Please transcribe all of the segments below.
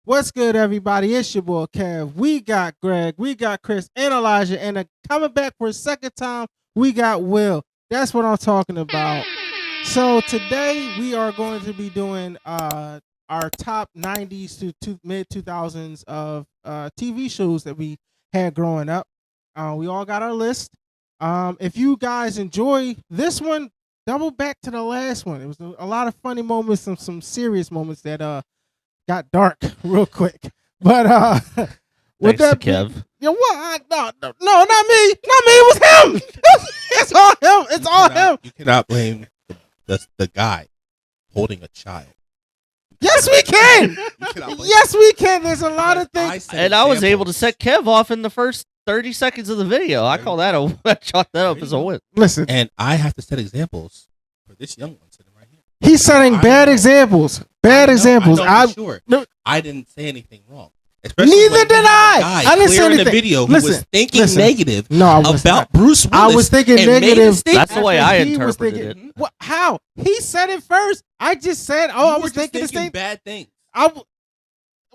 What's good, everybody? It's your boy Kev. We got Greg, we got Chris, and Elijah, and coming back for a second time, we got Will. That's what I'm talking about. So today we are going to be doing our top 90s to mid 2000s of TV shows that we had growing up. We all got our list. If you guys enjoy this one, double back to the last one. It was a lot of funny moments and some serious moments that got dark real quick. But with Thanks that, to Kev. yeah, what? No, not me. It was him. It's all him. It's all him. You cannot blame the guy holding a child. Yes, we can. You cannot blame Yes, we can. There's a lot of things. And I was able to set Kev off in the first 30 seconds of the video. I call that I chalk that up as a win. Listen, And I have to set examples for this young one sitting right here. he's setting bad examples. Bad examples. I know for sure. no. I didn't say anything wrong. Especially Neither when did you have a I. guy I didn't say clear in the anything. video who Listen, was thinking listen. negative No, I was about not. Bruce Willis. I was thinking and made a negative. statement. That's the way I He was interpreted thinking- it. What? How? He said it first. I just said, You I were was just thinking the same. bad things.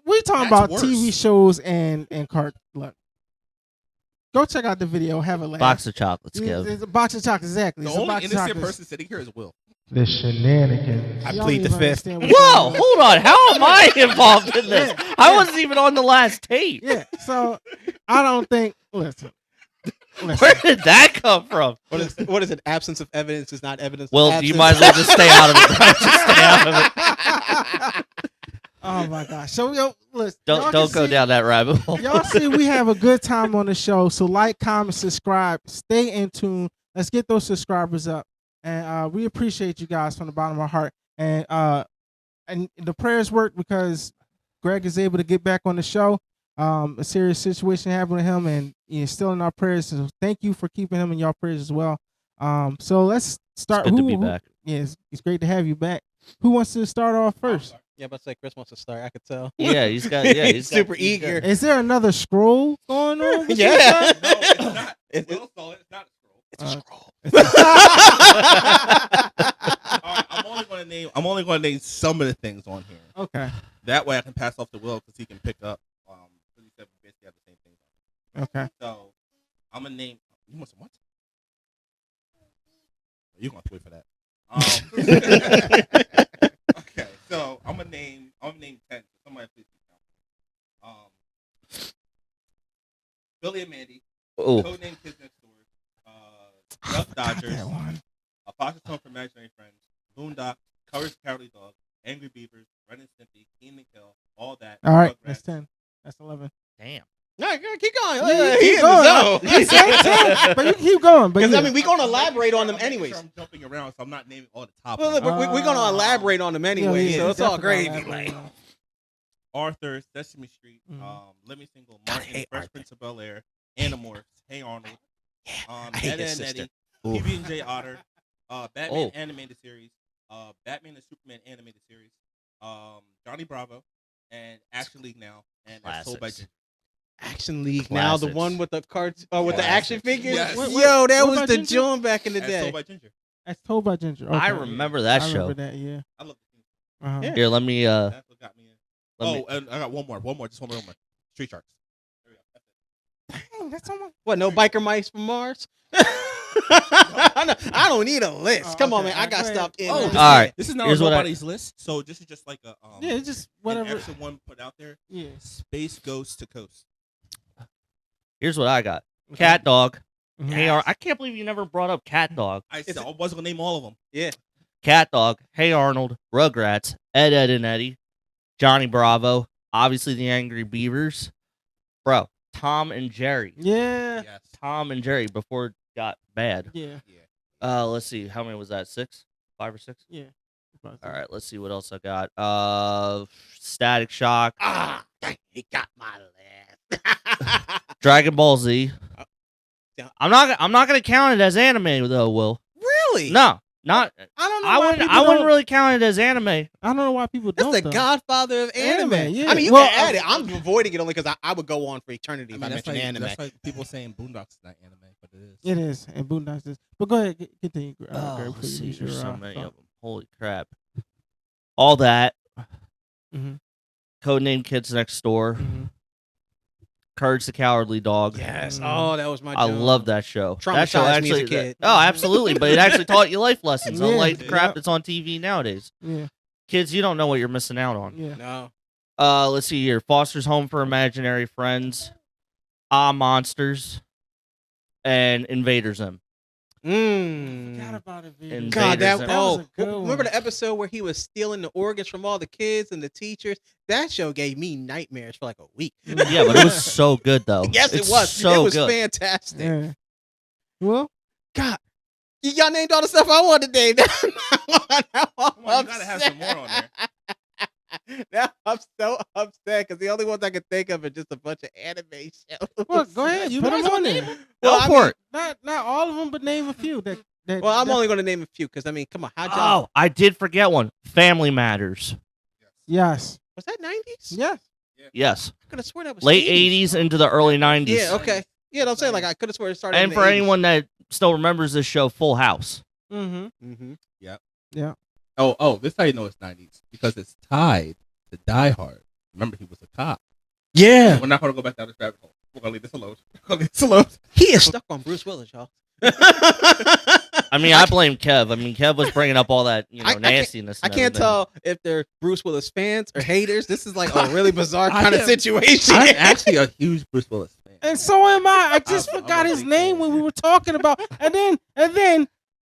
We talking That's about worse. TV shows and cart. Look, go check out the video. Have a laugh. Box of chocolates, It's Kev. a box of chocolates. Exactly. The It's a only box of innocent chocolates. person sitting here is Will. The shenanigans. I Y'all plead don't the even fifth. understand what's Whoa, going on. hold on. How am I involved in this? Yeah, I yeah. wasn't even on the last tape. Yeah. So I don't think. Listen. Where did that come from? What is it? Absence of evidence is not evidence. Well, of you absence. might as well just stay out of it. Bro. Just stay out of it. Oh my gosh. So listen. y'all Don't can go see- down that rabbit hole. Y'all see, we have a good time on the show. So like, comment, subscribe, stay in tune. Let's get those subscribers up, and we appreciate you guys from the bottom of our heart. And the prayers work because Greg is able to get back on the show. A serious situation happened to him, and he's still in our prayers. So thank you for keeping him in your prayers as well. So let's start. It's good to be back. Yeah, it's great to have you back. Who wants to start off first? Yeah, but say Chris wants to start. I could tell. Yeah, he's got. Yeah, He's super he's eager. Is there another scroll going on? with Yeah. this guy? No, it's not. It- Will saw it. It's not a scroll. It's a scroll. All right, I'm only going to name some of the things on here. Okay. That way I can pass off to Will because he can pick up. Because he said we basically have the same things. Okay. So I'm gonna name. You want some what? You gonna have to wait for that. Okay, so I'm gonna name 10. Somebody please keep counting. Billy and Mandy, Oh, Codename Kids Next Door, Duck Dodgers, That one. A Foster's Home for Imaginary Friends, Boondock, Courage the Cowardly Dog, Angry Beavers, Ren and Stimpy, Keen and Kill, all that. All right, Rugrats. that's 10. That's 11. damn. No, keep going. Yeah, He keep in going. the zone. You said 10, but you can keep going. But Because yeah. I mean, we're gonna I'm making elaborate on them I'm making anyways. sure I'm jumping around, so I'm not naming all the top Well, ones. we're gonna elaborate on them anyway, Yeah, so it's all definitely gravy. elaborate Like, on it. Arthur, Sesame Street, Mhm. Living Single, God, I Martin, hate Fresh Arthur. Prince of Bel Air, Animorphs, Hey Arnold, I hate Ed, his and sister. Eddie, Oof. PB and J Otter, Batman Oh. animated series, Batman and Superman animated series, Johnny Bravo, and Action League Now, and As Told by Classics. Ginger. Action League now, the Classics. one with the cards, with the Yes. action figures. Yes. Yo, that What was about the Ginger? joint back in the As day. Told by Ginger. That's told by Ginger. I Okay. remember that I show. remember that, yeah. I love the theme. Uh-huh. Yeah. Here, let me. That's what got me in. Let me- And I got one more, just one more. Street Sharks. There we go. Dang, that's on my... What? No biker mice from Mars? I don't need a list. Oh, Come on, okay. man. I got Go ahead. stopped in. Oh, there. this, All right. This is not Here's what I- nobody's list, so this is just like a Yeah, it's just an whatever. extra one put out there. Yeah. Space Ghost to Coast. Here's what I got. Cat Dog. Mhm. Hey, I can't believe you never brought up Cat Dog. I said I wasn't gonna name all of them. Yeah. Cat Dog. Hey Arnold. Rugrats. Ed, and Eddie. Johnny Bravo. Obviously the Angry Beavers. Bro, Tom and Jerry. Yeah. Yes. Tom and Jerry before it got bad. Yeah. Let's see. How many was that? 6? 5 or 6? Yeah. All right, let's see what else I got. Static Shock. Ah, he got my list. Dragon Ball Z. Yeah. I'm not gonna count it as anime though, Will. Really? No. Not I don't know. I why wouldn't people wouldn't don't- really count it as anime. I don't know why people That's don't. the though. godfather of anime. Anime, yeah. I mean, you Well, can add it. I'm avoiding it only because I would go on for eternity I if mean, I that's mentioned like, anime. that's like people saying Boondocks is not anime, but it is. It is, and Boondocks is. But go ahead, continue. Greg, Let's before you see. use There's your, so many thought. of them. Holy crap! All that. Mhm. Codename Kids Next Door, Courage the Cowardly Dog. Yes. Oh, that was my. I joint. love that show. That show Traumatized me as a actually. kid. Oh, absolutely. But it actually taught you life lessons, Yeah. unlike the crap Yep. that's on TV nowadays. Yeah. Kids, you don't know what you're missing out on. Yeah. No. Let's see here. Foster's Home for Imaginary Friends, Monsters, and Invader Zim. Forgot about it. And God, Vader's that, in- was oh, a good remember one. the episode where he was stealing the organs from all the kids and the teachers? That show gave me nightmares for like a week. Yeah, but it was so good though. Yes, It's it was. so it was good. fantastic. Yeah. Well, God, y'all named all the stuff I wanted to name. Now I'm Come on, you gotta have some more on there. Now I'm so upset because the only ones I can think of are just a bunch of anime shows. well, go ahead. You Put guys them on wanna there. name 'em? Go Well, I for mean- it. Not all of them, but name a few. That Well, I'm that- only going to name a few because I mean, come on, how'd y'all? Oh, I did forget one. Family Matters. Yes. Was that 90s? Yes. Yes. I could have sworn that was Late 80s. 80s into the early 90s. Yeah, okay. Yeah, I'm saying like I could have sworn it started. And for anyone that still remembers this show, Full House. Mm-hmm. Mm-hmm. Oh, this is how you know it's 90s because it's tied to Die Hard. Remember, he was a cop. Yeah, We're not going to go back down this rabbit hole. We're going to leave this alone. We're going to leave this alone. he is stuck on Bruce Willis, y'all. I mean, I blame Kev. I mean, Kev was bringing up all that, I can't- nastiness. I and can't everything. tell if they're Bruce Willis fans or haters. This is like a really bizarre I kind of am- situation. I'm actually a huge Bruce Willis fan. And so am I. I just I'm forgot a his big name fan. when we were talking about, and then,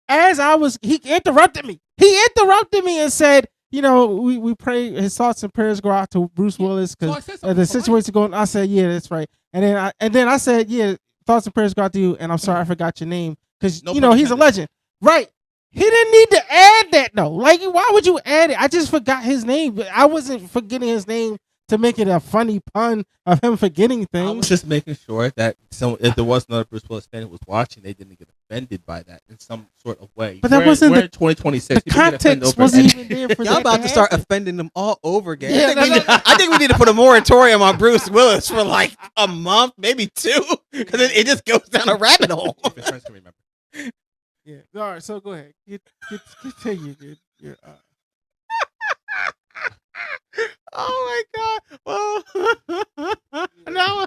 as I was, he interrupted me. He interrupted me and said, "You know, we pray his thoughts and prayers go out to Bruce Willis So I because said something the polite. situation going." I said, "Yeah, that's right." And then I said, "Yeah, thoughts and prayers go out to you." And I'm sorry I forgot your name because No you know pun he's a intended. legend, right? He didn't need to add that though. Like, why would you add it? I just forgot his name, but I wasn't forgetting his name to make it a funny pun of him forgetting I was things. just making sure that if there was another Bruce Willis fan who was watching, they didn't get offended by that in some sort of way. But that wasn't we're the- in 2026. The People get offended context over wasn't anything. even there for Y'all that about to start happen. offending them all over again. Yeah, I think we need to put a moratorium on Bruce Willis for like a month, maybe two, because it just goes down a rabbit hole. If his friends can remember. Yeah. All right. So go ahead. Continue. You're, Oh my god! Well, now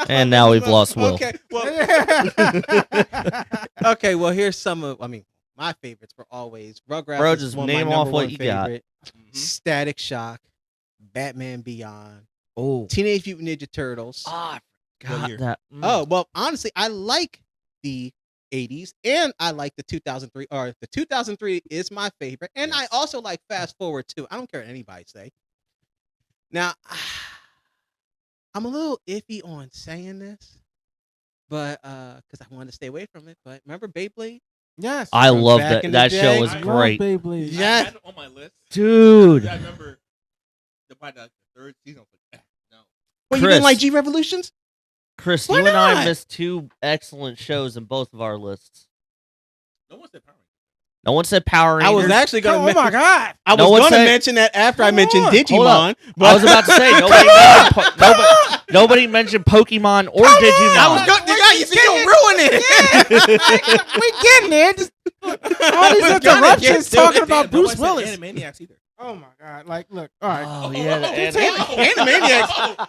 And now we've lost Will. Okay, well, okay. Well, here's some of. I mean, my favorites were always Rugrats. Bro, is just one of my name off number what one you got. favorite. Static Shock, Batman Beyond, Oh, Teenage Mutant Ninja Turtles. I What forgot year? that. Oh, well, honestly, I like the 80s and I like the 2003, or the 2003 is my favorite. And I Yes. also like Fast Forward too. I don't care what anybody say. Now, I'm a little iffy on saying this, but because I wanted to stay away from it. But remember Beyblade? yes. I From love back that. in the That day. show was I love great, Beyblade. Yeah. I had it on my list. dude. I remember by the third season, I was like, no. Well, you Chris. didn't like G Revolutions? Chris, Why you and I not? missed two excellent shows in both of our lists. No one said Power Rangers. No one said Power I Rangers. was actually going to Oh my God. I No was one going to said- mention that after I Come mentioned on. Hold Digimon. But I was about to say nobody mentioned Pokemon or Digimon. I was going to. You see, you're ruining it. We getting there. Just, all these I was gonna interruptions get to talking it. about Damn, Bruce nobody said Willis. Animaniacs either. Oh my God. Like, look. All right. Oh yeah, the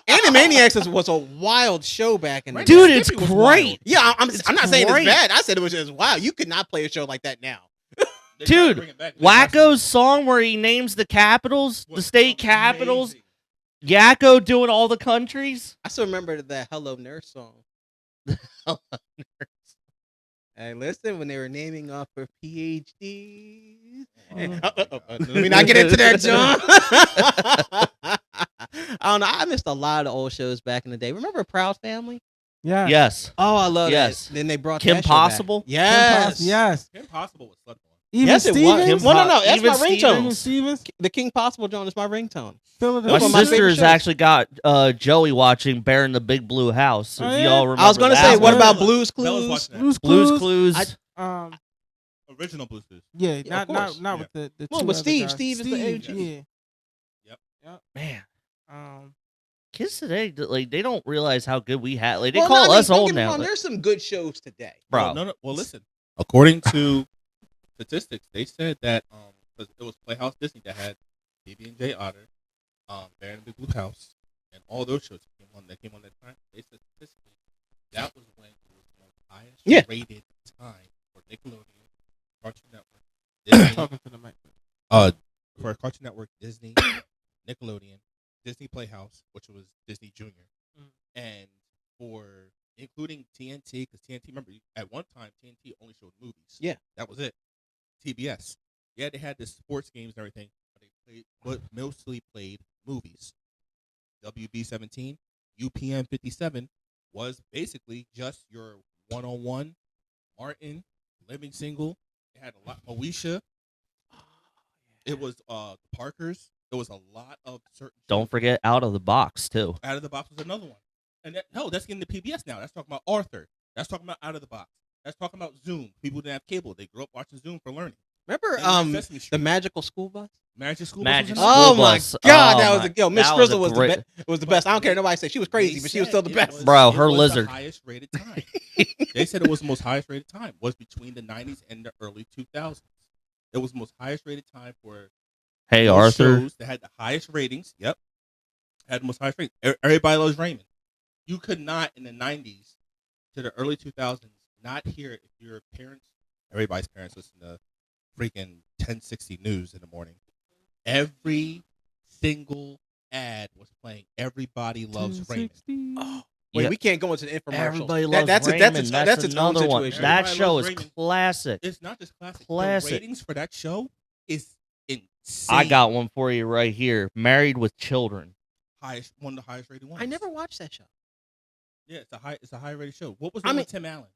Animaniacs was a wild show back in the Dude, day. it's Stimpy was great. Yeah, I'm not saying it's great. bad. I said it was just wow. You could not play a show like that now. They tried to Dude, bring it back. They watched Wacko's song where he names the capitals, it. the state capitals. Amazing. Yakko doing all the countries. I still remember that Hello Nurse song. Hello Hey, listen, when they were naming off for PhDs. Oh. Let me not get into that, John. I don't know. I missed a lot of old shows back in the day. Remember Proud Family? Yeah. Yes. Oh, I love Yes. that. Then they brought Kim that show back. Possible? Yes. Yes. Kim Possible was slept on. Even Yes, it was. Stevens. Well, no, that's Even my ringtone. Even Stevens. The King Possible John is my ringtone. Philadelphia. My That's one of my sister favorite has shows. actually got Joey watching Bear in the Big Blue House. Oh, If yeah? y'all remember I was going to that say, one. what about Bella- Blues Bella's Clues? watching that. Blues Blues Clues. Clues? Um. Original Blues Clues. Yeah. Yeah, of Not course. not Yeah. with the. Well, two with other Steve. guys. Steve is the OG. Yeah. Man, Um. kids today, like they don't realize how good we had. Like they Well, call no, I mean, us don't old get me now, wrong, like, there's some good shows today. bro. Well, well, listen. According to statistics, they said that because it was Playhouse Disney that had BB and J Otter, Bear in the Big Blue House, and all those shows that came on that time. They said statistically that was when it was the highest rated time for Nickelodeon, Cartoon Network, Disney. Talking to the mic. For Cartoon Network, Disney, Nickelodeon, Disney Playhouse, which was Disney Junior, and for including TNT, because TNT, remember, at one time TNT only showed movies. Yeah, that was it. TBS, yeah, they had the sports games and everything, but mostly played movies. WB 17, UPN 57 was basically just your 101, Martin, Living Single. It had a lot, Moesha. It was the Parkers. There was a lot of certain. Don't forget Out of the Box too. Out of the Box was another one, and that's getting the PBS now. That's talking about Arthur. That's talking about Out of the Box. That's talking about Zoom. People didn't have cable. They grew up watching Zoom for learning. Remember the Magical School Bus? Magic School Magic Bus. School Oh my Bus. God, Oh that was my- a yo. Miss that Frizzle was was the best. I don't care. Nobody said she was crazy, but she was still the best. Bro, It her was lizard. The highest rated time. They said it was the most highest rated time. Was between the 90s and the early 2000s. It was the most highest rated time for Hey those Arthur. shows that had the highest ratings. Yep, had the most highest ratings. Everybody loves Raymond. You could not in the 90s to the early 2000s not hear if your parents, everybody's parents, listen to freaking 1060 news in the morning. Every single ad was playing. Everybody loves Raymond. Oh, wait, Yeah. we can't go into the infomercials. Everybody loves that's Raymond. that's its own another one. situation. That Everybody show loves is Raymond. classic. It's not just classic. Classic. The ratings for that show is insane. I got one for you right here. Married with Children. One of the highest rated ones. I never watched that show. Yeah, it's a high rated show. What was it with Tim Allen?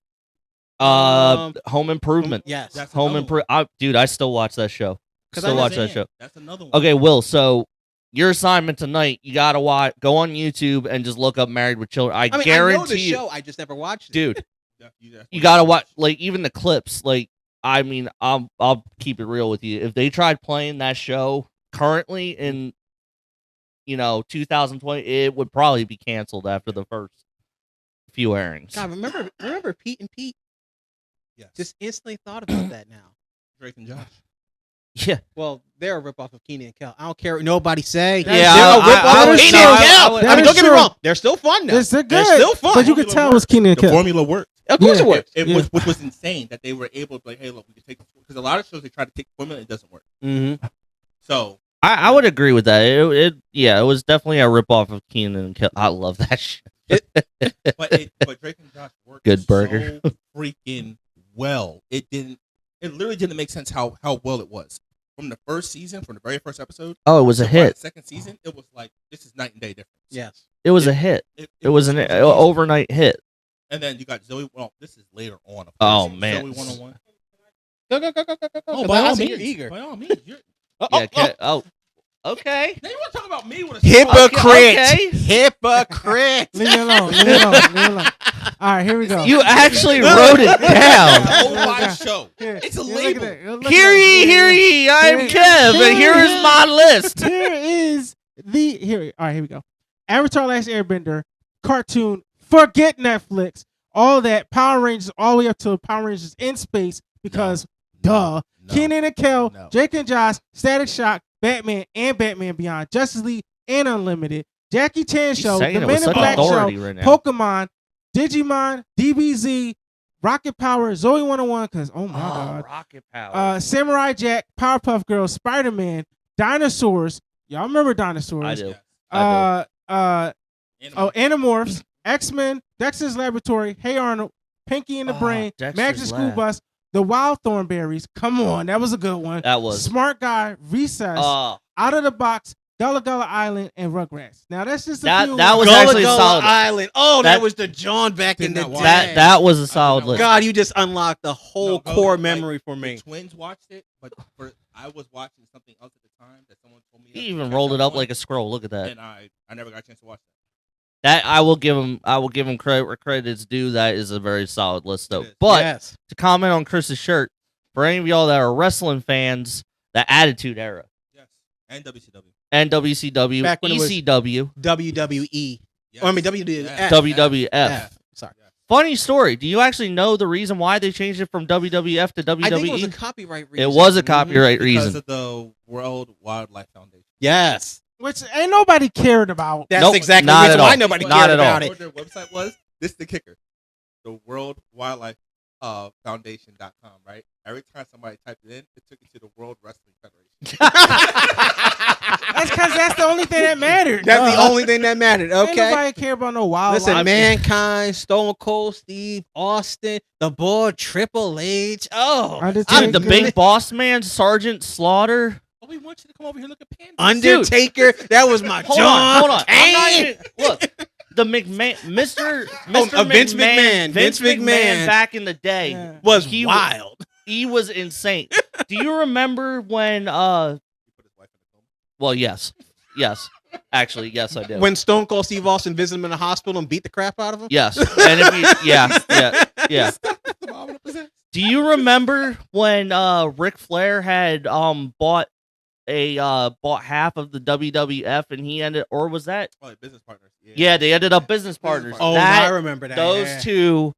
Home Improvement. Yes. That's Home another one. Improvement. Dude, I still watch that show. 'Cause Still I watch that Understand. show. That's another one. Okay, Will. So your assignment tonight, you gotta go on YouTube and just look up Married with Children. I I know guarantee the you, show. I just never watched it. dude. That's You what gotta it watch, is. like, even the clips. Like, I mean, I'll keep it real with you. If they tried playing that show currently in 2020, it would probably be canceled after the first few airings. God, remember Pete and Pete? Yes. Just instantly thought about that now. Drake and Josh. Yeah, Well, they're a ripoff of Keenan and Kel. I don't care what nobody say. Yeah, they're I- a ripoff I of would- Keenan no, and I Kel. would- I mean, That don't is get me true. wrong. They're still fun now. They're They're good. still fun. But you could tell it was Keenan and The Kel. formula worked. Of course it works. It Yeah. was, which was insane that they were able to be like, hey, look, we can take this because a lot of shows they try to take the formula, it doesn't work. Mm-hmm. So I would agree with that. It was definitely a ripoff of Keenan and Kel. I love that shit. but Drake and Josh worked Good burger. so freaking well. It literally didn't make sense how well it was. From the first season, from the very first episode. Oh, it was a to by hit. The second season, it was like this is night and day difference. Yes. It was a hit. It was an amazing. overnight hit. And then you got Zoe. Well, this is later on. Of Oh, course. man. Zoe 101. Go. Oh, 'Cause by I all see means. you're eager. By all means. You're, Okay. now you want to talk about me with a Hypocrite. Okay. Hypocrite. Leave me alone. Leave me alone. Leave me alone. All right, here we go. You actually wrote it down. whole live show. Here, It's a here, look at label. that. Look at Hear that. ye, hear ye. I am Here- Kev, and here is my list. Here is here. All right, here we go. Avatar: Last Airbender cartoon. Forget Netflix. All that Power Rangers, all the way up to Power Rangers in space. Because duh, No. Kenan and Kel, No. Jake and Josh, Static Shock, Batman and Batman Beyond, Justice League and Unlimited, Jackie Chan He's Show, saying The it with Men in such Black Show, authority right now. Pokemon, Digimon, DBZ, Rocket Power, Zoe 101. Because oh my god. Rocket Power. Samurai Jack, Powerpuff Girls, Spider Man, Dinosaurs. Y'all remember Dinosaurs? I do. Animorphs, X Men, Dexter's Laboratory, Hey Arnold, Pinky and the Oh, Brain, Dexter's Magic School Lab. Bus, The Wild Thornberries. Come on, that was a good one. That was. Smart Guy, Recess, Oh, Out of the Box, Gullah Gullah Island, and Rugrats. Now that's just a That- few. that was Gullah actually Gullah solid. Island. Oh, that That- was the John back in Did the not day. watch that was a solid not list. God, you just unlocked the whole No, core like, memory for me. The twins watched it, but I was watching something else at the time that someone told me. He even rolled it up like a scroll. Look at that. And I never got a chance to watch that. That I will give him credit where credit is due. That is a very solid list, though. It is. But yes. to comment on Chris's shirt, for any of y'all that are wrestling fans, the Attitude Era, Yes, and WCW. and WCW, Back when it was- ECW, WWE. Yes. Or I mean WWF. Yes. WWF. F. Sorry. Yes. Funny story. Do you actually know the reason why they changed it from WWF to WWE? I think it was a copyright reason. It was a Mhm. copyright Because reason. of the World Wildlife Foundation. Yes. which ain't nobody cared about. That's Nope, exactly the not reason at why all. nobody Not cared at all. about What it. their website was? This is the kicker. The World Wildlife Foundation.com, right? Every time somebody typed it in, it took it to the World Wrestling Federation. That's because that's the only thing that mattered. That's the only thing that mattered. Ain't Okay. nobody care about no wildlife. Listen, Mankind, Stone Cold Steve Austin, the boy Triple H. Oh, Undertaker. Dude, the big boss man, Sergeant Slaughter. Oh, we want you to come over here and look at pandas. Undertaker. That was my Hold John. on, hold on. I'm not Kane. even, look, the McMahon, Mr. Vince McMahon. Vince McMahon back in the day Yeah. Was he wild. He was insane. Do you remember when? He put his wife in the coma. Well, yes. Actually, yes, I do. When Stone Cold Steve Austin visited him in the hospital and beat the crap out of him. Yes, and if you, yeah. The mom of the possessed. Do you remember when Ric Flair had bought half of the WWF and he ended, or was that? Oh, business partners. Yeah, they ended up business partners. Oh, That- now I remember that. those yeah. two,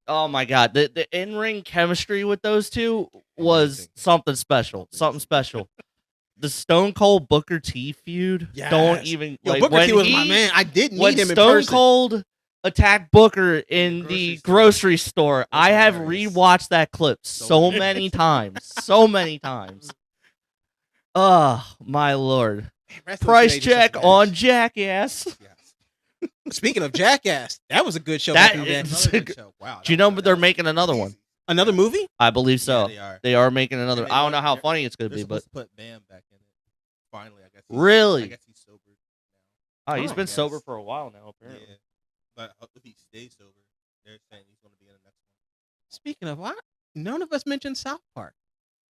oh my god, the in-ring chemistry with those two was Amazing. something special. Something special. The Stone Cold Booker T feud. Yes. Don't even Yo, like Booker when T was he- my man. I didn't when meet him in Stone person. Cold attacked Booker in the grocery store. I have hilarious. rewatched that clip so many times. So many times. Oh, my lord. Wrestling Price today just check such a on mess. Jackass. Yes. Speaking of Jackass, that was a good show. That back in the day. is- Another good show. Wow. Do you know they're making another one? Another movie? I believe so. Yeah, they are. They are making another. And they I don't know how they're- funny it's going to They're be, but supposed to put Bam back in it. Finally, I guess. Really? I guess he's sober oh, he's I been guess. sober for a while now, now. apparently. Yeah. But if he stays sober, they're saying he's going to be in the next one. Speaking of what? None of us mentioned South Park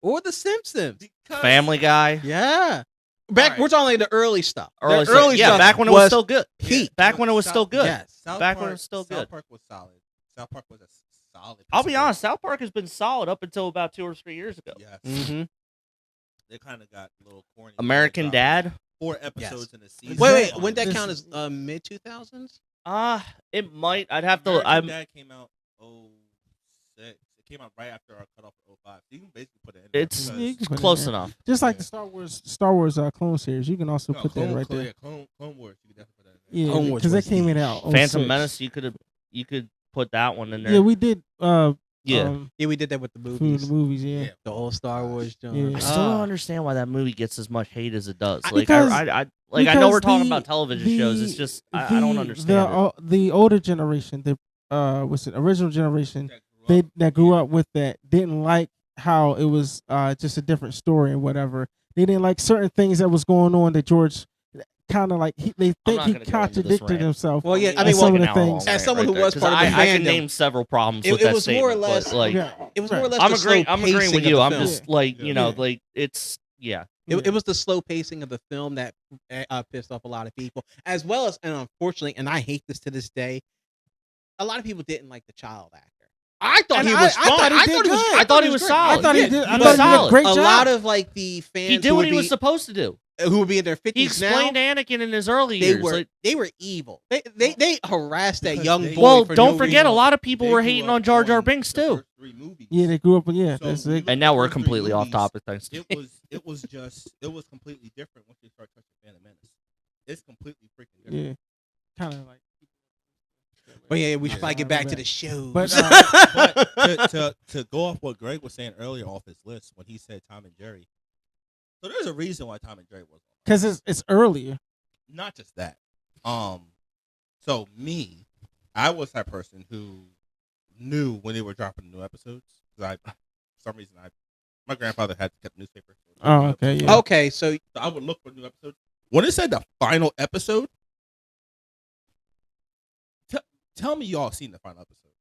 or The Simpsons. Because Family Guy. Yeah. Back, Alright. we're talking like the early stuff. Early the stuff. early Yeah, stuff back when it was still good. peak. Back when it was still good. Yes. South Back Park, when it was still good. South Park was solid. South Park was a solid. I'll piece be of work. honest, South Park has been solid up until about 2 or 3 years ago. Yes. Mm-hmm. They kind of got a little corny. American Dad. 4 episodes in a season. Wait, Exactly. wouldn't that This- count as mid 2000s? It might. I'd have to. American Dad came out 06. It came out right after our cutoff for 05. So you can basically put it in there It's Yeah, you can put it in close there. enough. Just like Yeah. the Star Wars Clone Series. You can also No, put that right there. Yeah, Clone Wars. You can definitely put that in there. Yeah, Clone Wars because that was came in the out. Phantom 06. Menace. You could put that one in there. Yeah, we did. Yeah. Yeah, we did that with the Food movies. the movies. Yeah. Yeah. The old Star Wars joint. Yeah. I still don't understand why that movie gets as much hate as it does. Like Because- I know we're talking the- about television shows. It's just I don't understand. The older generation, the what's it? Original generation, that grew up with that didn't like how it was just a different story and whatever. They didn't like certain things that was going on that George kind of like they think not he gonna go into this contradicted rant. himself. Well, yeah, I And mean, some well, of the things. as someone who was there, part of 'cause the I can fandom, name several problems it- with it that was more or statement, but, less- like Yeah, it was right. more or less I'm the slow agreeing with pacing you. of I'm the film. just like Yeah. like it's Yeah. It was the slow pacing of the film that pissed off a lot of people, as well as, and unfortunately, and I hate this to this day, a lot of people didn't like the child actor. I thought And he I- was I fine. thought he did good. I thought he was great. solid. I thought he Yeah, did. I he thought was he did a solid. great A job. lot of like the fans he did who what would he be, was supposed to do. who would be in their He 50s now. explained Anakin in his early They years. were like, they were evil. They harassed that Because young they- boy. well, for don't no forget, a reason. lot of people They were grew hating up on Jar Jar on Binks the too. first 3 movies. Yeah, they grew up. Yeah, So that's when you it. look And now at we're those 3 completely off movies, topic. Thanks. It was completely different once you start touching Phantom Menace. It's completely freaking different. Yeah, kind of like. But yeah, we should Yeah. probably get back to the show. But, But to go off what Greg was saying earlier off his list when he said Tom and Jerry. So there's a reason why Tom and Jerry was on. Because it's earlier. Not just that. So me, I was that person who knew when they were dropping new episodes. Because for some reason, my grandfather had kept newspaper. Oh, okay, yeah. Okay, so So I would look for new episodes. When it said the final episode, tell me y'all seen the final episode.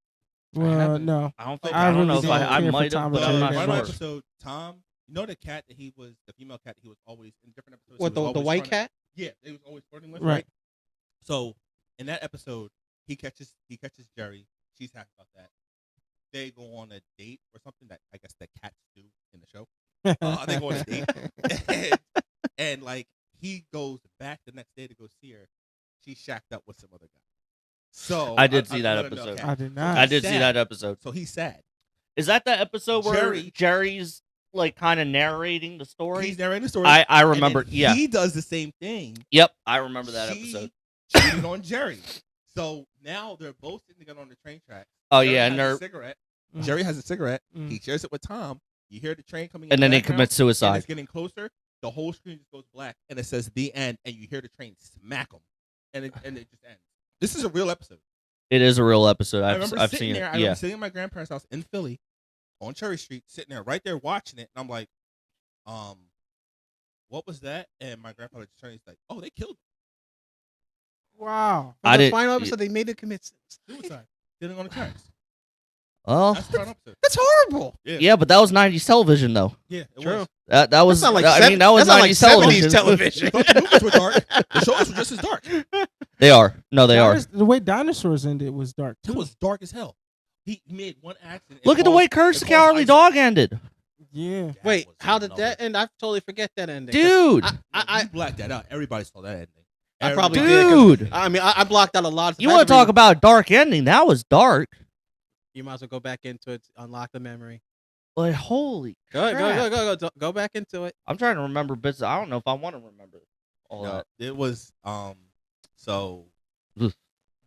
Well, haven't. no. I don't think. I I don't really know if didn't I care for might Tom have, and but The I'm Jerry not that final sure. much. episode, Tom, you know the cat that he was, the female cat that he was always in different episodes. what he was the always white trying cat? to- yeah, they was always flirting with. Right. So in that episode, he catches Jerry. She's happy about that. They go on a date or something that I guess the cats do in the show. They go on a date, and like he goes back the next day to go see her. She's shacked up with some other guy. So I did see that let her know, episode. I did not. I did see sad. that episode. So he's sad. Is that the episode where Jerry- Jerry's like kind of narrating the story. He's narrating the story. I remember. And then Yeah. he does the same thing. Yep. I remember that She episode. cheated on Jerry. So now they're both sitting together on the train track. Oh Jerry yeah, has and a they're cigarette. Mm. Jerry has a cigarette. Mm. He shares it with Tom. You hear the train coming in and then the he background, commits and suicide. it's getting closer. The whole screen just goes black, and it says "the end," and you hear the train smack them, and it just ends. This is a real episode. It is a real episode. I remember I've sitting seen there. it. I Yeah. remember sitting at my grandparents' house in Philly, on Cherry Street, sitting there right there watching it, and I'm like, what was that? And my grandfather just turned. He's like, oh, they killed him. Wow. For I the didn't- final episode, they made it commit Suicide. Sitting on the tracks. Oh. That's the final episode. That's horrible. Yeah. Yeah, but that was 90s television though. Yeah. It True. was. That was. That's not like I mean, that was that's not 90s like television. 70s television. The movies were dark. The shows were just as dark. They are. No, they are. The way dinosaurs ended was dark It too. was dark as hell. He made one accident. Look at the way Courage the it caused Cowardly ice- Dog ended, Yeah. That Wait, was how did phenomenal. that end? I totally forget that ending. dude. You blacked that out. Everybody saw that ending. I probably Everybody- did. Dude, I mean, I blocked out a lot of stuff. you I want had to talk read- about a dark ending? That was dark. You might as well go back into it, unlock the memory. Like holy Go, crap. go back into it. I'm trying to remember bits. I don't know if I want to remember all No, that. it was so Ugh.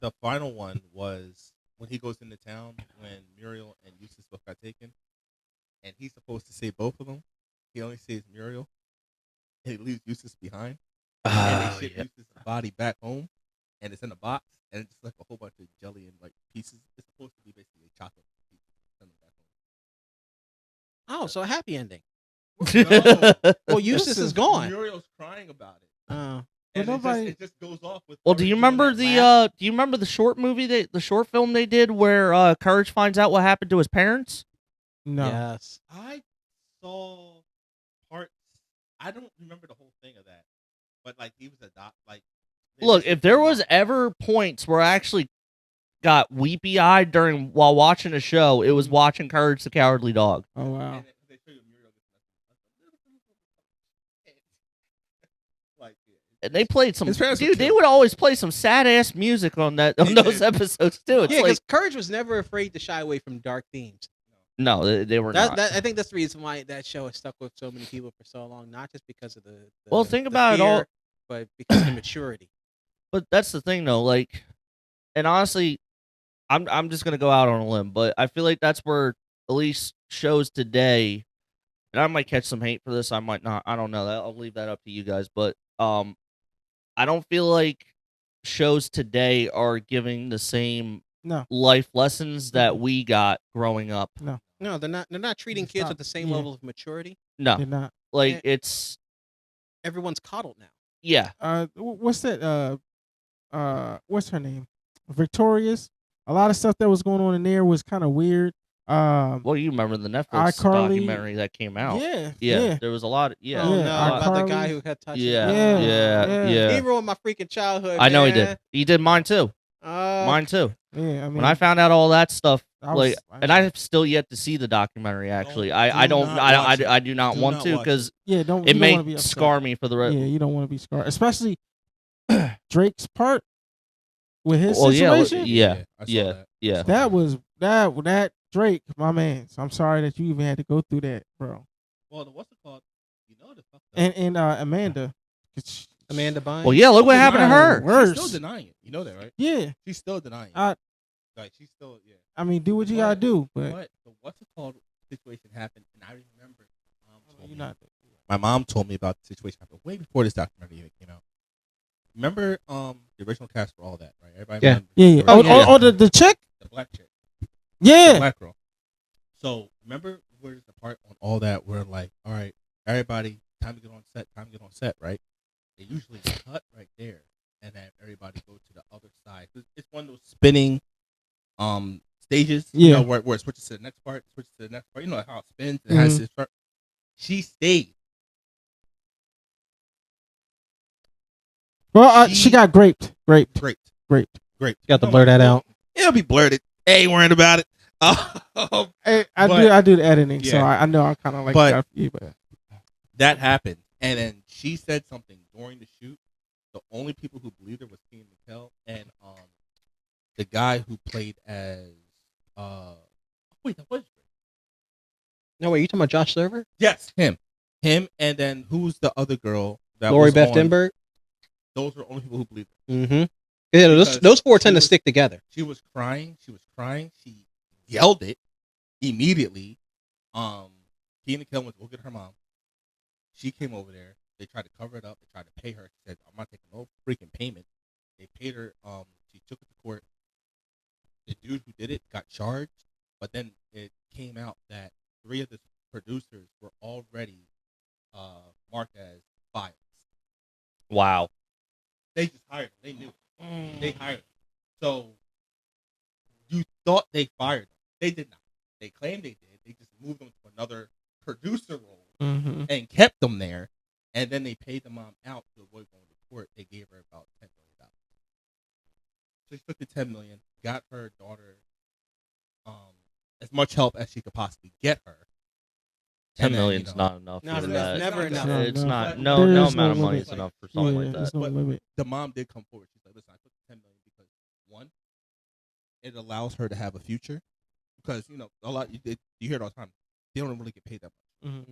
the final one was when he goes into town when Muriel and Eustace both got taken, and he's supposed to save both of them. He only saves Muriel, and he leaves Eustace behind. And Oh, they ship yeah. Eustace's body back home, and it's in a box, and it's just like a whole bunch of jelly and like pieces. It's supposed to be basically chocolate pieces. Send them back Oh, so a happy ending. home. No, Well, Eustace is gone. Muriel's crying about it. Oh. And nobody- it just goes off with. Well, do you Courage doing remember that the laugh. do you remember the short movie the short film they did where Courage finds out what happened to his parents? No. Yes. I saw parts. I don't remember the whole thing of that, but like he was like. they Look, just if there came was out. ever points where I actually got weepy eyed while watching a show, it was watching Courage the Cowardly Dog. Oh wow. And they show you Muriel gets like And they played some His parents were dude. They killed. would always play some sad ass music on They those did. episodes too. It's Yeah, like because Courage was never afraid to shy away from dark themes. no, they were not. I think that's the reason why that show has stuck with so many people for so long. Not just because of the Well, think the about it all- fear, but because of the maturity. But that's the thing, though. Like, and honestly, I'm just gonna go out on a limb, but I feel like that's where at least shows today, and I might catch some hate for this. I might not. I don't know. I'll leave that up to you guys. But I don't feel like shows today are giving the same No. life lessons that we got growing up. No, they're not. They're not treating Stop. kids with the same Yeah. level of maturity. No, They're not. like Yeah. it's Everyone's coddled now. yeah. What's that? What's her name? Victoria's. A lot of stuff that was going on in there was kind of weird. Well, you remember the Netflix iCarly- documentary that came out? Yeah. Yeah, there was a lot. Yeah, Oh Yeah, no, I- about the iCarly- guy who had touched. yeah, Yeah, yeah, yeah. yeah. He ruined my freaking childhood. I know he man. did. He did mine too. Mine too. Yeah. I mean, When I found out all that stuff, I was- and I have still yet to see the documentary. Actually, I do don't. not I watch it. do not Do want not to watch because yeah, don't. it you don't may wanna be upset. scar me for the rest. Yeah, you don't want to be scarred, especially Drake's part with his Well, yeah, situation. yeah, I saw yeah, that. yeah. That was that Drake, my man. So I'm sorry that you even had to go through that, bro. Well, what's it called? You know the fuck. And Amanda. 'Cause Amanda Bynes. Well, yeah. Look what happened to denying her. Worse. She's still denying it. You know that, right? Yeah. She's still denying it. I Like she's still I mean, do what you gotta do, but But the what's it called situation happened, and I remember you're not. my mom told me about the situation happened way before this documentary even came out. Remember the original cast for all that, right? Everybody Yeah. remembers Yeah, yeah. the Oh, original- oh, the chick. the black chick, the Yeah. black girl. So remember where's the part on all that where like, all right, everybody, time to get on set, right? They usually cut right there and then everybody go to the other side. It's one of those spinning stages, you Yeah. know, where it switches to the next part, You know how it spins, it has this part. She stayed. Well, she got graped. Great. Got to blur that out. It'll be blurred. Ain't worried about it. Hey, I But- do the editing, so yeah. I know I kind of like But- that for you, but That happened, and then she said something during the shoot. The only people who believed her was Keenan McKell and the guy who played as wait, that was Drake. No, wait, you talking about Josh Server? Yes, him, and then who's the other girl that Lori was Beth on? Denberg? Those are the only people who believe it. Mm-hmm. Yeah, Because those four tend she to was- stick together. She was crying. She yelled it immediately. Keenan Kell went to go get her mom. She came over there. They tried to cover it up. They tried to pay her. She said, "I'm not taking no freaking payment." They paid her. She took it to court. The dude who did it got charged, but then it came out that 3 of the producers were already marked as files. Wow. They just hired them. They knew. They hired them. So you thought they fired them. They did not. They claimed they did. They just moved them to another producer role and kept them there. And then they paid the mom out to avoid going to court. They gave her about $10 million. So she took the $10 million, got her daughter as much help as she could possibly get her. 10 And then, million's not enough. Not for enough. that. Never It's enough. not It's enough. not. But No, there no is amount of no money limit. is enough for Yeah, something like there's that. no But limit. the mom did come forward. She's like, "Listen, I took the $10 million because one, it allows her to have a future. Because a lot you hear it all the time. They don't really get paid that much.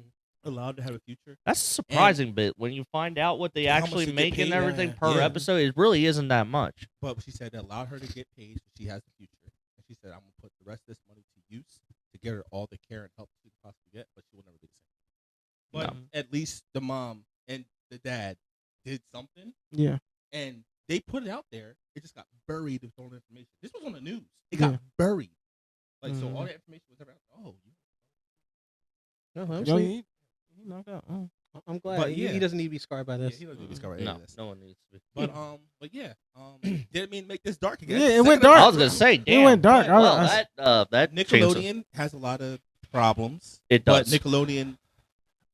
Allowed to have a future. That's a surprising bit when you find out what they How much actually they get make and paid, everything yeah. per Yeah. episode. It really isn't that much. But she said it allowed her to get paid, so she has a future. And she said, "I'm gonna put the rest of this money to use to get her all the care and help she could possibly get, but she will never be the same." But No. at least the mom and the dad did something, Yeah. and they put it out there. It just got buried with all the information. This was on the news. It got Yeah. buried. So Mhm. all the information was ever out. Oh, No, I'm, Yo, saying- he knocked out. I'm glad. But he yeah. doesn't need to be scarred by yeah, this. he doesn't discover any No, of this. no one needs to be. But yeah, didn't mean to make this dark again. Yeah, it Second went episode. dark. I was gonna say, damn. went dark. Well, that changes. Nickelodeon has a lot of problems. It does. But Nickelodeon,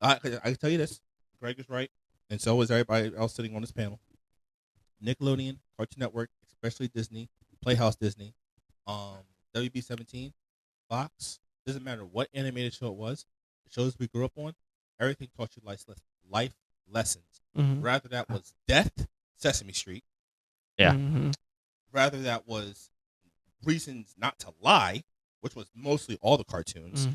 I can tell you this: Greg is right, and so is everybody else sitting on this panel. Nickelodeon, Cartoon Network, especially Disney, Playhouse Disney, WB17, Fox. Doesn't matter what animated show it was. The shows we grew up on, everything taught you life lessons. Rather that was death, Sesame Street. Yeah. Rather that was reasons not to lie, which was mostly all the cartoons.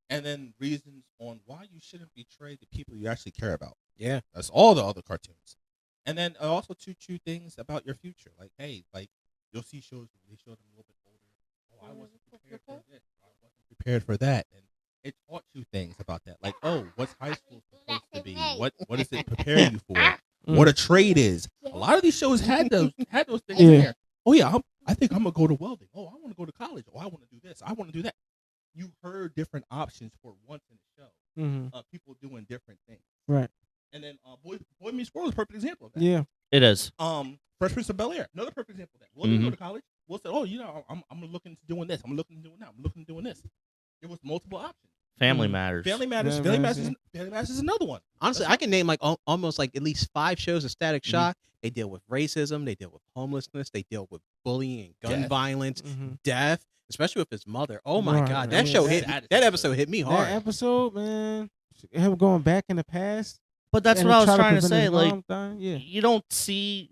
And then reasons on why you shouldn't betray the people you actually care about. Yeah. That's all the other cartoons. And then also teach you things about your future. Like, hey, you'll see shows where they show them a little bit older. Oh, I wasn't prepared for this. I wasn't prepared for that. And it taught you things about that. Like, oh, what's high school supposed to be? What does it prepare you for? What a trade is. A lot of these shows had those things in there. Oh yeah, I think I'm gonna go to welding. Oh, I want to go to college. Oh, I want to do this. I want to do that. You heard different options for once in the show. People doing different things. Right. And then Boy Meets World is a perfect example of that. Yeah. It is. Fresh Prince of Bel-Air, another perfect example of that. Will didn't go to college. Will said, "Oh, I'm looking into doing this. I'm looking into doing that. I'm looking into doing this." There was multiple options. Family matters. Family Matters. Yeah, Family man, Matters. Family Matters is another one. Honestly, I can name almost at least 5 shows of Static Shock. They deal with racism. They deal with homelessness. They deal with bullying and gun Death. violence, death, especially with his mother. Oh my Right, God, I that mean, show that- hit. that is That good. episode hit me That hard. episode, man, him going back in the past. But that's and what I was try trying to prevent say. his Like, mom dying. Yeah, you don't see,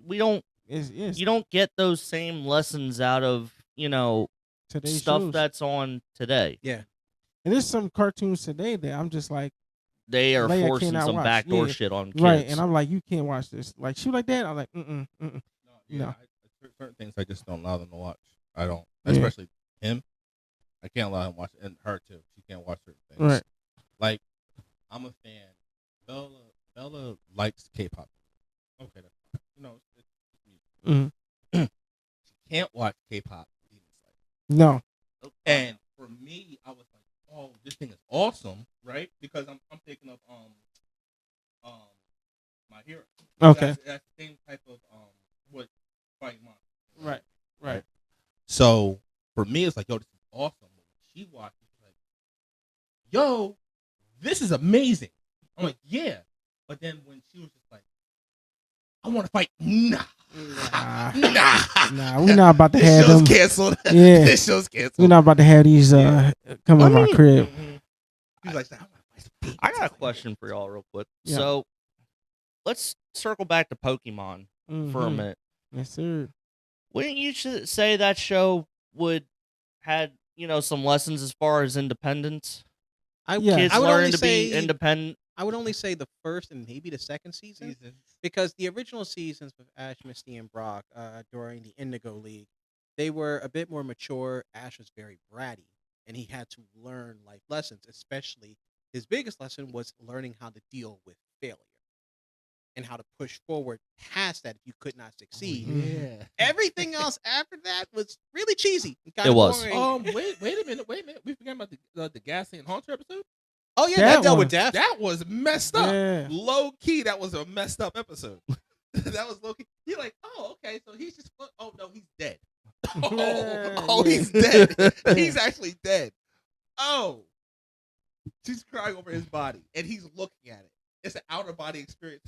it's you don't get those same lessons out of today's stuff shows. that's on today. And there's some cartoons today that I'm just like, They are Leia forcing cannot some watch. backdoor Yeah. shit on kids. right, and I'm like, you can't watch this. Like, shoot like that. I'm like, No. No. Certain things I just don't allow them to watch. I don't, Yeah. especially him. I can't allow him to watch, and her too. She can't watch certain things. Right. Like, I'm a fan. Bella likes K-pop. Okay, that's fine. It's music. She can't watch K-pop. no. And for me, I was like, "Oh, this thing is awesome, right?" Because I'm thinking of My Hero. Okay. That's the same type of what fighting monsters. Right. Right. So for me, it's like, "Yo, this is awesome." When she watched it, she's like, "Yo, this is amazing." I'm like, "Yeah," but then when she was just like, "I want to fight," nah. Nah, we're not about to This have show's them. canceled. Yeah. This show's canceled. We're not about to have these Yeah. come I in my mean- crib. She's like, "I wanna fight some demons." I got a question for y'all real quick. Yeah. So let's circle back to Pokemon for a Mhm. minute. Yes, sir. Wouldn't you say that show would had some lessons as far as independence? Yeah. Kids I would learn only to say- be independent. I would only say the first and maybe the second season, because the original seasons with Ash, Misty, and Brock during the Indigo League, they were a bit more mature. Ash was very bratty, and he had to learn life lessons. Especially, his biggest lesson was learning how to deal with failure and how to push forward past that if you could not succeed. Yeah. Everything else after that was really cheesy. And It kinda was. boring. Wait a minute. We forgot about the Ghastly and Haunter episode. Oh yeah, That that dealt one. with death. That was messed up. Yeah. Low key, that was a messed up episode. That was low key. You're like, oh, okay, so he's just. Oh no, he's dead. Oh, he's dead. He's actually dead. Oh, she's crying over his body, and he's looking at it. It's an outer body experience.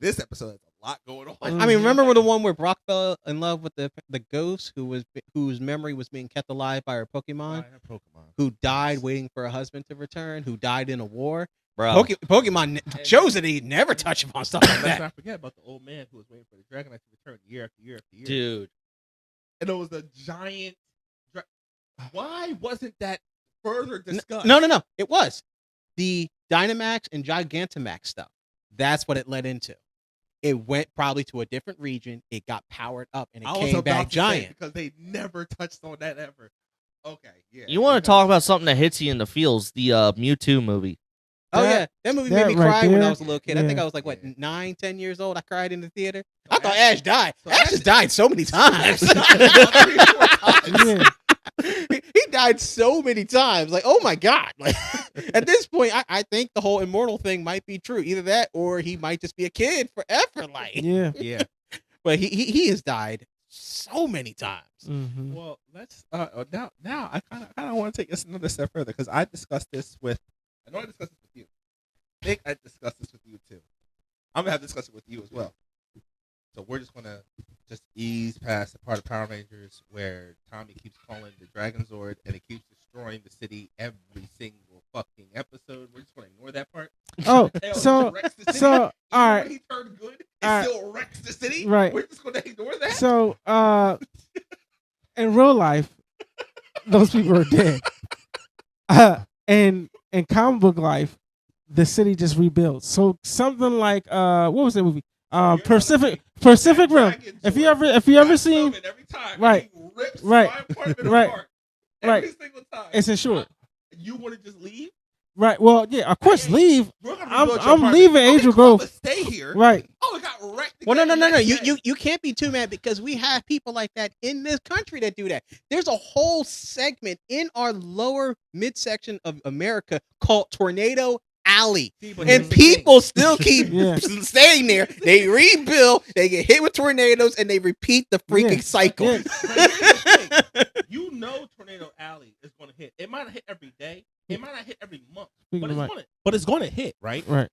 This episode has a lot going on. I mean, remember the one where Brock fell in love with the ghost whose memory was being kept alive by her Pokemon, who died waiting for her husband to return, who died in a war. Bro. Pokemon shows that he never touch upon stuff like Let's that. not forget about the old man who was waiting for the Dragonite to return year after year after year. Dude. And it was a giant. Why wasn't that further discussed? No. It was the Dynamax and Gigantamax stuff. That's what it led into. It went probably to a different region. It got powered up, and it I was came about back to say, giant. because they never touched on that ever. Okay, yeah. You want to talk about something that hits you in the feels? The Mewtwo movie. Oh That- yeah, that movie that made me right cry when there, I was a little kid. I think yeah. I was like, what, Yeah. 9, 10 years old. I cried in the theater. So I thought Ash- Ash died. so Ash Ash- has died so many times. Yeah. He died so many times. Like, oh my god! Like, at this point, I think the whole immortal thing might be true. Either that, or he might just be a kid forever. Like, Yeah. Yeah. but he has died so many times. Mhm. Well, let's now I kind of want to take this another step further because I discussed this with. I know I discussed this with you. I think I discussed this with you too. I'm gonna have to discuss it with you as well. So we're just gonna just ease past the part of Power Rangers where Tommy keeps calling the Dragon Zord and it keeps destroying the city every single fucking episode. We're just gonna ignore that part. Oh, Hell, so it wrecks the city. so Even all when right. he turned good, it All right. still wrecks the city. Right. We're just gonna ignore that. So in real life, those people are dead. And in comic book life, the city just rebuilds. So something like what was that movie? You're Pacific telling me Rim. that Dragon If you Zord ever got seen, summoned every time, Right. and he rips Right. my apartment Right. apart Right. every single time. it's insured. You want to just leave? Right. Well, yeah, of course, Hey, leave. We're gonna I'm- rebuild your I'm apartment. leaving Okay, Angel cool, Grove. but stay here. Right. Oh, it got wrecked. Well, no. again the next day. You can't be too mad because we have people like that in this country that do that. There's a whole segment in our lower midsection of America called Tornado Alley. See, but here's And the thing. people still keep Yeah. staying there. They rebuild, they get hit with tornadoes, and they repeat the freaking Yeah. cycle. Yeah. But here's the thing. You know Tornado Alley is going to hit. It might not hit every day. It might not hit every month. Speaking of But it's going to hit, right? Right.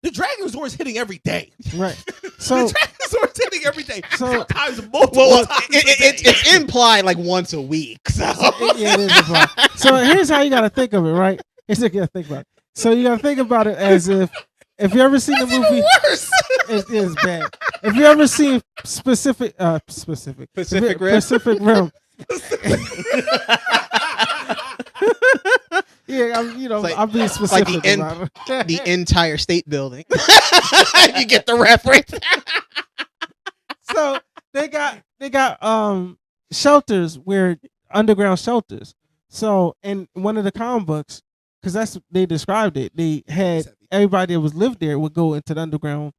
The Dragon Zord is hitting every day. Right. So the Dragon Zord is hitting every day. So- Sometimes multiple Well, times a day. it's implied like once a week. So yeah, it is a problem. So here's how you got to think of it, right? Here's how you got to think about it. So you got to think about it as if you ever seen the movie, worse. it is bad. If you ever seen Pacific Rim. Yeah, I'm being like specific the about it. the entire state building. You get the reference. So they got shelters where underground shelters. So in one of the comic books, because that's they described it, they had everybody that was lived there would go into the underground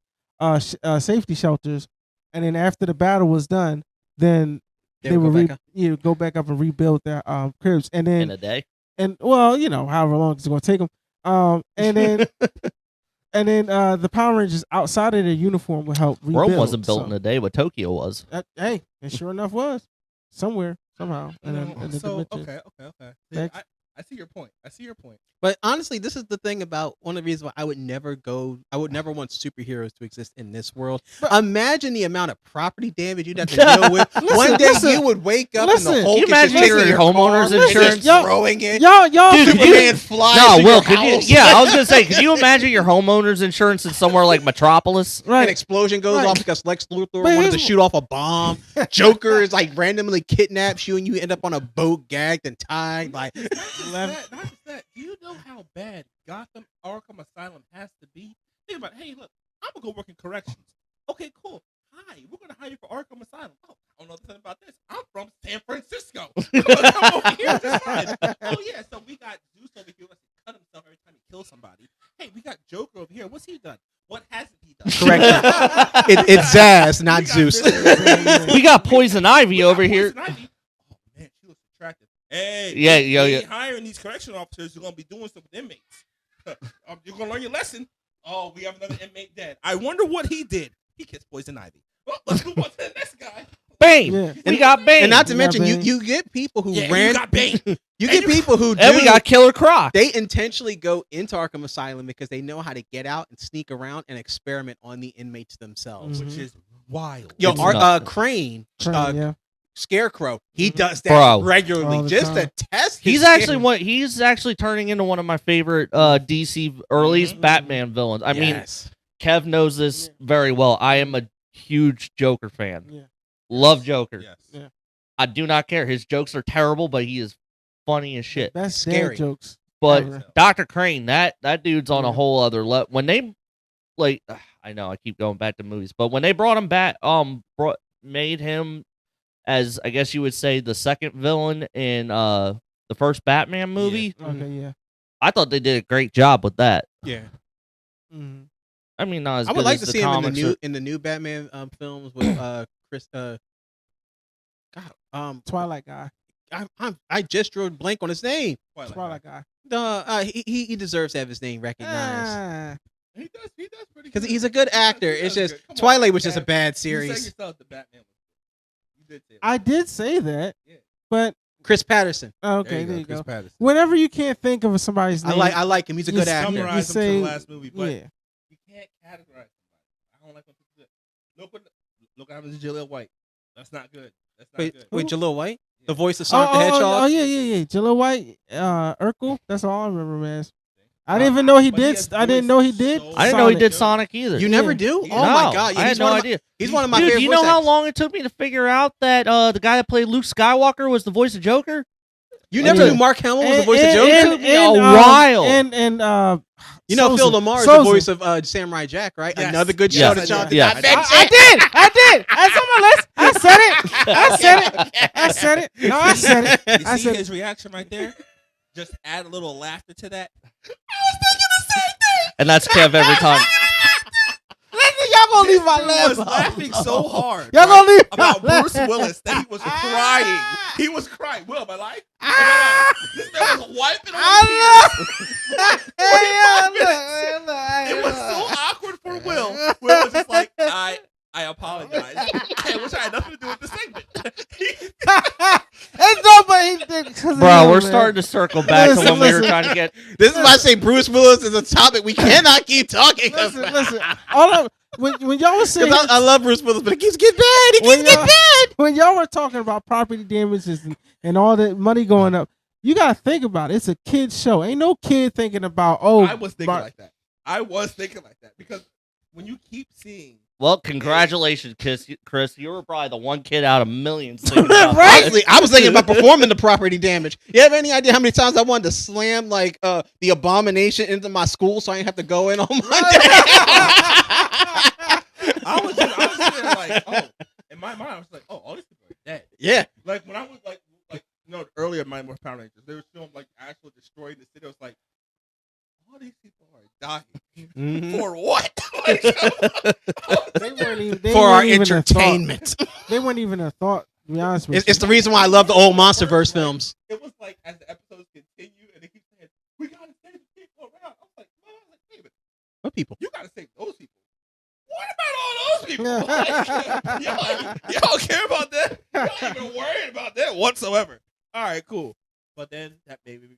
safety shelters, and then after the battle was done, then they would go back up and rebuild their cribs, and In then a day. well, however long it's going to take them, and then. And then the Power Rangers outside of their uniform would help rebuild. Rome wasn't built so, in a day, but Tokyo was. Hey, it sure enough was somewhere, somehow. In the So dimension. okay. Next. I see your point. But honestly, this is the thing about one of the reasons why I would never want superheroes to exist in this world. Imagine the amount of property damage you'd have to deal with. One day listen. you would wake up Listen. and the Hulk Can you is just imagine chasing your car, homeowner's and just insurance? Yo, throwing it. y'all, Dude, could you- Superman flies No, through Will, your could you? house. Yeah, I was gonna say, could you imagine your homeowner's insurance in somewhere like Metropolis? An right? explosion goes Right. off because Lex Luthor But wanted to here's- shoot off a bomb. Joker is like randomly kidnaps you and you end up on a boat gagged and tied. Like Not just that. Do you know how bad Gotham Arkham Asylum has to be? Think about it. Hey, look, I'm gonna go work in corrections. Okay, cool. Hi, we're gonna hire you for Arkham Asylum. Oh, I don't know nothing about this. I'm from San Francisco. Come over here. Just fine. Oh yeah, so we got Zeus over here. Let's cut himself every time he kills somebody. Hey, we got Joker over here. What's he done? What hasn't he done? Correct. It's Zaz, not Zeus. We got Poison Ivy over here. Ivy. Oh man, she looks attractive. Hey, Yeah, you yo, ain't hiring these correction officers. You're gonna be doing stuff with inmates. You're gonna learn your lesson. Oh, we have another inmate dead. I wonder what he did. He kissed Poison Ivy. Well, let's move on to the next guy. Bane. Yeah. We got Bane. And not to You mention, got you Bane. you get people who Yeah, ran. you got Bane. You get people who and we do. got Killer Croc. They intentionally go into Arkham Asylum because they know how to get out and sneak around and experiment on the inmates themselves. Mhm. Which is wild. Yo, It's nuts. Crane, Yeah. Scarecrow, he does that Bro. All regularly the just time. to test. He's his actually skin. one. He's actually turning into one of my favorite DC earliest Mhm. Batman villains. I mean, Yes. Kev knows this very well. I am a huge Joker fan. Yeah. Love Joker. Yes. Yeah. I do not care. His jokes are terrible, but he is funny as shit. That's Scary. dad jokes. But ever. Dr. Crane, that dude's on a Yeah. whole other level. When they I know I keep going back to movies, but when they brought him back, made him as I guess you would say the second villain in the first Batman movie. Okay, yeah. I thought they did a great job with that. Yeah. Mhm. I mean, not as I would good like as to the see him in the comics new or- in the new Batman films with Chris. Twilight guy. I just drew a blank on his name. Twilight guy. He deserves to have his name recognized Ah, He does pretty good. because he's a good actor. He It's does just good. Come on, Twilight was just a Kev. bad You said series. yourself the Batman was good. You did say that. I did say that, Yeah. but Chris Patterson. okay, there you Chris go. Patterson. Whenever you can't think of somebody's name, I like him. He's a You good summarize actor. Summarize him to say- the last movie, but yeah. you can't categorize somebody. I don't like when people do that. Look what happens to Jaleel White. That's not good. That's not Wait, good. wait, Jalil White, the Yeah. voice of Sonic the Oh, Hedgehog. yeah. Jaleel White, Urkel. That's all I remember, man. I didn't even know he But he did. has I didn't know he did. voiced I didn't know he Sonic. did Sonic either. You never Yeah. do? Yeah. Oh my No, god! Yeah, I had he's no one of idea. He's one of my Dude, favorite. do you know voice how actors. long it took me to figure out that the guy that played Luke Skywalker was the voice of Joker? You never Yeah. knew Mark Hamill was the voice of Joker. It took me a while. And You know, Phil Sousa. Lamar is Sousa. the voice of Samurai Jack, right? Yes. Another good Yes, show I to did. John. Yes. I did. That's on my list. I said it. I said it. No, I said it. You I see said his reaction right there? Just add a little laughter to that. And that's Kev every time. Listen, y'all gonna leave my He laugh. was laughing so hard Y'all gonna leave about my Bruce laugh. Willis that he was crying. He was crying. Will, am I lying? Ah! This man was wiping on I his know. It was so awkward for Will. Will was just like, I apologize. I wish I had nothing to do with the segment. It's nobody. Bro, we're starting to circle back to Listen, when we were listen. trying to get. This is why I say Bruce Willis is a topic we cannot keep talking Listen, about. listen. All of, when y'all was saying, Because I love Bruce Willis, but it keeps getting bad. It when keeps getting bad. when y'all were talking about property damages and all that money going up, you gotta think about it. It's a kid's show. Ain't no kid thinking about I was thinking Mar- like that. I was thinking like that because when you keep seeing Well, congratulations, Chris. You were probably the one kid out of millions. thinking about Right? that. Honestly, I was thinking about performing the property damage. You have any idea how many times I wanted to slam like the abomination into my school so I didn't have to go in on Monday? I was saying like, oh, in my mind I was like, oh, all these people are dead. Yeah. Like when I was like earlier, mine were Power Rangers. They were showing like actual destroying the city. I was like, all these people are dying Mhm. for what? Like, They weren't even they For our weren't even a thought. entertainment. They weren't even a thought. To be honest with It's you. the reason why I love the old MonsterVerse films. It was like as the episodes continue and they keep saying, we gotta save the people around. I was like, no, wait a minute. What people? You gotta save those people. What about all those people? Like, y'all care about that? Y'all ain't even worried about that whatsoever. All right, cool. But then that made me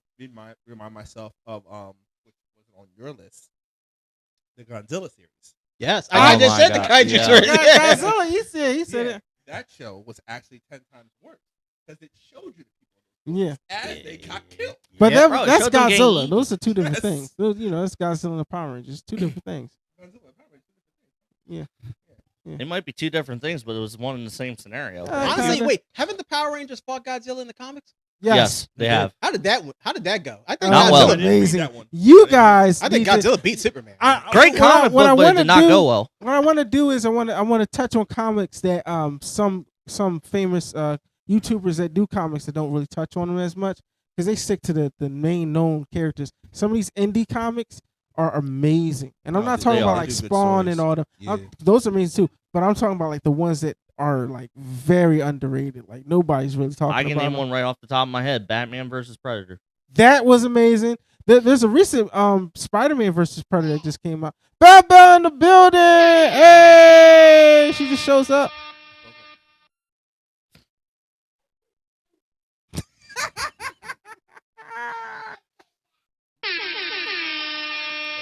remind myself of which was on your list, the Godzilla series. Yes. Oh I just my said the God. kaiju Yeah. series. Yeah. Godzilla, he said Yeah, it. that show was actually 10 times worse because it showed you the people Yeah. as they got killed. But Yeah, that, bro, it that's showed them getting Godzilla. eaten. Those are two different Yes. things. Those, that's Godzilla and the Power Rangers. Two different things. It might be two different things, but it was one in the same scenario. Uh, Honestly, kinda. wait. Haven't the Power Rangers fought Godzilla in the comics? Yes, they have. How did that go? I think Not well. Godzilla I didn't read Amazing. that one. You guys, I think need to- Godzilla beat Superman. Great what I- comic what I book, but it wanna did not do- go well. What I want to do is I want to touch on comics that some famous YouTubers that do comics that don't really touch on them as much because they stick to the main known characters. Some of these indie comics are amazing, and I'm No, not they talking about are. like They do good Spawn and stories. all them. Yeah. Those are amazing too, but I'm talking about like the ones that are like very underrated. Like nobody's really talking I can about name them. one right off the top of my head: Batman versus Predator. That was amazing. There's a recent Spider-Man versus Predator that just came out. Batman in the building. Hey, she just shows up.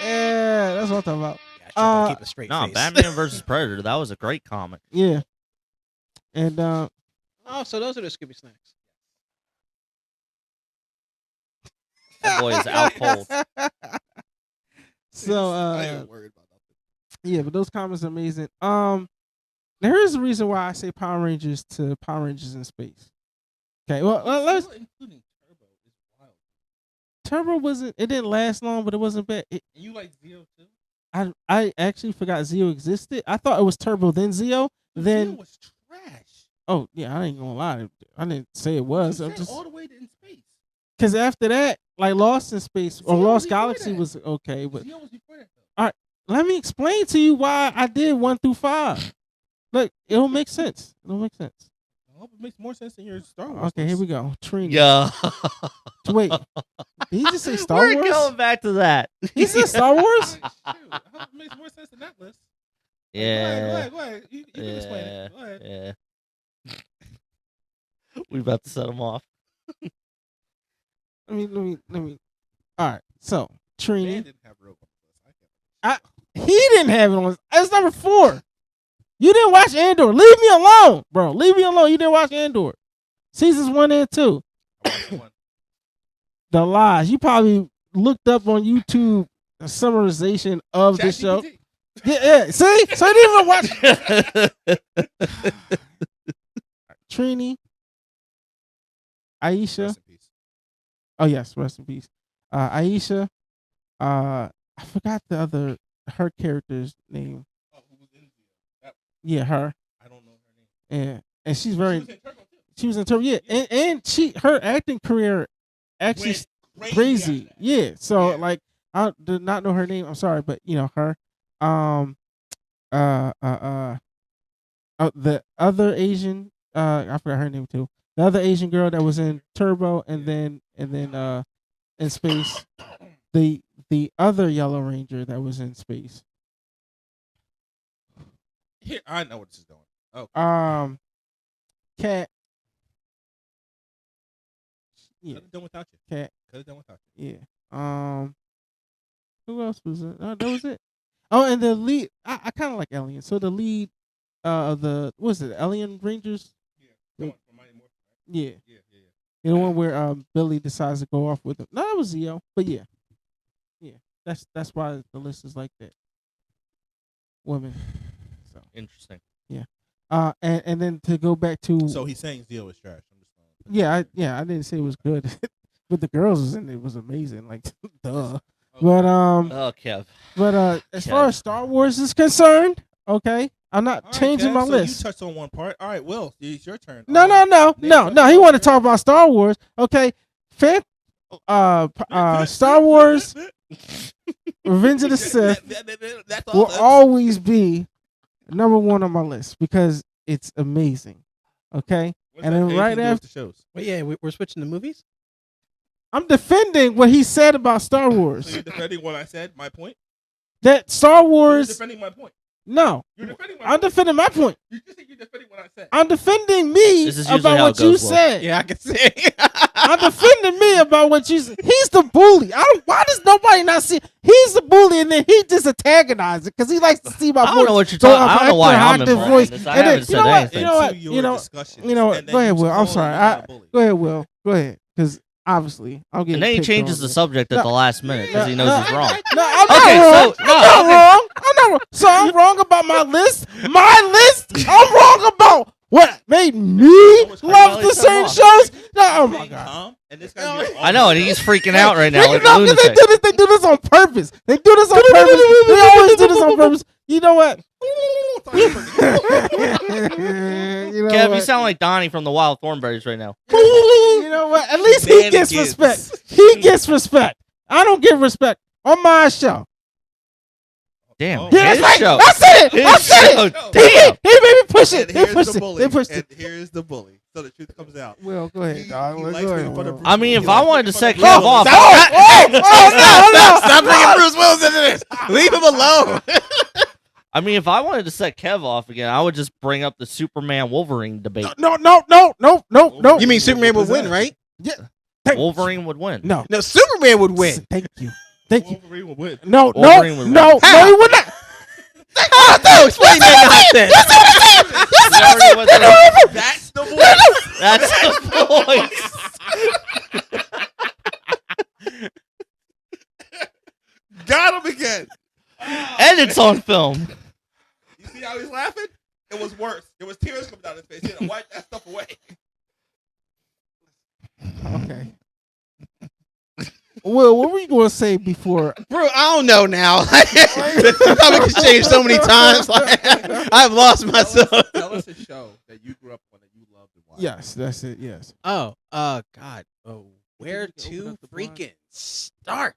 Yeah, that's what I'm talking about. Yeah, I try to keep a straight No, face. Batman versus Predator. That was a great comic. Yeah, and Oh, so those are the Scooby Snacks. That boy is out cold. So I ain't worried about nothing. yeah, but those comments are amazing. There is a reason why I say Power Rangers to Power Rangers in space. Okay, well let's. Still including Turbo is wild. Turbo wasn't. It didn't last long, but it wasn't bad. And you like Zeo too? I actually forgot Zeo existed. I thought it was Turbo then Zeo. Then Zeo was trash. oh yeah, I ain't gonna lie. I didn't say it was. You I'm said just all the way to in space. because after that, like Lost in Space or Zeo was Lost before Galaxy that. was okay. But Zeo was before that though. let me explain to you why I did 1 through 5. Look, it'll make sense. It'll make sense. I hope it makes more sense than your Star Wars. Okay, here we list. go. Trini. Yeah. Wait, did he just say Star We're Wars? going back to that. He said Star Wars. Shoot, I hope it makes more sense than that list. Yeah. Go ahead. You can explain it. Go ahead. Yeah. We about to set him off. Let me. All right. So Trini. Man didn't have Rogue on the list. He didn't have it on. That's number 4. You didn't watch Andor. Leave me alone, bro. Leave me alone. You didn't watch Andor. Seasons 1 and 2. I watched one. The lies. You probably looked up on YouTube a summarization of the show. ChatGPT. Yeah. See? So you didn't even watch Trini. Aisha. Rest in peace. Oh yes, rest in peace. Aisha. I forgot her character's name. Oh, who was in Zeo? Yeah, her. I don't know her name. Yeah, and she's She very. was in Turbo too. She was in Turbo. Yeah, and her acting career actually Went crazy. after that. Yeah. So Yeah. like I did not know her name. I'm sorry, but you know her. The other Asian. I forgot her name too. The other Asian girl that was in Turbo, and then in space. The other Yellow Ranger that was in space. Here, I know what this is doing. Oh, Cat. Yeah, could have done without you. Cat. Could have done without you. Yeah. Who else was it? That was it. Oh, and the lead. I kind of like Alien. So the lead, what was it? Alien Rangers. Yeah. Come on, from Mighty Morphin, right? Yeah. Yeah. You know, one where Billy decides to go off with him. No, that was Zeo. But yeah. That's why the list is like that. Women. So Interesting. and then to go back to So he's saying Zeo is trash. I'm just I didn't say it was good, but the girls was in it was amazing. Like duh. Okay. But Oh, Kev. as far as Star Wars is concerned, okay, I'm not All right, changing Kev, my so list. You touched on one part. All right, Will, it's your turn. No. He wanted to talk about Star Wars. Okay, Star Wars, Revenge of the Sith That's all. will That's- always be number 1 on my list because it's amazing. Okay, What's and that then anything right to do with after- the shows. Wait, yeah, we're switching to movies. I'm defending what he said about Star So Wars. you're defending what I said. My point. That Star You're Wars, defending my point. no, You're defending my I'm point. defending my point. You just think you're defending what I said. I'm defending me This is usually about how what it you goes, Will. said. Yeah, I can say. I'm defending me about what you said. He's the bully. Why does nobody not see? He's the bully, and then he just antagonizes it because he likes to see my I don't voice. know what you're go talking. up I don't know why extra I'm octave involved voice. in this. I And then, haven't you know said what? anything. You know what? Into your You know. discussions, You know what? and then Go ahead, you Will. I'm call sorry. me a bully. Go ahead, Will. Go ahead, because obviously I'm getting. And then he picked changes on the here. subject at the last minute because he knows he's wrong. No, I'm not Okay, wrong. so- I'm not wrong. I'm not wrong. So I'm wrong about my list. My list. I'm wrong about what made me Almost love finally the come certain off. shows. No, oh my Being god. calm, and this guy being all I know, and he's freaking out right now, like a Freaking out 'cause lunatic. they do this on purpose. They do this on purpose. They always do this on purpose. You know what? You know Kev, you what? sound like Donnie from the Wild Thornberries right now. You know what? At least he gets Shenanigans. respect. He gets respect. I don't give respect on my show. Damn, Oh. Yeah, his that's show. right. I said it. I His said show. it. Damn. He made me push it. And They here's pushed the it. bully. They pushed And it. here's the bully. So the truth comes out. Well, go ahead, dog. He Well, likes go making ahead. fun of Will. Bruce I mean, Willis. if He I likes wanted to making set fun of Kev off, Stop bringing Bruce Willis into this. Leave him alone. I mean, if I wanted to set Kev off again, I would just bring up the Superman Wolverine debate. No. You mean Superman would win, right? Yeah. Wolverine would win. No. No, Superman would win. Thank you. Thank you. Wolverine will win. No. Wolverine would win. No, he would not. Oh, no, explain that nonsense. Sorry, what the- That's the voice. That's the voice. Got him again. And it's on film. You see how he's laughing? It was worse. There was tears coming down his face. He had to wipe that stuff away. Okay. Will, what were you going to say before? Bro, I don't know now. The topic has changed so many times. I've lost myself. Tell us a show that you grew up on that you loved and watched. Yes, that's it. Yes. Oh, God. Oh, where Think you can to open up the blind? freaking start?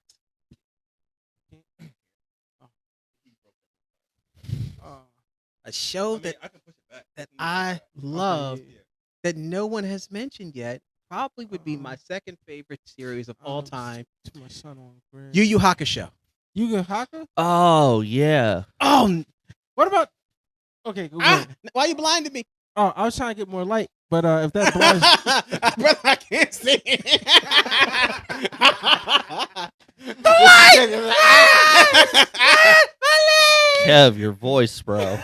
A show I mean, that I can push it back. that I love Yeah. that no one has mentioned yet probably would be my second favorite series of all Um, time, To my son on Greg. Yu Yu Hakusho. You get Haka? Oh, yeah. Oh, What about? Okay, go ah, ahead. why you blinded me? Oh, I was trying to get more light, but if that blinds, Brother, I can't see. Kev, your voice, bro.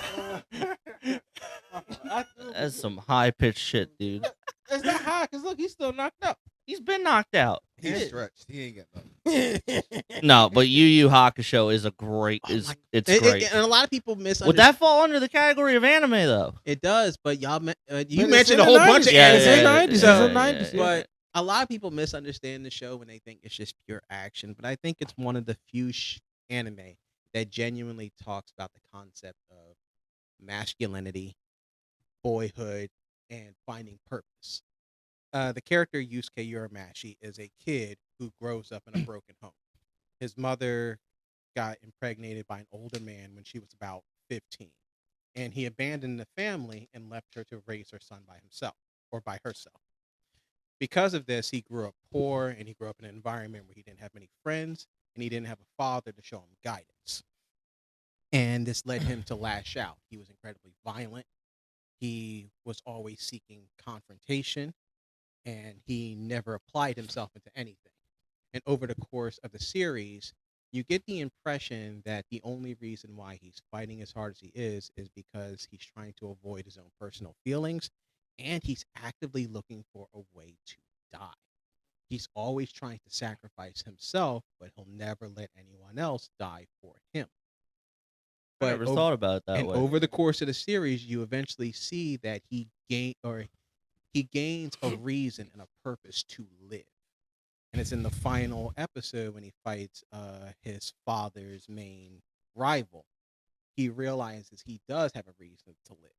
I- That's some high pitched shit, dude. It's not high because look, he's still knocked up. He's been knocked out. He's stretched. He ain't got nothing. No, but Yu Yu Hakusho is a great. Oh Is my- it's and great. a lot of people misunderstand. Would that fall under the category of anime though? It does, but y'all, you But it's mentioned in a whole the bunch of 90s. Yeah, It's yeah, in anime. the yeah, 90s. It's So- in the 90s. But a lot of people misunderstand the show when they think it's just pure action. But I think it's one of the few anime that genuinely talks about the concept of masculinity, boyhood, and finding purpose. The character Yusuke Urameshi is a kid who grows up in a broken home. His mother got impregnated by an older man when she was about 15, and he abandoned the family and left her to raise her son by himself or by herself. Because of this, he grew up poor and he grew up in an environment where he didn't have many friends and he didn't have a father to show him guidance. And this led him to lash out. He was incredibly violent. He was always seeking confrontation and he never applied himself into anything. And over the course of the series, you get the impression that the only reason why he's fighting as hard as he is because he's trying to avoid his own personal feelings and he's actively looking for a way to die. He's always trying to sacrifice himself, but he'll never let anyone else die for him. I never thought about it that And way. over the course of the series, you eventually see that he gains a reason and a purpose to live. And it's in the final episode when he fights his father's main rival. He realizes he does have a reason to live.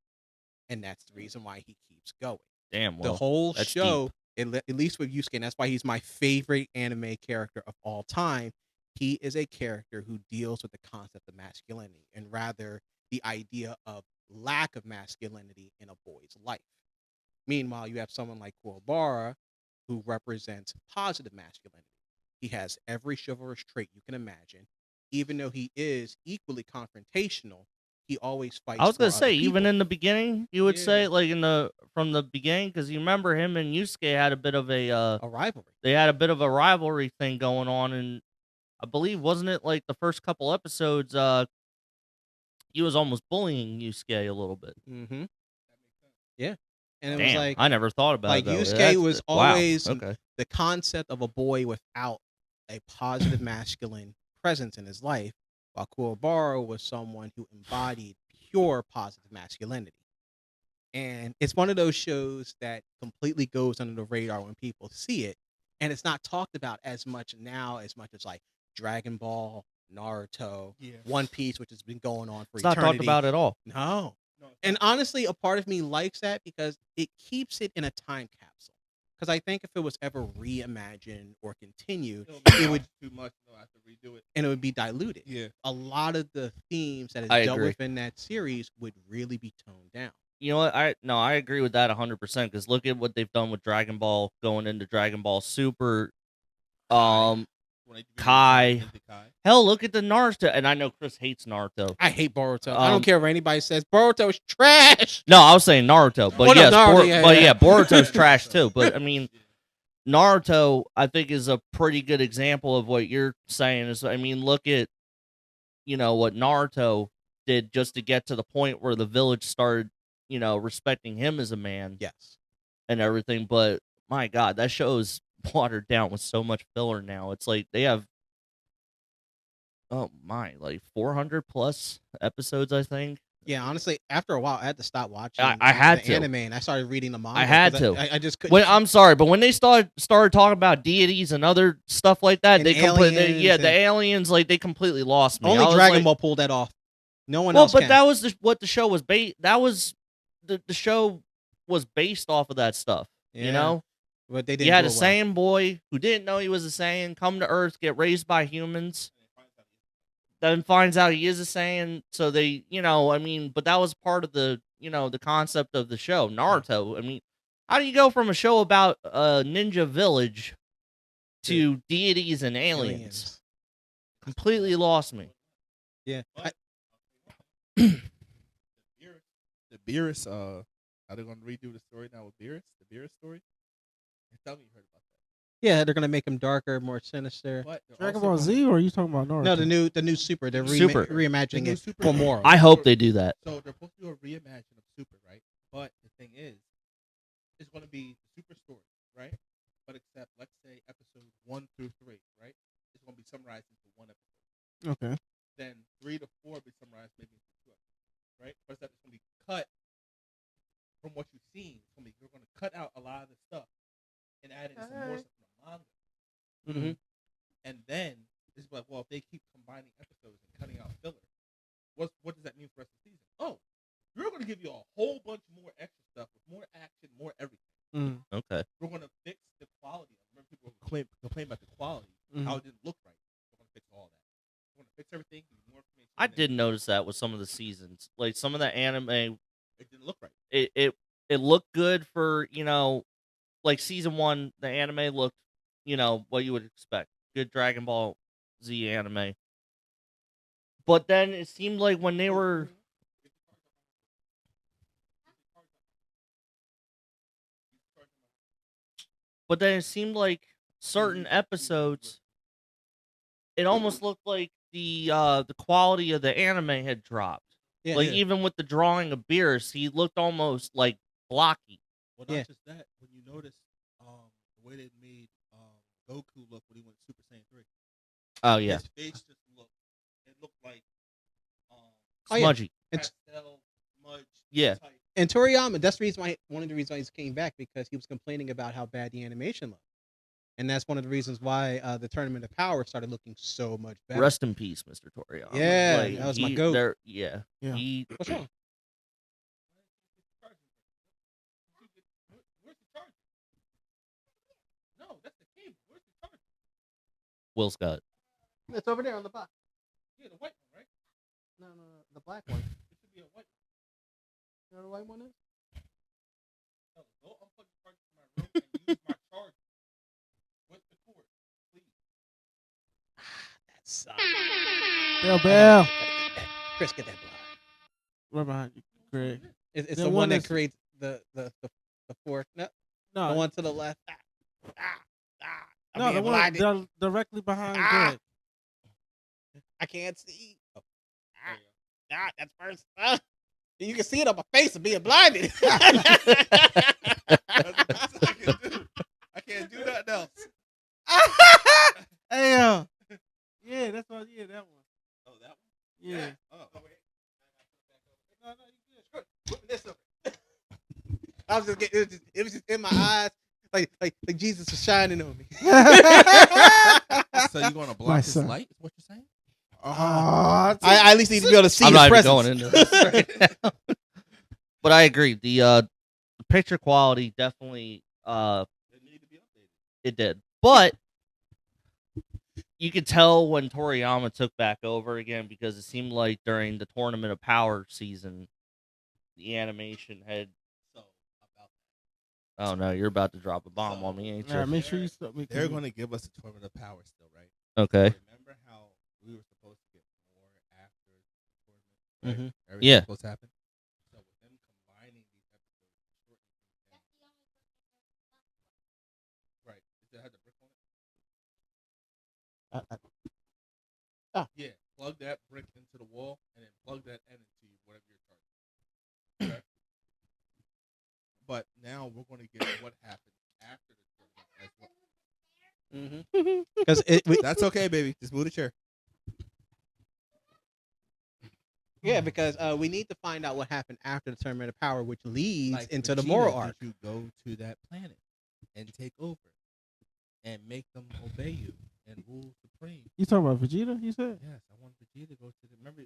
And that's the reason why he keeps going. Damn, The well, whole that's show, at least with Yusuke, and that's why he's my favorite anime character of all time. He is a character who deals with the concept of masculinity and rather the idea of lack of masculinity in a boy's life. Meanwhile, you have someone like Kuwabara who represents positive masculinity. He has every chivalrous trait you can imagine. Even though he is equally confrontational, he always fights. I was gonna for say, other even people. in the beginning, you would say Yeah. like from the beginning, because you remember him and Yusuke had a bit of a rivalry. they had a bit of a rivalry thing going on, and I believe wasn't it like the first couple episodes, he was almost bullying Yusuke a little bit. Mm-hmm. Yeah, and it Damn, was like I never thought about like it. that way. Yusuke That's- was wow, always okay. the concept of a boy without a positive masculine presence in his life, while Kuwabara was someone who embodied pure positive masculinity. And it's one of those shows that completely goes under the radar when people see it. And it's not talked about as much now as much as like Dragon Ball, Naruto, Yeah. One Piece, which has been going on for It's not eternity. talked about at all. No. No, it's And not. honestly, a part of me likes that because it keeps it in a time capsule. Because I think if it was ever reimagined or continued, It'll it would, watch too much. They'll have to redo it. and it would be diluted. Yeah. A lot of the themes that is I dealt agree. with in that series would really be toned down. You know what? I agree with that 100% because look at what they've done with Dragon Ball going into Dragon Ball Super. When they Kai. into Kai. Hell, look at the Naruto, and I know Chris hates Naruto. I hate Boruto. I don't Um, care what anybody says. Boruto is trash. No, I was saying Naruto, but Oh, no, yes, Naruto, yeah, but yeah. yeah, Boruto's trash too. But I mean, Naruto, I think, is a pretty good example of what you're saying. Is I mean, look at what Naruto did just to get to the point where the village started, respecting him as a man Yes. and everything. But my God, that show is watered down with so much filler now. It's like they have, like 400 plus episodes, I think. Yeah, honestly, after a while, I had to stop watching I had the to. anime, and I started reading the manga. I had 'cause to. I just couldn't. When I'm sorry, but when they started talking about deities and other stuff like that, And they completely aliens the and- aliens, like they completely lost me. I Only was Dragon like, Ball pulled that off. No one well, else but can. that was what the show was based. That was the show was based off of that stuff. Yeah, You know, but they didn't. you had do a it well. Saiyan boy who didn't know he was a Saiyan come to Earth, get raised by humans, then finds out he is a Saiyan. So they, I mean, but that was part of the, the concept of the show. Naruto. I mean, how do you go from a show about a ninja village to deities and aliens? Completely lost me. Yeah. The Beerus, are they going to redo the story now with Beerus? The Beerus story? Tell me you heard about that. Yeah, they're gonna make him darker, more sinister. But they're Dragon also Ball gonna- Z, or are you talking about Naruto? No, the new Super. They're Super. reimagining The new it Super for is- more. I hope they do that. So they're supposed to do a reimagine of Super, right? But the thing is, it's going to be the Super story, right? But except, let's say, episode 1 through 3, right? It's going to be summarized into one episode. Okay. Then 3 to 4 will be summarized maybe into 2 episodes, right? But it's going to be cut from what you've seen. You're going to cut out a lot of the stuff and add in some more stuff from the manga. Mhm. And then it's like, well, if they keep combining episodes and cutting out filler, what does that mean for the rest of the season? Oh, we're going to give you a whole bunch more extra stuff with more action, more everything. Okay. We're going to fix the quality. Remember, people complain about the quality, Mhm. how it didn't look right. We're going to fix all that. We're going to fix everything, give you more information. I and then did notice that with some of the seasons. Like some of the anime, It didn't look right. it looked good for, like season 1, the anime looked, what you would expect. Good Dragon Ball Z anime. But then it seemed like when they were But then it seemed like certain episodes, it almost looked like the quality of the anime had dropped. Yeah, Like yeah. even with the drawing of Beerus, he looked almost like blocky. Well, not Yeah. just that. When you notice the way they made Goku look when he went Super Saiyan 3, Oh yeah, his face just looked like Oh, yeah. smudgy. It's- pastel, smudge. Yeah. type. And Toriyama, that's the reason why one of the reasons why he came back, because he was complaining about how bad the animation looked, and that's one of the reasons why the Tournament of Power started looking so much better. Rest in peace, Mr. Toriyama. Yeah, Like, that was my he- goat. there- Yeah, Yeah. What's wrong? Where's the charger? No, that's the cable. Where's the charger? Will Scott. It's over there on the box. Yeah, the white one, right? No, the black one. It should be a white one. You know the white one is? No, go unplug the charger from my room and use my charger. What's the cord? Please. That sucks. Bell. Chris, get that blood. Right behind you, Greg. It's The the one one that that's- creates the fork. No, No, the one to the left. I'm no, the being one blinded. directly behind Ah. Greg. I can't see. Oh. There you go. That's first. You can see it on my face of being blinded. That's the best I can do. I can't do nothing else. Hey, yeah, that's what. Yeah, that one. Oh, that one? Yeah. Oh, wait. No, no, you good. Put this up. I was just getting, it was just in my eyes, like Jesus was shining on me. So you going to block My his son. light? Is what you're saying? Oh, I at least need to be able to see I'm his not even presence. going into this right now. But I agree. The picture quality definitely It need to be updated. it did. But you could tell when Toriyama took back over again because it seemed like during the Tournament of Power season, the animation had. So about that. Oh no, you're about to drop a bomb on me, ain't you? all right, make sure you stop me. They're going to give us a tournament of power still, right? Okay. Remember how we were supposed to get more after the tournament? Right? Mhm. Everything Yeah. was supposed to happen. So with them combining these episodes, right? Does it have the brick on it? Yeah. Plug that brick into the wall and then plug that end into whatever you're charging. Okay? But now we're going to get what happened after the tournament as well. Because That's okay, baby. Just move the chair. because we need to find out what happened after the Tournament of Power, which leads Like into the Vegeta, moral did arc. you go to that planet and take over and make them obey you and rule supreme? You talking about Vegeta? You said Yes, I want Vegeta to go to the remember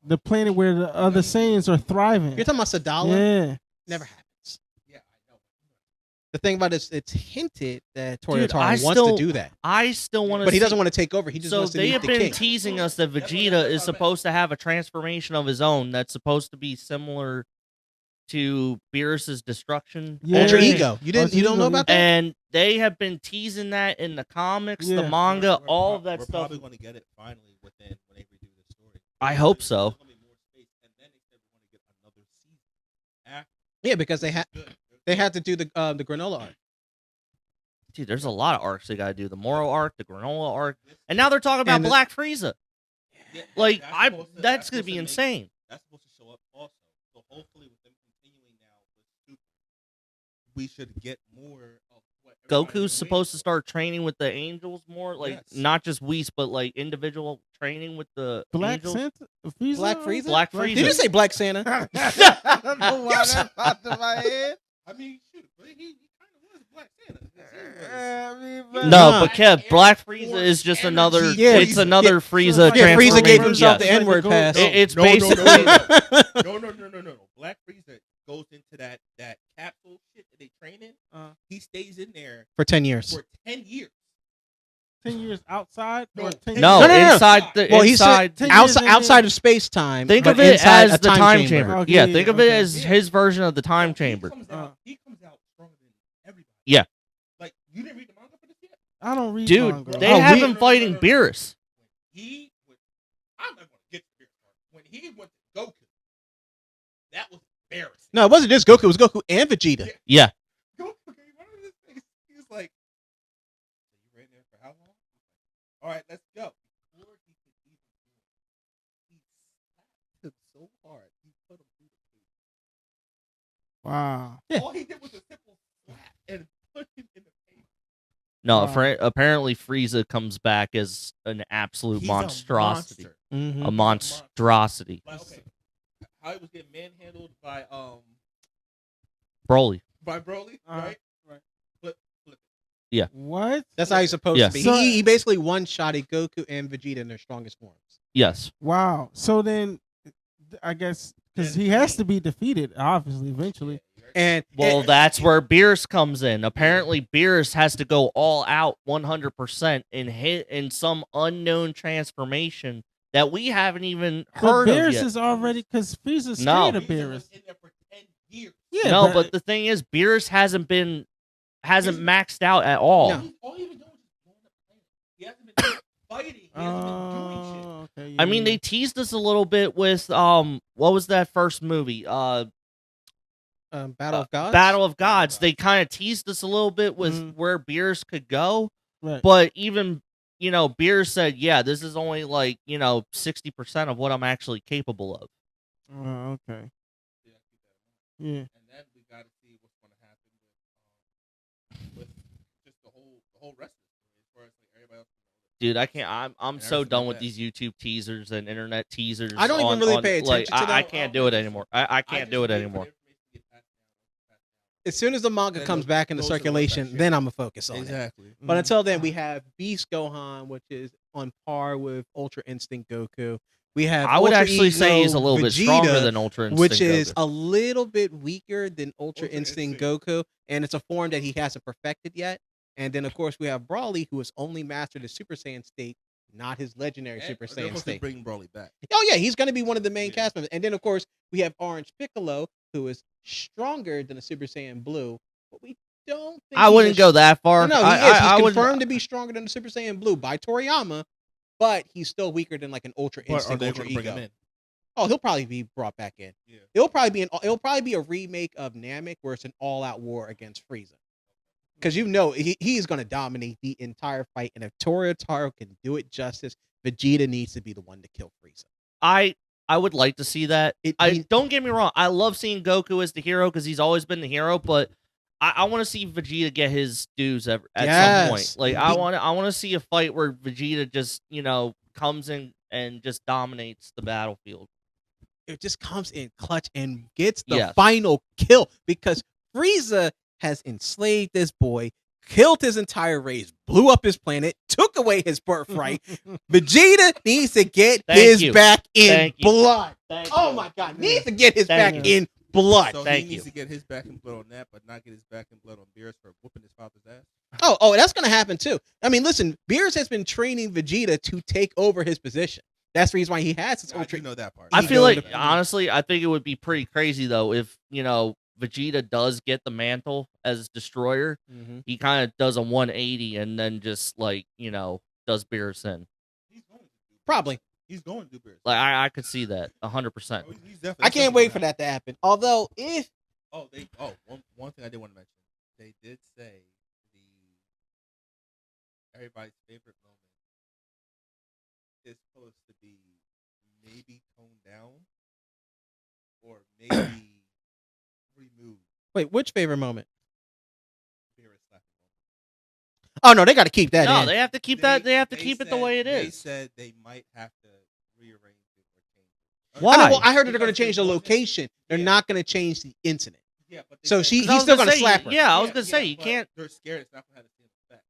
the planet where the other Saiyans are thriving. You're talking about Sadala? Yeah. Never happens. Yeah, I know. The thing about it is, it's hinted that Dude, Toyotar I wants still- to do that, I still want to. but he doesn't want to take over. He just So wants to they meet have the been king. teasing us that Vegeta is supposed to have a transformation of his own that's supposed to be similar to Beerus's destruction. Yeah. Alter Yeah. ego. You didn't? Alter You don't know ego, about that? And they have been teasing that in the comics, Yeah. the manga, We're all of that we're stuff. probably going to get it finally when they redo the story. I hope so. There's gonna be more space, and then they said we're going to get another season. After. Yeah, because they Good. had to do the granola arc. Dude, there's a lot of arcs they got to do. The Moro arc, the Granola arc, and now they're talking about And the- Black Frieza. Yeah, Like, that's that's supposed to- going to supposed be make- insane. That's supposed to show up also. So hopefully, with them continuing now with Super, we should get more of what everybody's been Goku's supposed to waiting start training with the angels more, like Yes. not just Whis, but like individual training with the Black angels. Santa? Frieza? Black Frieza? Black He Frieza. didn't say Black Santa. I don't know why that popped in my head. for. I mean, shoot, but he kind of was Black Santa. 'cause he was- I mean, but- No, Nah. but Kev, Black Frieza is just another. Yeah, it's another Frieza Yeah, Frieza transformation. gave himself yes. the N-word pass. It's No, no, no, basically. no. Black Frieza goes into that capsule shit that they train in. He stays in there For 10 years. for 10 years. 10 years outside? No. Or 10 No, No, no, no. inside the Well, he said inside. 10 years outside in- of space time. Think but of it inside as a the time chamber. Okay, Yeah, yeah, think of okay. it as his version of the time chamber. He comes out stronger than everybody. Yeah. Like, you didn't read the manga for this yet? I don't read Dude, manga. they Oh, have we- him fighting Beerus. I'm not going to get to this part. When he went to Goku, that was embarrassing. No, it wasn't just Goku. It was Goku and Vegeta. Yeah. Goku came out of his face. He was like, "You ready there for how long?" All right, let's go. Before he could even do it, he slapped him so hard he put him through the face. Wow. Yeah. All he did was a simple slap and put him in the face. No, Wow. apparently Frieza comes back as an absolute He's monstrosity. A monster. Mm-hmm. A monstrosity. Like, okay, how he was getting manhandled by Broly. Broly, right? Right. Flip. What? That's how he's supposed Yes. to be. So- He basically one-shotted Goku and Vegeta in their strongest forms. Yes. Wow. So then, I guess, because he has to be defeated, obviously, eventually. And Well, that's where Beerus comes in. Apparently, Beerus has to go all out 100% and hit in some unknown transformation that we haven't even But heard of Beerus yet. is already, because Frieza's No. scared of Frieza Beerus. was in there for 10 years. Yeah, No, but the thing is, Beerus hasn't maxed out at all. No. All he's been doing is just blowing up planets. He hasn't been fighting. He hasn't been doing shit. Oh, okay. I mean, they teased us a little bit with what was that first movie? Battle of Gods. Battle of Gods. They kind of teased us a little bit with Mhm. where Beerus could go, Right. but even Beerus said, "Yeah, this is only like 60% of what I'm actually capable of." Oh, okay. Yeah, keep that in mind. Yeah. And then we got to see what's going to happen with just the whole rest of it as far as like everybody else. Dude, I can't. I'm And so everything done like with that. these YouTube teasers and internet teasers. I don't even really pay like, attention to I them. can't do it anymore. I can't do it anymore. As soon as the manga Then comes those- back into those are the ones that circulation, share. then I'm gonna focus on it. Exactly. But until then, we have Beast Gohan, which is on par with Ultra Instinct Goku. We have I would Ultra actually say he's a Ego little bit Vegeta, stronger than Ultra Instinct which is Goku. a little bit weaker than Ultra Ultra Instinct Instinct. Goku, and it's a form that he hasn't perfected yet. And then, of course, we have Brawly, who has only mastered his Super Saiyan state, not his legendary And Super they're Saiyan supposed to state. bring Broly back. Oh yeah, he's going to be one of the main Yeah. cast members. And then, of course, we have Orange Piccolo, who is stronger than a Super Saiyan Blue, but we don't. Think I he's wouldn't go that far. No, he I, is. He's I would- confirmed to be stronger than the Super Saiyan Blue by Toriyama, but he's still weaker than like an Ultra But are Instinct, they Ultra going to bring him Ego. in? Oh, he'll probably be brought back in. Yeah. It'll probably be a remake of Namek where it's an all-out war against Frieza. Because he's going to dominate the entire fight, and if Toritaro can do it justice, Vegeta needs to be the one to kill Frieza. I would like to see that. He- Don't get me wrong. I love seeing Goku as the hero because he's always been the hero, but I want to see Vegeta get his dues at some point. Yes. Like I want to see a fight where Vegeta just comes in and just dominates the battlefield. It just comes in clutch and gets the Yes. final kill because Frieza has enslaved this boy, killed his entire race, blew up his planet, took away his birthright. Vegeta needs to get Thank his you. back in Thank you. blood. Thank Oh you. my God, needs to get his Thank back you. in blood. So Thank he needs you. to get his back in blood on that, but not get his back in blood on Beerus for whooping his father's ass. Oh, that's gonna happen too. I mean, listen, Beerus has been training Vegeta to take over his position. That's the reason why he has his I ultra. do know that part. I Ego feel like to- honestly, I think it would be pretty crazy though if Vegeta does get the mantle as destroyer. Mhm. He kind of does a 180 and then just does Beerus in. He's going to do Beerus. Probably. He's going to do Beerus. Like I could see that 100%. Oh, he's definitely- I can't wait for that to happen. Although, if One thing I did want to mention. They did say everybody's favorite moment is supposed to be maybe toned down or maybe removed. wait, which favorite moment? Beerus slapping moment. Oh no, they got to keep that No, in. they have to keep that. They have to keep it the way it They is. said they might have to rearrange it or change it. Why? I heard that they're going to Because change the it wasn't- location. They're Yeah. not going to change the incident. Yeah, but they So said- she- 'Cause he's I was still gonna gonna say, slap her. Yeah, I was gonna say you but can't. They're scared it's not gonna have the same effect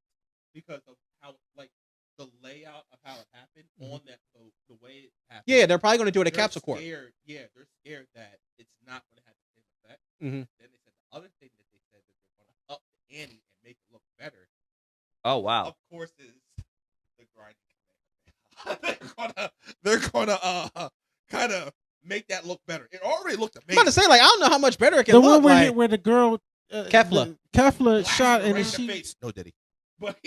because of how the layout of how it happened on that the way it happened. Yeah, they're probably going to do it at They're Capsule Corp. scared- Yeah, they're scared that it's not going to have the same effect. Mhm. Then they said the other thing that they said that they're going to up the ante and make it look better. Oh wow. Of course, is the grinding. they're gonna kind of make that look better. It already looked I'm amazing. about to say, like, I don't know how much better it can The look one where, like. where the girl Kefla. Kefla Blasted shot her and right then in the she face. No, Diddy. But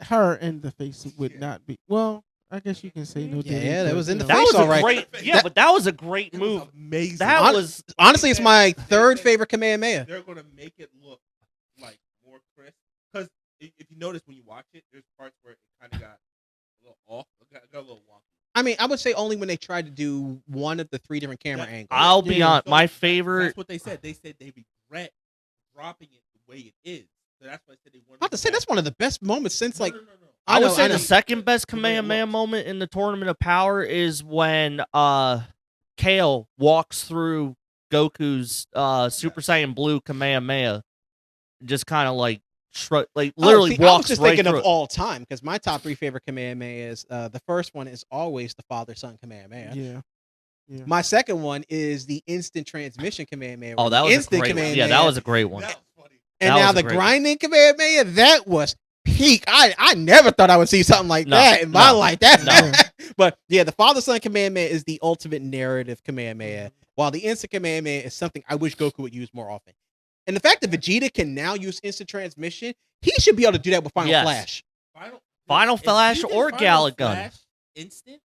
her in the face would Yeah. not be. Well, I guess you can say no. Yeah, Diddy, yeah, that but, was in the you know. That face, was a all right. great. Yeah, That- but that was a great it move. was amazing. That Hon- was. Honestly, it's my third favorite Kamehameha. They're gonna make it look like more crisp because if you notice when you watch it, there's parts where it kind of got a little off, got a little wonky. I mean, I would say only when they tried to do one of the 3 different camera That- angles. I'll be Yeah. honest. My That's favorite. what they said. They said they regret dropping it the way it is. So that's why I said they wanted. I'm about to say that's one of the best moments since like no. I would know, say I know. the second best The way it Kamehameha looks. moment in the Tournament of Power is when Kale walks through Goku's Super Saiyan Blue Kamehameha, just kind of like literally I was walks just right thinking through of it. all time because my top 3 favorite Kamehameha is the first one is always the father son Kamehameha. Yeah. My second one is the instant transmission Kamehameha. Oh, where that the was a instant great one. Yeah, Kamehameha- that was a great one. That was funny. And that now was a the great one. grinding Kamehameha, that was peak. I never thought I would see something like No, that in my no, life. That, no. but yeah, the father son Kamehameha is the ultimate narrative Kamehameha, while the instant Kamehameha is something I wish Goku would use more often. And the fact that Vegeta can now use instant transmission, he should be able to do that with Final Yes. Flash. Final if Flash you did or Final Galaga Gun. Flash instant,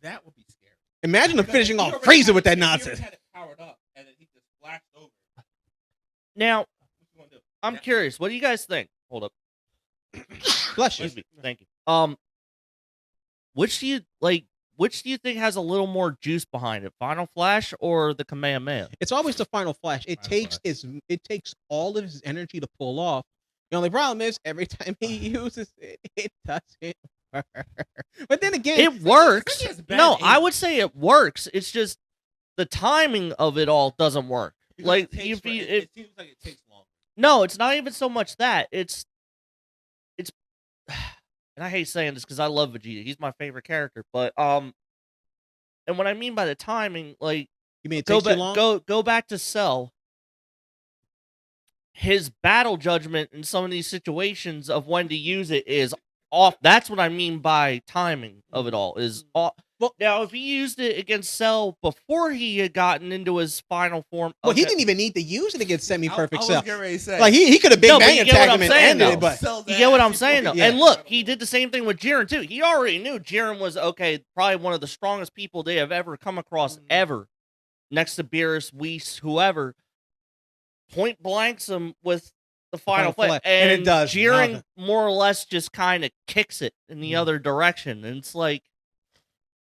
that would be scary. Imagine him Because finishing if off he already Frieza had with it- that if he already nonsense. had it powered up and then he just flashed over. Now, What you gonna do? I'm Yeah. curious. What do you guys think? Hold up. Bless you. Excuse me. Thank you. Which do you like? Which do you think has a little more juice behind it, Final Flash or the Kamehameha? It's always the Final Flash. It Final takes all of his energy to pull off. The only problem is every time he uses it, it doesn't work. But then again, It works. he has bad No, I aim. would say it works. It's just the timing of it all doesn't work. Because Like, it seems like it takes longer. no, it's not even so much that. It's, and I hate saying this because I love Vegeta. He's my favorite character. But and what I mean by the timing, like, You mean it takes too long? go back to Cell. His battle judgment in some of these situations of when to use it is off. That's what I mean by timing of it all is off. Well, Now, if he used it against Cell before he had gotten into his final form, Well, he okay. didn't even need to use it against Semi-Perfect I was Cell. getting ready to say. Like he could have Big No, but Bang you get what attacked I'm him and saying, ended though. it, but Cell's You get what I'm ass saying, though? before he- And look, he did the same thing with Jiren, too. He already knew Jiren was, okay, probably one of the strongest people they have ever come across, ever. Next to Beerus, Whis, whoever. Point blanks him with the final flip. And it does Jiren nothing. more or less just kind of kicks it in the other direction. And it's like,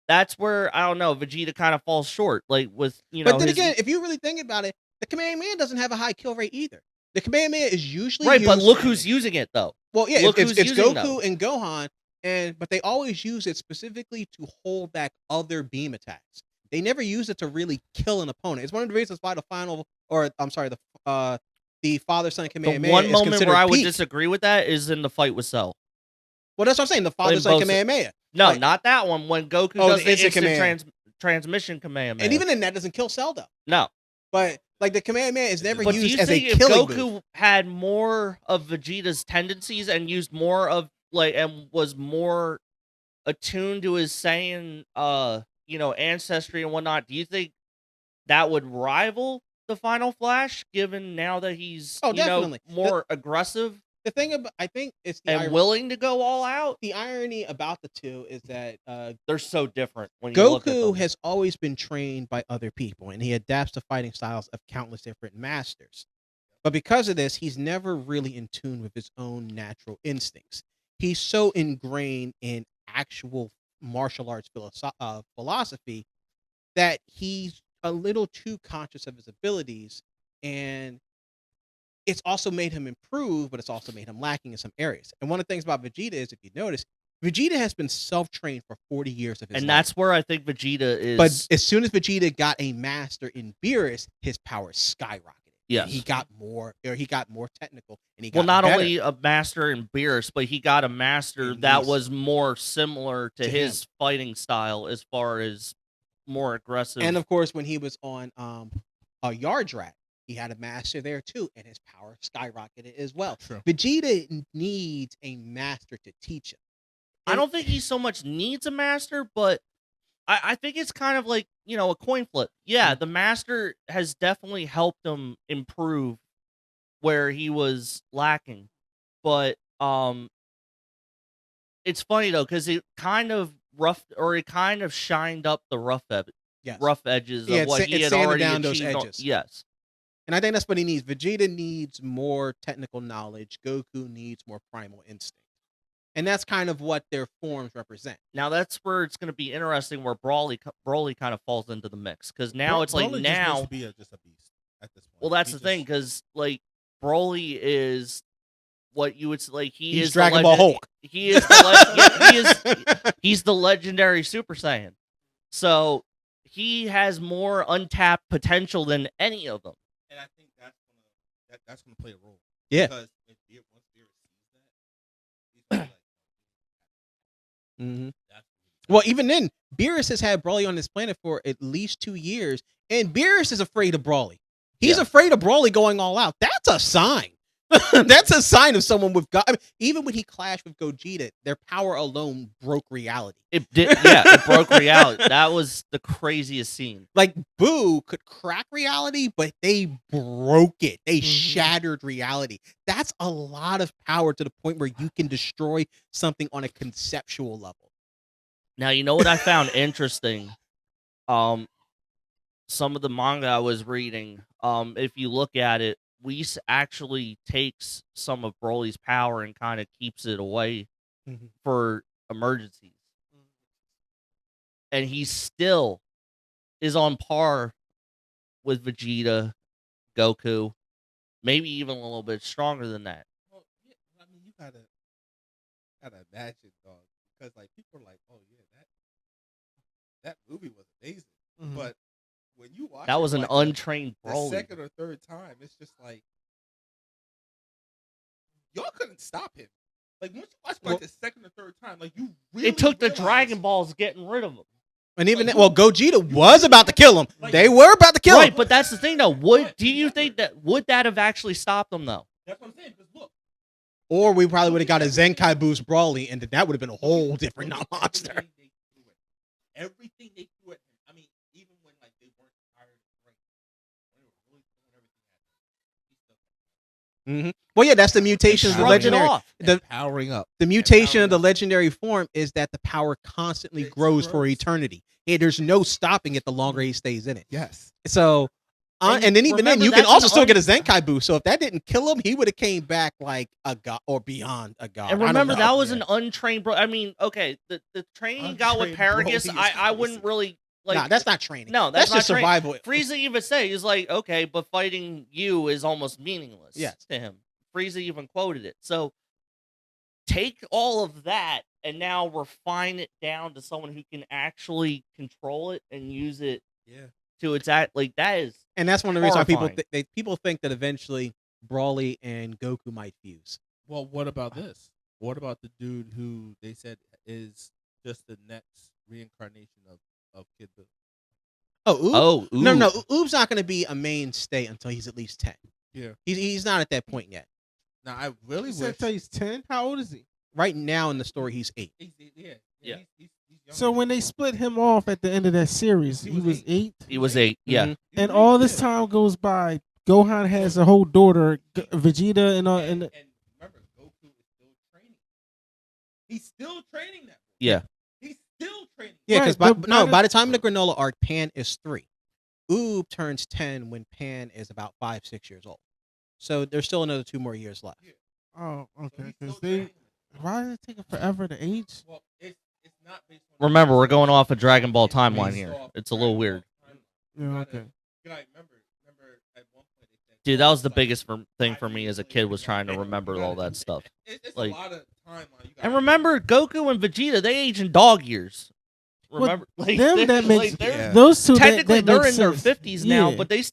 that's where, I don't know, Vegeta kind of falls short. Like, with, But then again, if you really think about it, the Kamehameha doesn't have a high kill rate either. The Kamehameha is usually right, but used- look who's using it, though. Well, yeah, Look it's who's using Goku them. and Gohan, but they always use it specifically to hold back other beam attacks. They never use it to really kill an opponent. It's one of the reasons why the father-son The Kamehameha one is moment considered where I would peak. disagree with that is in the fight with Cell. Well, that's what I'm saying. The father-son both- Kamehameha. No, Like- not that one. When Goku Oh, does the the instant instant transmission Kamehameha. And even then, that doesn't kill Cell, though. no. But like the Kamehameha is never But do used you as a think if killing Goku move. had more of Vegeta's tendencies and used more of and was more attuned to his Saiyan ancestry and whatnot, do you think that would rival the Final Flash, given now that he's definitely. more aggressive The thing about I think it's the and willing to go all out? the irony about the two is that They're so different when you look at Goku them. has always been trained by other people, and he adapts to fighting styles of countless different masters. But because of this, he's never really in tune with his own natural instincts. He's so ingrained in actual martial arts philosophy that he's a little too conscious of his abilities, and it's also made him improve, but it's also made him lacking in some areas. And one of the things about Vegeta is, if you notice, Vegeta has been self-trained for 40 years of his life. And that's where I think Vegeta is. But as soon as Vegeta got a master in Beerus, his power skyrocketed. Yes. And he got more technical, and he got well, not better. only a master in Beerus, but he got a master In that Whis. was more similar to To his fighting style as far as more aggressive. And of course, when he was on Yardrat, he had a master there too, and his power skyrocketed as well. True. Vegeta needs a master to teach him. I don't think he so much needs a master, but I think it's kind of like, a coin flip. Yeah, the master has definitely helped him improve where he was lacking. But it's funny though, because it kind of shined up the rough edges Yeah, of what he it had sanded already down those achieved. edges. Yes. And I think that's what he needs. Vegeta needs more technical knowledge. Goku needs more primal instinct. And that's kind of what their forms represent. Now that's where it's going to be interesting, where Broly kind of falls into the mix, because now it's like Broly just now. wants to be just a beast at this point. Well, that's He the thing, because like Broly is what you would like. He's is Dragon the Ball Hulk. He is the he's the legendary Super Saiyan. So he has more untapped potential than any of them. And I think that's gonna play a role. Yeah. Because once Beerus sees that, he's gonna be like, Mm-hmm. that's Well, even then, Beerus has had Broly on this planet for at least 2 years, and Beerus is afraid of Broly. He's Yeah. afraid of Broly going all out. That's a sign. That's a sign of someone with God. I mean, even when he clashed with Gogeta, their power alone broke reality. It did, yeah. It broke reality. That was the craziest scene. Like Boo could crack reality, but they broke it. They shattered reality. That's a lot of power to the point where you can destroy something on a conceptual level. Now, you know what I found interesting? Some of the manga I was reading, if you look at it, Whis actually takes some of Broly's power and kind of keeps it away for emergencies. And he still is on par with Vegeta, Goku, maybe even a little bit stronger than that. well, yeah, I mean, you gotta imagine, dog, because people are like, oh yeah, that movie was amazing, but when when you watch That it, was an like, untrained the Broly. second or third time, it's just like y'all couldn't stop him. Like once you watch like the second or third time, like you really It took the realize, Dragon Balls getting rid of him. And even then, Gogeta was about to kill him. They were about to kill him. Right, but that's the thing though. Do you think that would that have actually stopped them though? That's what I'm saying. Because look, Or we probably would have got a Zenkai boost Brawly, and then that would have been a whole different monster. Everything they threw at him. I mean, even when like they weren't tired of break, when they were really throwing everything at him, he still Well, yeah, that's the mutation of the Shrugged it legendary. off. The powering up. The mutation of the legendary form is that the power constantly It grows for grows. eternity. Yeah, there's no stopping it the longer he stays in it. Yes. So, And and then even then, remember, you can that's also an still get a Zenkai boost. So if that didn't kill him, he would have came back like a god or beyond a god. And I don't remember, know. that was an untrained bro. I mean, okay, the training he got with Untrained Paragus, Broly is I wouldn't crazy. really like. Nah, that's not training. No, that's that's just not training. survival. Frieza even said he's like, okay, but fighting you is almost meaningless. Yes. To him. Frieza even quoted it. So take all of that and now refine it down to someone who can actually control it and use it Yeah. to its act. Like that is And that's one of the reasons why people horrifying. people think that eventually Brawly and Goku might fuse. Well, what about this? What about the dude who they said is just the next reincarnation of Kid Buu? Oh, Oob? oh No, ooh. Oob's not going to be a mainstay until he's at least 10. Yeah. He's not at that point yet. Now I really He said wish. till he's 10. How old is he? Right now in the story, he's 8. Yeah. Yeah. He's younger So than when that. they split him off at the end of that series, He he was was 8. 8. He was 8. Yeah. Mhm. He was And eight, all this yeah. time goes by. Gohan has a whole daughter, Vegeta, and And remember, Goku is still training. He's still training that. Yeah. He's still training. Yeah, Right, because but by the time of the Granola arc, Pan is 3. Oob turns 10 when Pan is about 5-6 years old. So there's still another 2 more years left. oh, So okay. he's Because still they, training. why did it take forever to age? Well, it's not based on. Remember, we're going off a Dragon Ball It's timeline based here. off It's a little Dragon weird. Ball timeline. Yeah, You okay. gotta remember at one point they said. Dude, that was the like, biggest thing for me as a kid was trying to remember all that stuff. It's Like- a lot of timeline. And remember, Goku and Vegeta, they age in dog years. Remember, like, them they're- that makes- they're- Yeah. Those two, technically that they're makes in their sense. 50s now, Yeah. but they're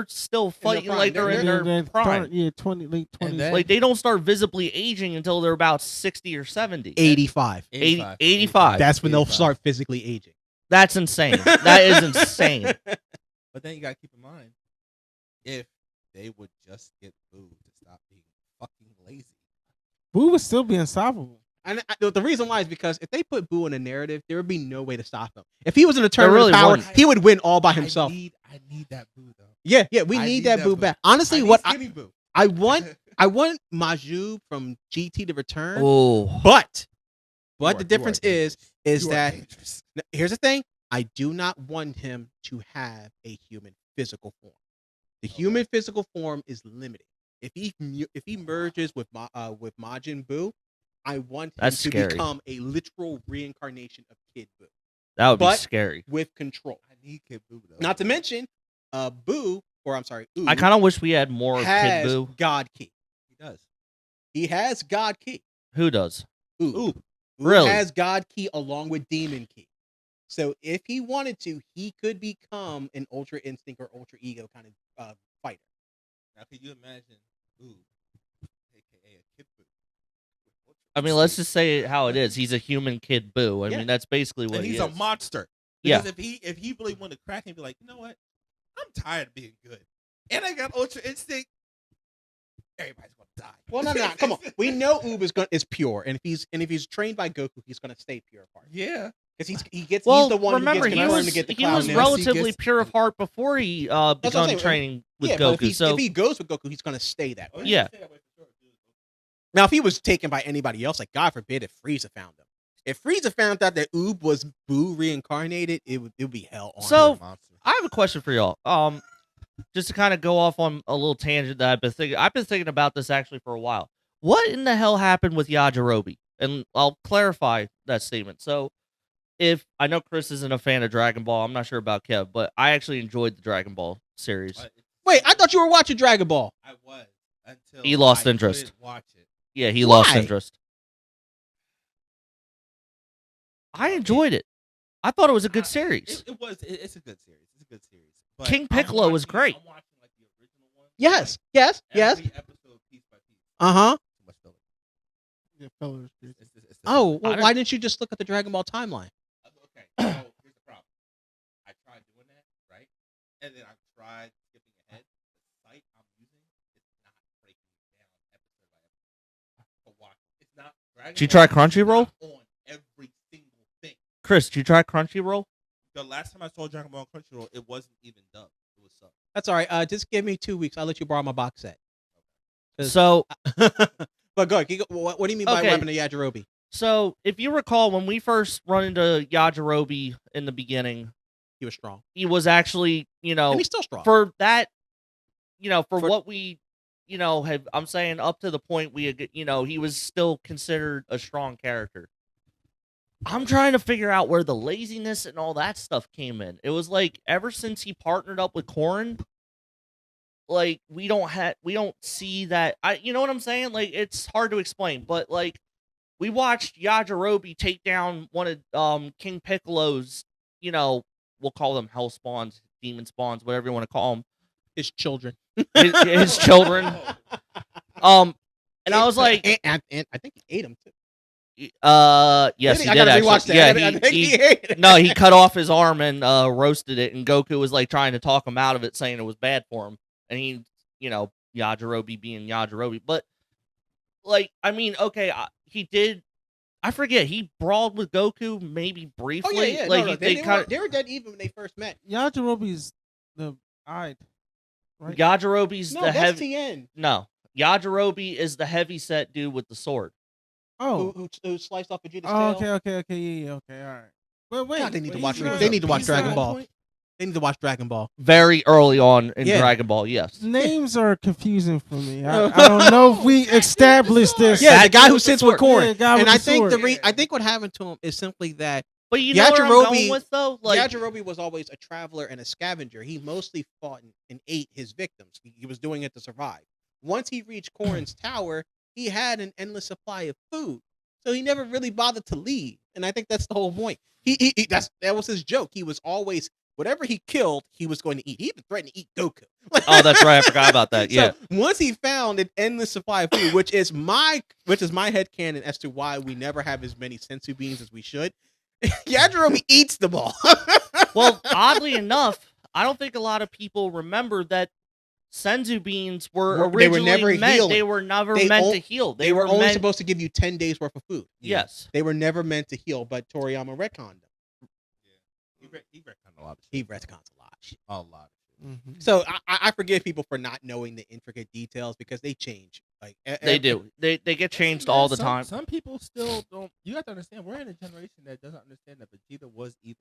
still fighting prime. like they're in their prime. Yeah, 20, late 20s. And then- Like they don't start visibly aging until they're about 60 or 70. 85. 85. That's when they'll 85. start physically aging. That's insane. That is insane. But then you gotta keep in mind, if they would just get Boo to stop being fucking lazy. Boo would still be unstoppable. And the reason why is because if they put Boo in a narrative, there would be no way to stop him. If he was in a tournament really of power, wouldn't. he would win all by himself. I need that Boo though. Yeah, we I need need that that Boo Boo. back. Honestly, I need what skinny Boo. I want Maju from GT to return, Oh, but You are- the difference you are is You are that dangerous. here's the thing: I do not want him to have a human physical form. The human physical form is limited. If he merges with Majin Buu, I want him That's to scary. become a literal reincarnation of Kid Buu that would be But- scary. with control. I need Kid Boo though. Not to mention, Oob, I kind of wish we had more of Kid has Boo. God Key. he does. He has God Key. Who does? Oob. Oob. Oob Really? has God Key along with Demon Key. So if he wanted to, he could become an Ultra Instinct or Ultra Ego kind of fighter. Now, could you imagine Boo, aka a Kid Boo? I mean, let's just say it how it is. He's a human Kid Boo. I Yeah. mean, that's basically what And he he's is. a monster. Yeah. Because if he really wanted to crack and be like, you know what, I'm tired of being good, and I got Ultra Instinct, everybody's gonna die. Well, no, come on. We know Oob is pure, and if he's trained by Goku, he's gonna stay pure of heart. Yeah. Because he's Well, the one remember, who gets he confirmed was, to get the he cloud was nest. relatively gets- pure of heart before he what I'm begun saying. training with Yeah, but Goku. if he goes with Goku, he's gonna stay that way. Yeah. Now, if he was taken by anybody else, like God forbid, if Frieza found him, if Frieza found out that Oob was Boo reincarnated, it would be hell on So- him. Monster. I have a question for y'all. Just to kind of go off on a little tangent that I've been thinking about this actually for a while. What in the hell happened with Yajirobe? And I'll clarify that statement. So, if I know Chris isn't a fan of Dragon Ball, I'm not sure about Kev, but I actually enjoyed the Dragon Ball series. Wait, I thought you were watching Dragon Ball. I was until He lost I interest. couldn't watch it. Yeah, he lost Why? interest. I enjoyed it. I thought it was a good series. It was. It's a good series. It's a good series. But King I'm Piccolo was watching- great. I'm watching like the original one. Yes. like, Yes. every episode piece by piece. Uh-huh. Too much filler. Yeah, fillers. It's Oh, well, I don't- why didn't you just look at the Dragon Ball timeline? Okay, so here's the problem. I tried doing that, right? And then I tried skipping ahead. The site I'm using is not breaking it down episode by episode. To watch. It's not. Dragon Did you Ball try Crunchyroll? is not on every single thing. Chris, did you try Crunchyroll? The last time I saw Dragon Ball on Crunchyroll, it wasn't even dubbed. It was subbed. That's all right. Just give me 2 weeks. I'll let you borrow my box set. So, But go ahead. What do you mean by Okay. weapon of Yajirobe? so if you recall, when we first run into Yajirobe in the beginning, He was strong. he was actually, And he's still strong. for that, for For- what we, have, I'm saying up to the point we, he was still considered a strong character. I'm trying to figure out where the laziness and all that stuff came in. It was like ever since he partnered up with Korin, like we don't see that. You know what I'm saying? Like it's hard to explain, but like we watched Yajirobe take down one of King Piccolo's, we'll call them hell spawns, demon spawns, whatever you want to call them, His children. his children. And I was like, and I think he ate him too. yes, I he did gotta actually. rewatch that. Yeah, I think he he ate it. no, he cut off his arm and roasted it, and Goku was like trying to talk him out of it, saying it was bad for him, and he, Yajirobe being Yajirobe, but like, I mean, okay, he did. I forget. He brawled with Goku maybe Oh briefly. yeah, yeah. Like No, they kind they were dead even when they first met. Yajirobe's the eyed. Right? Yajirobe's No, the that's heavy. Tien. No, Yajirobe is the heavy set dude with the sword. Oh. Who sliced off Vegeta's Oh, tail? okay, yeah, okay, all right. But wait, God, they need but to watch. he's not- They need to watch he's Dragon not- Ball. They need to watch Dragon Ball. Very early on in Yeah. Dragon Ball, yes. Names are confusing for me. I don't know if we established this. Yeah, That the guy dude who with the sits with sword. Corn. Yeah, guy with And the I think sword. I think what happened to him is simply that But you know where I'm Yajirobe- going with though, like Yajirobe was always a traveler and a scavenger. He mostly fought and ate his victims. He was doing it to survive. Once he reached Corrin's tower, he had an endless supply of food, so he never really bothered to leave. And I think that's the whole point. That was his joke. He was always whatever he killed, he was going to eat. He even threatened to eat Goku. oh, that's right, I forgot about that. Yeah. So once he found an endless supply of food, which is my headcanon as to why we never have as many sensu beans as we should, Yajirobe eats them all. Well, oddly enough, I don't think a lot of people remember that senzu beans were They were originally never meant. healing. They were never They meant on- to heal. They were only meant, supposed to give you 10 days worth of food. Yes. They were never meant to heal, but Toriyama retconned them. He retconned a lot of shit. He retcons a lot. A lot. Mhm. So I forgive people for not knowing the intricate details because they change. Like They do. They get changed all the time. Some people still don't. You have to understand. We're in a generation that doesn't understand that Vegeta was evil.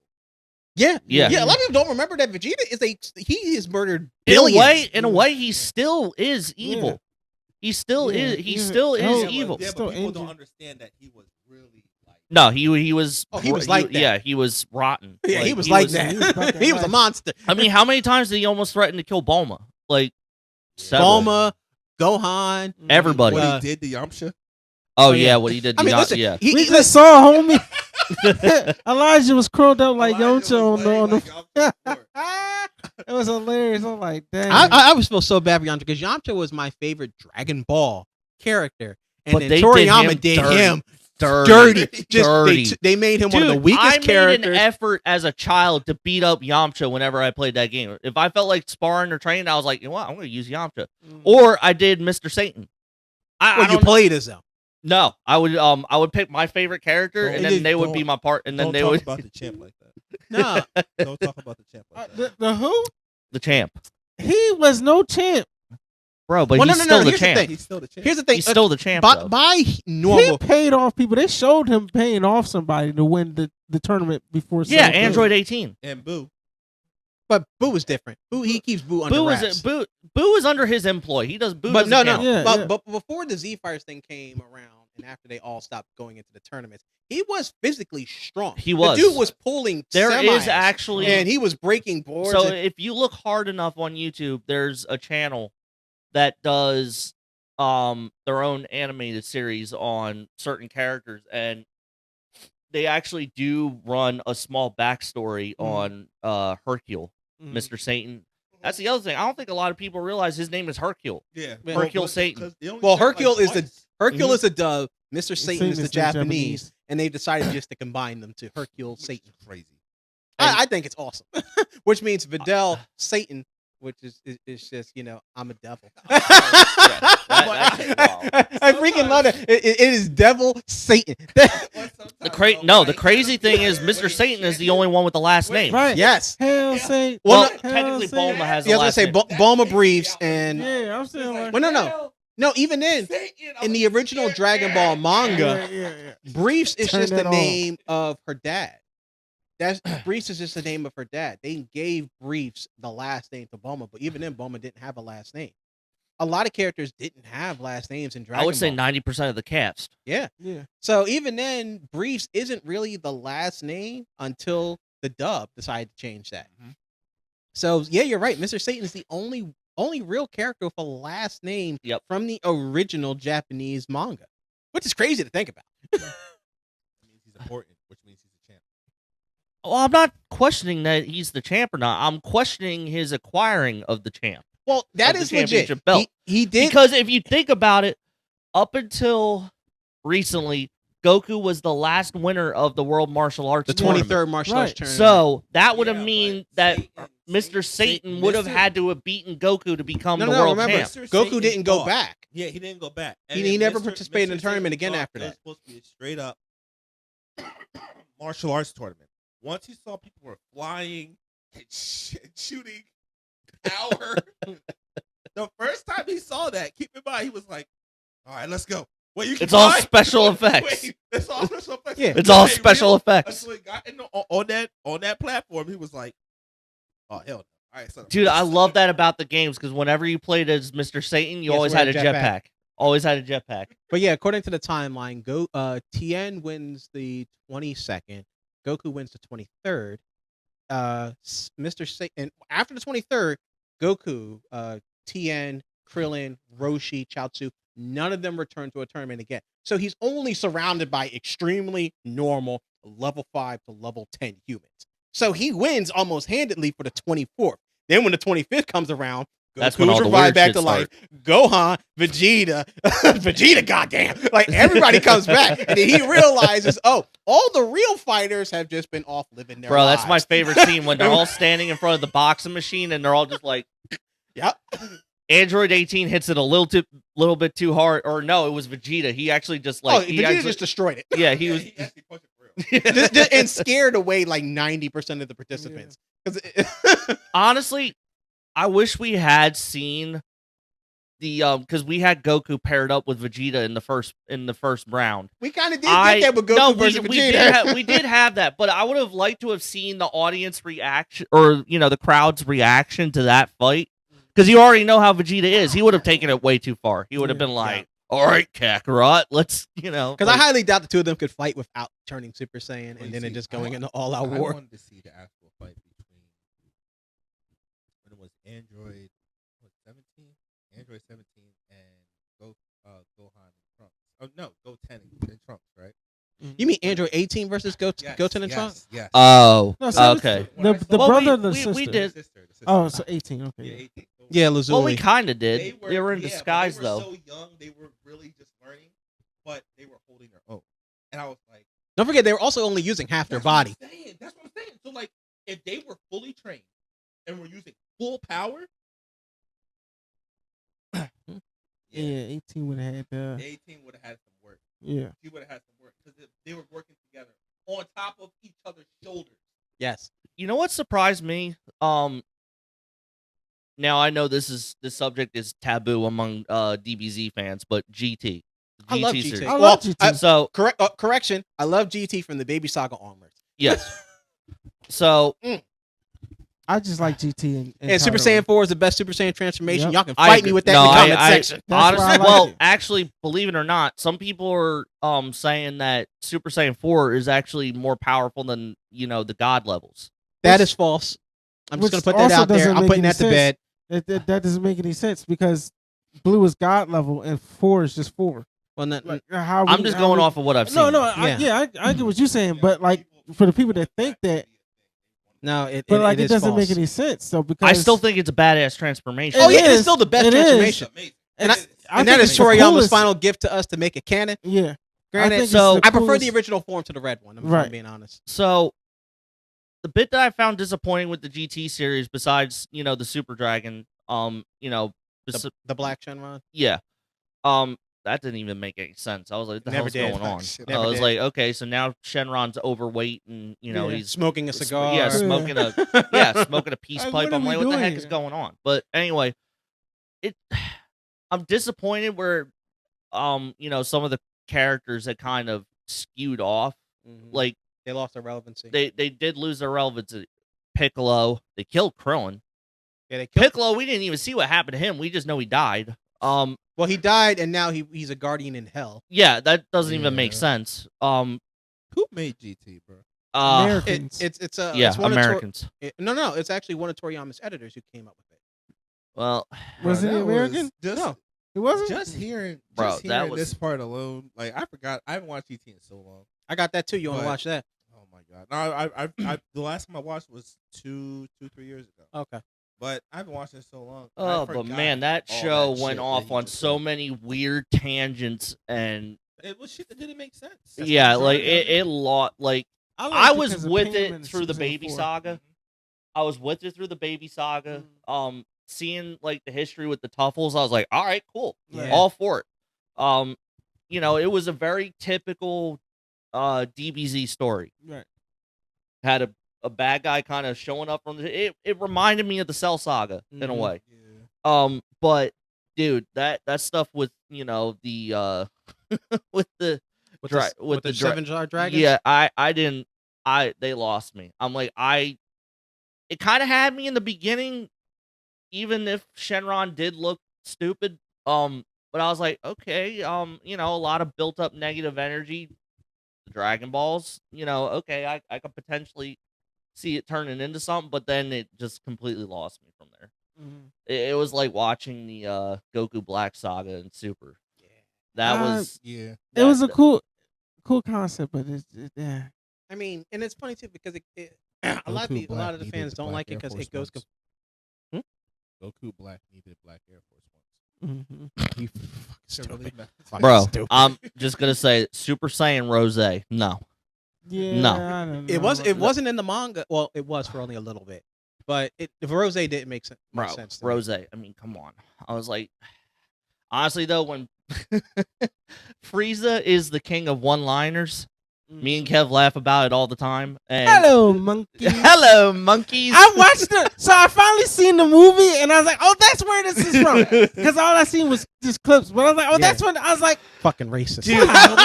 Yeah, Yeah. A lot of people don't remember that Vegeta he has murdered In billions. a way, he still is evil. Yeah. He still Yeah, is. He yeah. still is Oh, evil. Yeah, Still but people injured. don't understand that he was really like. No, he was. Oh, he was like that. Yeah, he was rotten. Yeah, he was like he was about that. that He was a life. monster. I mean, how many times did he almost threaten to kill Bulma? Like, several. Bulma, Gohan. Everybody. What Uh, he did to Yamcha. Oh yeah. yeah, what he did. I mean, not, listen, yeah. We just saw homie. Elijah was curled up like Yoncha on the. It was hilarious. I'm like, dang. I always feel so bad for Yamcha because Yamcha was my favorite Dragon Ball character, and But then they Toriyama did him him dirty. dirty. Dirty. They made him Dude, one of the weakest I made characters. an effort as a child to beat up Yamcha whenever I played that game. If I felt like sparring or training, I was like, you know what, I'm going to use Yamcha. Mm. Or I did Mr. Satan. I Well, you don't played as him. No, I would pick my favorite character, Don't- and then they would be my part, and then Don't they talk would about the champ like that. No, Don't talk about the champ like that. the who? the champ, He was no champ. bro. But Well, he's no, still the here's the champ. thing. He's still the champ. here's the thing. He's still the champ. by, though. by He normal. paid off people. They showed him paying off somebody to win the tournament before. Yeah, Cell Android 18. And Boo. But Boo was different. Boo, he keeps Boo under Boo wraps. is Boo is under his employ. He does Boo. But no, doesn't no. count. Yeah, but, yeah. but before the Z Fighters thing came around, and after they all stopped going into the tournaments, he was physically strong. He was. The dude was pulling. There is semis, actually. and he was breaking boards. So and- if you look hard enough on YouTube, there's a channel that does their own animated series on certain characters, and they actually do run a small backstory on Hercule. Mr. Satan. That's the other thing. I don't think a lot of people realize his name is Hercule. Yeah. Hercule Satan. Well, Hercule is the Hercule Mhm. is the dove. Mr. Satan is the the Japanese, and they've decided just to combine them to Hercule Satan. Crazy. I think it's awesome, which means Vidal Satan, which is just I'm a devil. that shit's wild. I freaking love it. It is devil Satan. The crazy thing is Mr. Satan is the only one with the last name. Right. Yes. Hell Satan. Well, Hell technically Satan. Bulma has Yeah, the I was last gonna say name. Bulma briefs and Yeah, I'm saying like. well, no. Even then, in the original Dragon Ball manga, Yeah. Briefs is Turn just the that on. name of her dad. Briefs is just the name of her dad. They gave Briefs the last name to Bulma, but even then, Bulma didn't have a last name. A lot of characters didn't have last names in Dragon Ball. I would say 90% of the cast. Yeah. Yeah. So even then, Briefs isn't really the last name until the dub decided to change that. Mhm. So yeah, you're right. Mr. Satan is the only real character with a last name Yep. from the original Japanese manga, which is crazy to think about. That means he's important, which means he's a champ. Well, I'm not questioning that he's the champ or not. I'm questioning his acquiring of the champ. Well, that Of the is legit. championship belt. He did. Because if you think about it, up until recently, Goku was the last winner of the World Martial Arts the tournament. 23rd martial arts Right. tournament. So that would have Yeah, mean but that Satan- Mr. Satan would have Mr. had to have beaten Goku to become No, the no, world remember, champ. Mr. Goku Satan didn't go thought- back. Yeah, he didn't go back. He then never Mr. participated in the Satan tournament again thought after it was that. supposed to be a straight up martial arts tournament. Once he saw people were flying and shooting power, the first time he saw that, keep in mind, he was like, "All right, let's go." Wait, you can It's all fly? special effects. Wait, it's all special effects. Yeah. It's all Hey, special real? effects. Until he got on that platform, he was like, "Oh hell no!" All right, son. Dude, I love that about the games because whenever you played as Mr. Satan, you Yes, always wear had a a jetpack. jetpack. Always had a jetpack. But yeah, according to the timeline, Tien wins the 22nd. Goku wins the 23rd. Mr. Satan after the 23rd, Goku, Tien, Krillin, Roshi, Chaozu, none of them return to a tournament again. So he's only surrounded by extremely normal level 5 to level 10 humans. So he wins almost handedly for the 24th. Then when the 25th comes around, That's when Goku's all the revived weird back shit to life. Gohan, Vegeta, Vegeta, goddamn, like everybody comes back, and then he realizes, oh, all the real fighters have just been off living their Bro, lives. that's my favorite scene when they're all standing in front of the boxing machine and they're all just like, Yep. Android 18 hits it a little bit too hard. Or no, it was Vegeta. He actually just like, he Vegeta actually, just destroyed it. yeah, he was. He actually punched it for real. And scared away like 90% of the participants. 'Cause Honestly, I wish we had seen the because we had Goku paired up with Vegeta in the first round. we kind of did get that with Goku no, versus we Vegeta. we did have that, but I would have liked to have seen the audience reaction or the crowd's reaction to that fight because you already know how Vegeta is. He would have taken it way too far. He would have been like, "All right, Kakarot, let's Because like, I highly doubt the two of them could fight without turning Super Saiyan Well, and you then see, it just I going want- into all-out I war. wanted to see the actual fight between when it was Android 17 and Gohan and Trunks. Oh no, Goten and Trunks, right? You mean Android 18 versus Yes, Goten and Trunks? Yes. oh, No, so okay." The Well, brother, the we sister. did. The sister. Oh, so 18. Okay. Yeah, 18. Yeah, Lazuli. Well, we kind of did. They were in yeah, but disguise they were though. So young, they were really just learning, but they were holding their own. And I was like, Don't forget, they were also only using half their that's what body. I'm saying. That's what I'm saying. So like, if they were fully trained and were using full power, Yeah, 18 would have had the. 18 would have had some work. Yeah. He would have had some work because they were working together on top of each other's shoulders. Yes. You know what surprised me? Now I know this subject is taboo among DBZ fans, but GT. I love GT series. GT. I love GT. So Correction. I love GT from the Baby Saga onwards. yes. So I just like GT And Super Saiyan 4 is the best Super Saiyan transformation. Yep. Y'all can I fight agree. me with that No, in the comment I- section. That's why I honestly, like well, it. actually, believe it or not, some people are saying that Super Saiyan 4 is actually more powerful than the God levels. That is false. I'm just Which going to put that also out there. doesn't I'm make putting any that to bed. That doesn't make any sense because blue is God level and 4 is just 4. Well, Like how I'm just going off of what I've seen. No, Yeah. I get what you're saying, but like for the people that think that, No, it but like it it is doesn't make false. any sense. So because I still think it's a badass transformation. Oh It yeah, is. it's still the best It is. transformation. Amazing. And I and that think is it's the Toriyama's coolest. final gift to us to make it canon. Yeah. Granted, think it's so- the I prefer coolest- the original form to the red one. If Right. I'm being honest. So, the bit that I found disappointing with the GT series, besides the Super Dragon, The Black Shenron. yeah, that didn't even make any sense. I was like, what the Never hell's did. going on? Shit. I Never was did. like, okay, so now Shenron's overweight and Yeah. he's Smoking a cigar. yeah, smoking a smoking a peace Like, pipe. what are I'm we like, what the doing heck is here? going on? But anyway, I'm disappointed where some of the characters that kind of skewed off. Mhm. Like They lost their relevancy. they did lose their relevancy. Piccolo, they killed Krillin. Yeah, they killed. Piccolo, we didn't even see what happened to him. We just know he died. Well, he died, and now he's a guardian in hell. Yeah, that doesn't even make Yeah. sense. Who made GT, bro? Americans. It's yeah, it's one Americans. no, it's actually one of Toriyama's editors who came up with it. Well, Was Bro, it that American? Just, No. It wasn't. just hearing, Bro, just that hearing was- this part alone, like I forgot. I haven't watched GT in so long. I got that too. You want to But- watch that? Oh my god! No, I the last time I watched was 3 years ago. Okay. But I haven't watched it so long. I oh, but forgot man, that all show that went shit that off he on just so said. many weird tangents, and It was shit that didn't make sense. yeah, like it lost. Like liked I it was 'cause of with Pam it in through the season baby 4. saga. I was with it through the baby saga. Seeing like the history with the Tuffles, I was like, all right, cool, Yeah. all for it. It was a very typical DBZ story. Right. Had a bad guy kind of showing up from it reminded me of the Cell Saga in a Mhm. way. Yeah. But dude, that stuff with the with the With Dra- the, with with the the dra- 7 dragons. yeah, they lost me. I'm like it kind of had me in the beginning, even if Shenron did look stupid. But I was like, okay, a lot of built up negative energy. The Dragon Balls, okay, I could potentially see it turning into something, but then it just completely lost me from there. Mhm. It was like watching the Goku Black Saga and Super. Yeah. That Uh, was Yeah. It was a cool concept, but yeah. I mean, and it's funny too because a lot Goku of Black the needed fans the don't Black like it Air because Force it goes. Ones. Goku Black needed Black Air Force Ones. Mm-hmm. He Stupid. really messed- bro. Stupid. I'm just gonna say Super Saiyan Rose. No, Yeah. No. I don't know It was. about It that. wasn't in the manga. Well, it was for only a little bit, but the Rose didn't make sense. bro. sense to me. Rose. I mean, come on. I was like, honestly though, when Frieza is the king of one-liners, me and Kev laugh about it all the time. And Hello, monkey. hello, monkeys. I watched it, so I finally seen the movie, and I was like, "Oh, that's where this is from." Because all I seen was just clips, but I was like, "Oh, that's when." I was like, Fucking racist. Dude. and I'm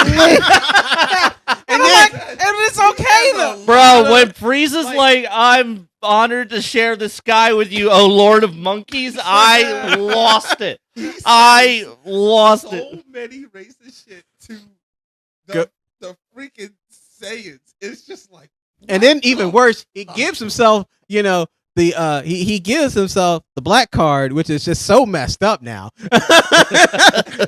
like, and it's okay though. Bro, when Frieza's like, I'm honored to share the sky with you, oh Lord of Monkeys, I lost it. I lost so it. many racist shit to Go- the freaking Saiyans. It's just like, And then even worse, he gives himself, the he gives himself the black card, which is just so messed up now.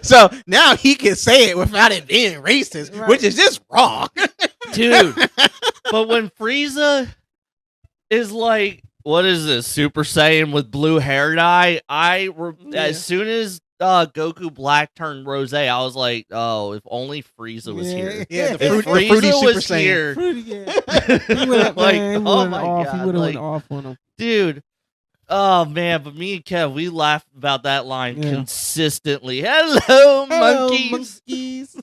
So now he can say it without it being racist, Right. which is just wrong. Dude. But when Frieza is like, what is this, Super Saiyan with blue hair dye? As soon as Goku Black turned Rose, I was like, oh, if only Frieza was here. Yeah, the If fruity Frieza Super was Saiyan. here, Fruity, yeah. He went, Like, man, he oh went my off. God, He would have like- went off on him. dude. Oh man, but me and Kev, we laugh about that line Yeah. consistently. Hello, Hello, monkeys. monkeys.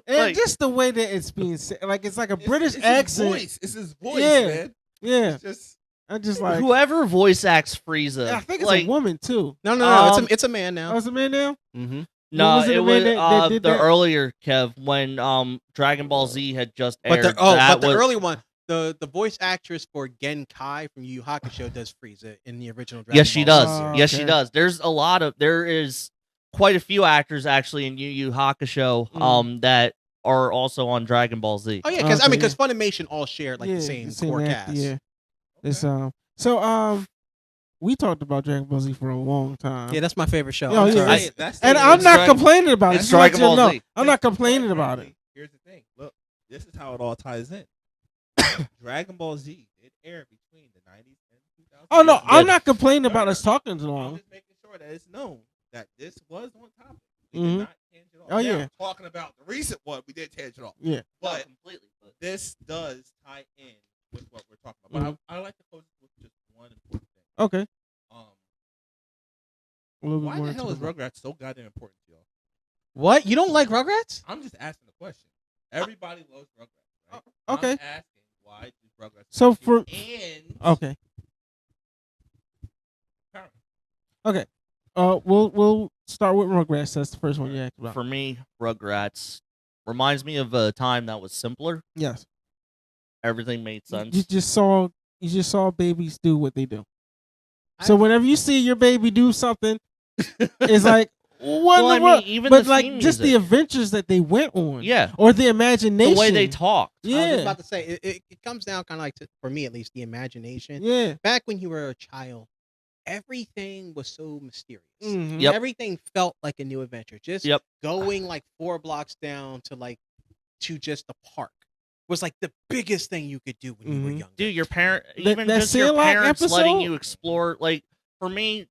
And Like- just the way that it's being said, like it's like a British it's accent. His voice. It's his voice, Yeah. man. Yeah, It's just I just like. Whoever voice acts Frieza, I think it's like, a woman too. No, it's a man now. Oh, it's a man now. Mm-hmm. no, Was it it the was man that did the that? earlier Kev when Dragon Ball Z had just aired. But that the was, early one, the voice actress for Genkai from Yu Yu Hakusho does Frieza in the original Dragon yes, she Ball does. Z Oh, series. Yes, she okay. does. There is quite a few actors actually in Yu Yu Hakusho that are also on Dragon Ball Z. Oh yeah, because Okay, because Funimation all shared like Yeah, the same core actor, cast. Yeah, it's so we talked about Dragon Ball Z for a long time. Yeah, that's my favorite show. Oh, I'm yeah, sorry. that's and the- I'm it's not Dragon- complaining about it. it's Just to let Dragon you Ball know, Z. I'm not complaining about it. Here's the thing. Look, this is how it all ties in. Dragon Ball Z did air between the Oh no, I'm Good. not complaining about us talking too I'm long. just making sure that it's known that this was on topic. We Mhm. did not tangent off. Oh, Now, yeah. talking about the recent one, we did tangent off. Yeah. But completely. But this does tie in with what we're talking about. But I like to close with just one important thing. Okay. Um, A little bit why more the into hell is the- Rugrats so goddamn important to y'all? What? You don't like Rugrats? I'm just asking the question. Everybody loves Rugrats, right? Okay. I'm asking why does Rugrats So affect you? for- and Okay. Power. Okay. We'll start with Rugrats. That's the first one you asked about. for me, Rugrats reminds me of a time that was simpler. Yes. Everything made sense. You just saw babies do what they do. So whenever you see your baby do something, it's like what? Well, in I the world? mean, even but the like theme just the music. adventures that they went on, Yeah, or the imagination, the way they talked. I was just Yeah, about to say it comes down kind of like for me at least the imagination. yeah. Back when you were a child, everything was so mysterious. Mhm. Yep. Everything felt like a new adventure. Just Yep. going like 4 blocks down to just the park was like the biggest thing you could do when you were Mhm. younger. Dude, your parent, That- even that just your Sandlot parents letting episode? you explore. Like for me,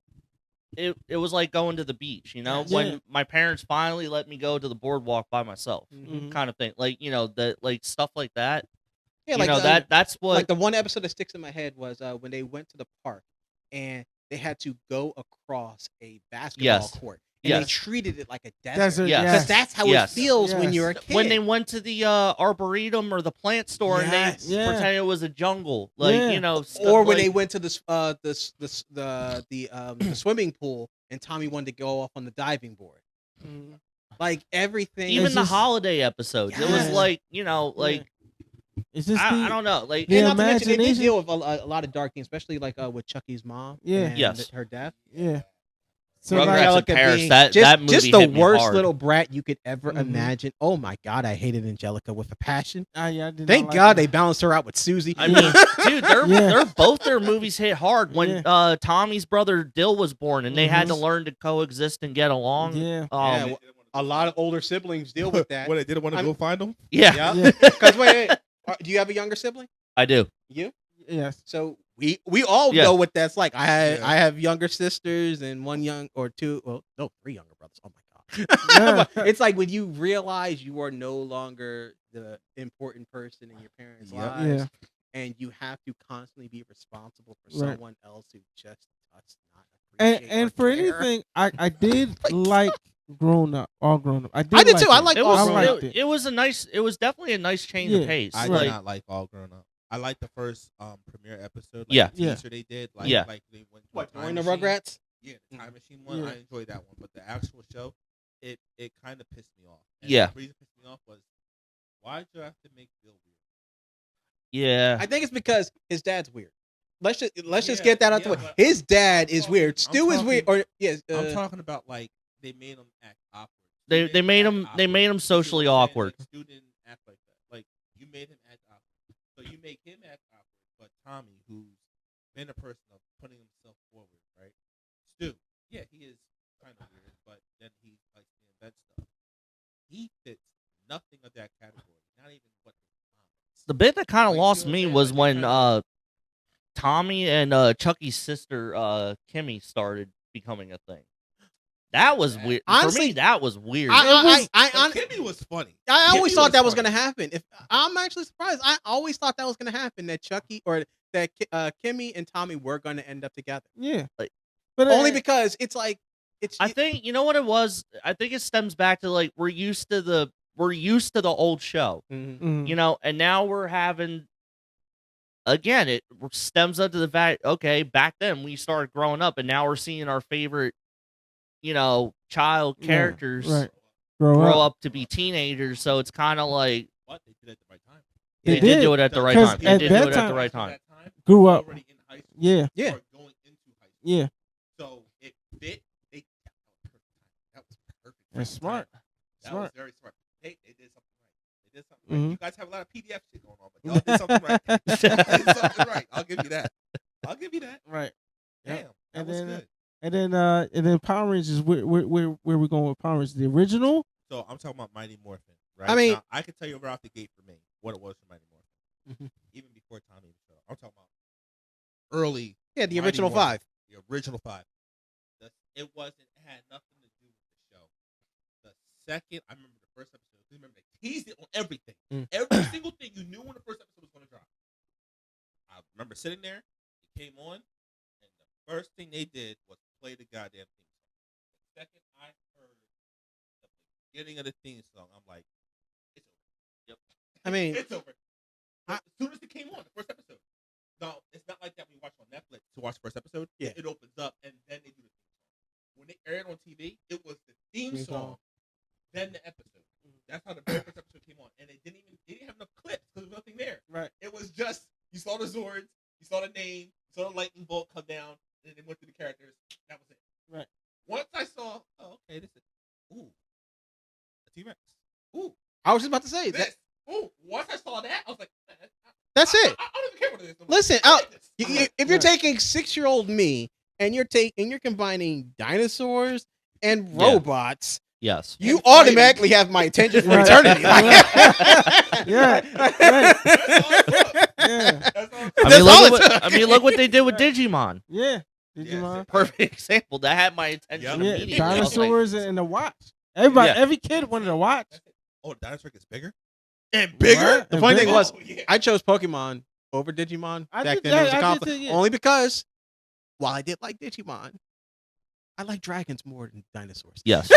it was like going to the beach. You know, Yes. when Yeah. my parents finally let me go to the boardwalk by myself, Mhm. kind of thing. Like like stuff like that. Yeah, You like know that's what. like the one episode that sticks in my head was when they went to the park and they had to go across a basketball Yes. court and they Yes. treated it like a desert. Desert, Yes. Because that's how Yes. it feels when Yes. you're a kid. when they went to the arboretum or the plant store Yes. and they Yeah. pretended it was a jungle, like Yeah. you know, or when like, they went to the swimming pool and Tommy wanted to go off on the diving board. Mhm. Like everything. even It's the just- holiday episodes, it was Yes. like like It's just I don't know, like the and not to mention, they did imagination. deal with a lot of dark things, especially like with Chucky's mom. Yeah. And Yes. her death. Yeah. So Rugrats like, in Angelica Paris, being that movie just the hit me worst hard. little brat you could ever Mhm. imagine. Oh my god, I hated Angelica with a passion. I did Thank not like God that. they balanced her out with Susie. I Yeah. mean, dude, Yeah. they're both their movies hit hard when Tommy's brother Dill was born and they had to Mhm. learn to coexist and get along. Yeah. Yeah, Um, a lot of older siblings deal with that. When they didn't want to I'm- go find them. yeah, Yeah. Because wait, do you have a younger sibling? I do. You? Yes. So we all Yeah. know what that's like. I Yeah. have younger sisters and one young or two. Well, no, 3 younger brothers. Oh my Yeah. god! But it's like when you realize you are no longer the important person in your parents' Yep. lives, Yeah. and you have to constantly be responsible for Right. someone else who just does not And appreciate and or for care. anything, I did like Grown Up, all Grown Up. I did. I did like too. I it. like It All was Grown I Up. liked it. it was a nice. It was definitely a nice change Yeah. of pace. I like did not like All Grown Up. I like the first premiere episode. Like Yeah. the Yeah. teaser they did. Like, Yeah. like they went to What a during time the machine. Rugrats? Yeah, the time machine one. Yeah. I enjoyed that one, but the actual show, it kind of pissed me off. And Yeah. the reason it pissed me off was why did you have to make Bill weird? yeah, I think it's because his dad's weird. Let's just Yeah, get that out the yeah, way. but His dad I'm is talking- weird. I'm Stu is weird. talking- Or yes, I'm talking about like they made him act awkward. They Stu made didn't him act they made him awkward. You see what socially I'm saying? awkward. Like, Stu didn't act like that. Like you made him act awkward, so you make him act awkward. But Tommy, who's been a person of putting himself forward, right? Stu, yeah, he is kind of weird, but then he likes to invent stuff. He fits nothing of that category. Not even what The bit that kind of Like, you lost see what I'm me saying? was Like, they when kinda- Tommy and Chucky's sister Kimmy started becoming a thing. That was weird. For Honestly, me, that was weird. I Kimmy was funny. always Kimmy thought that was funny. going to happen. If I'm actually surprised, I always thought that was going to happen. That Chucky or that Kimmy and Tommy were going to end up together. Yeah. Like- But Only because it's like I think you know what it was. I think it stems back to like we're used to the old show, Mhm. you know, and now we're having. Again, it stems up to the fact. Okay, back then we started growing up, and now we're seeing our favorite, you know, child Yeah, characters right. grow Grow up to be teenagers. So it's kind of like What they did at the right time. They they did did, do it at the right 'cause time. They at did that do it at time- the right At time. that time, Grew he was up. already in high school. Yeah. Yeah. Or going into high school. Yeah. So it fit. That was perfect. That's smart. That Smart. was very smart. Hey, they did something right. They did something right. Mhm. You guys have a lot of PDF shit going on, but y'all did something right. Y'all did something right. I'll give you that. I'll give you that. Right. Damn, Yep. that And was then, good. And then Power Rangers. Where we going with Power Rangers? The original. So I'm talking about Mighty Morphin, right? I mean- now, I can tell you right off the gate for me what it was for Mighty Morphin, Mhm. even before Tommy was show. I'm talking about early. Yeah, the Mighty original Morphin. 5. The original 5. It had nothing to do with the show. The second, I remember the first episode. I remember they teased it on everything. Every single thing you knew when the first episode was going to drop. I remember sitting there. It came on, and the first thing they did was play the goddamn theme song. The second I heard the beginning of the theme song, I'm like, it's over. Yep. I mean, it's over. As soon as it came on, the first episode. No, it's not like that when you watch on Netflix to watch the first episode. Yeah. It opens up, and then they do the theme song. When they aired on TV, it was the theme song, then the episode. That's how the very first episode came on, and they didn't have enough clips because there was nothing there. Right. It was just you saw the Zords, you saw the name, you saw the lightning bolt come down, and then they went through the characters. That was it. Right. Once I saw, okay, this is a T-Rex. Ooh, I was just about to say this. that. Once I saw that, I was like, That's it. I don't even care what it is. Listen, I like this. if you're taking 6-year-old me and you're combining dinosaurs and robots, Yes. you And automatically have my attention for Right. eternity. Yeah. Right. Yeah. That's all. That's all it took. I mean, look what they did with Digimon. Yeah. Yeah, Digimon. Perfect example. That had my attention Yep. Yeah. immediately. I was like, Dinosaurs and the watch. Everybody, Yeah. every kid wanted to watch. Oh, the dinosaur gets bigger and bigger. What? The funny thing bigger. was, Oh, yeah. I chose Pokemon over Digimon I back did then. It was that- a I did conflict. too, yeah. Only because, while I did like Digimon, I like dragons more than dinosaurs. yes.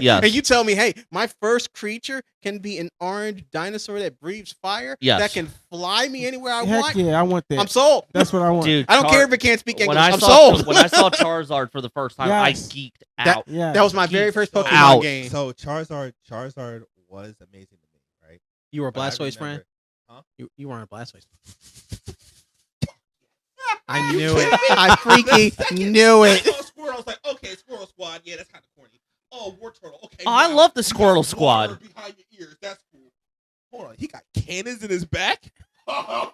Yes. And you tell me, hey, my first creature can be an orange dinosaur that breathes fire, Yes. that can fly me anywhere I Heck want. yeah, I want that. I'm sold. That's what I want. Dude, I don't care if it can't speak English. when I I'm saw sold. when I saw Charizard for the first time, Yes. I geeked That- out. Yeah. That was my very first So- Pokemon Out. game. So Charizard was amazing to me, right? You were a But I Blastoise friend? remember- You weren't a Blastoise. I knew it. I freaking knew I it. saw Squirtle. I was like, okay, Squirrel Squad. Yeah, that's kind of corny. Oh, War Turtle. Okay. Oh, I wow. love the You got Squirtle water Squad. behind your ears. That's cool. Hold on, he got cannons in his back.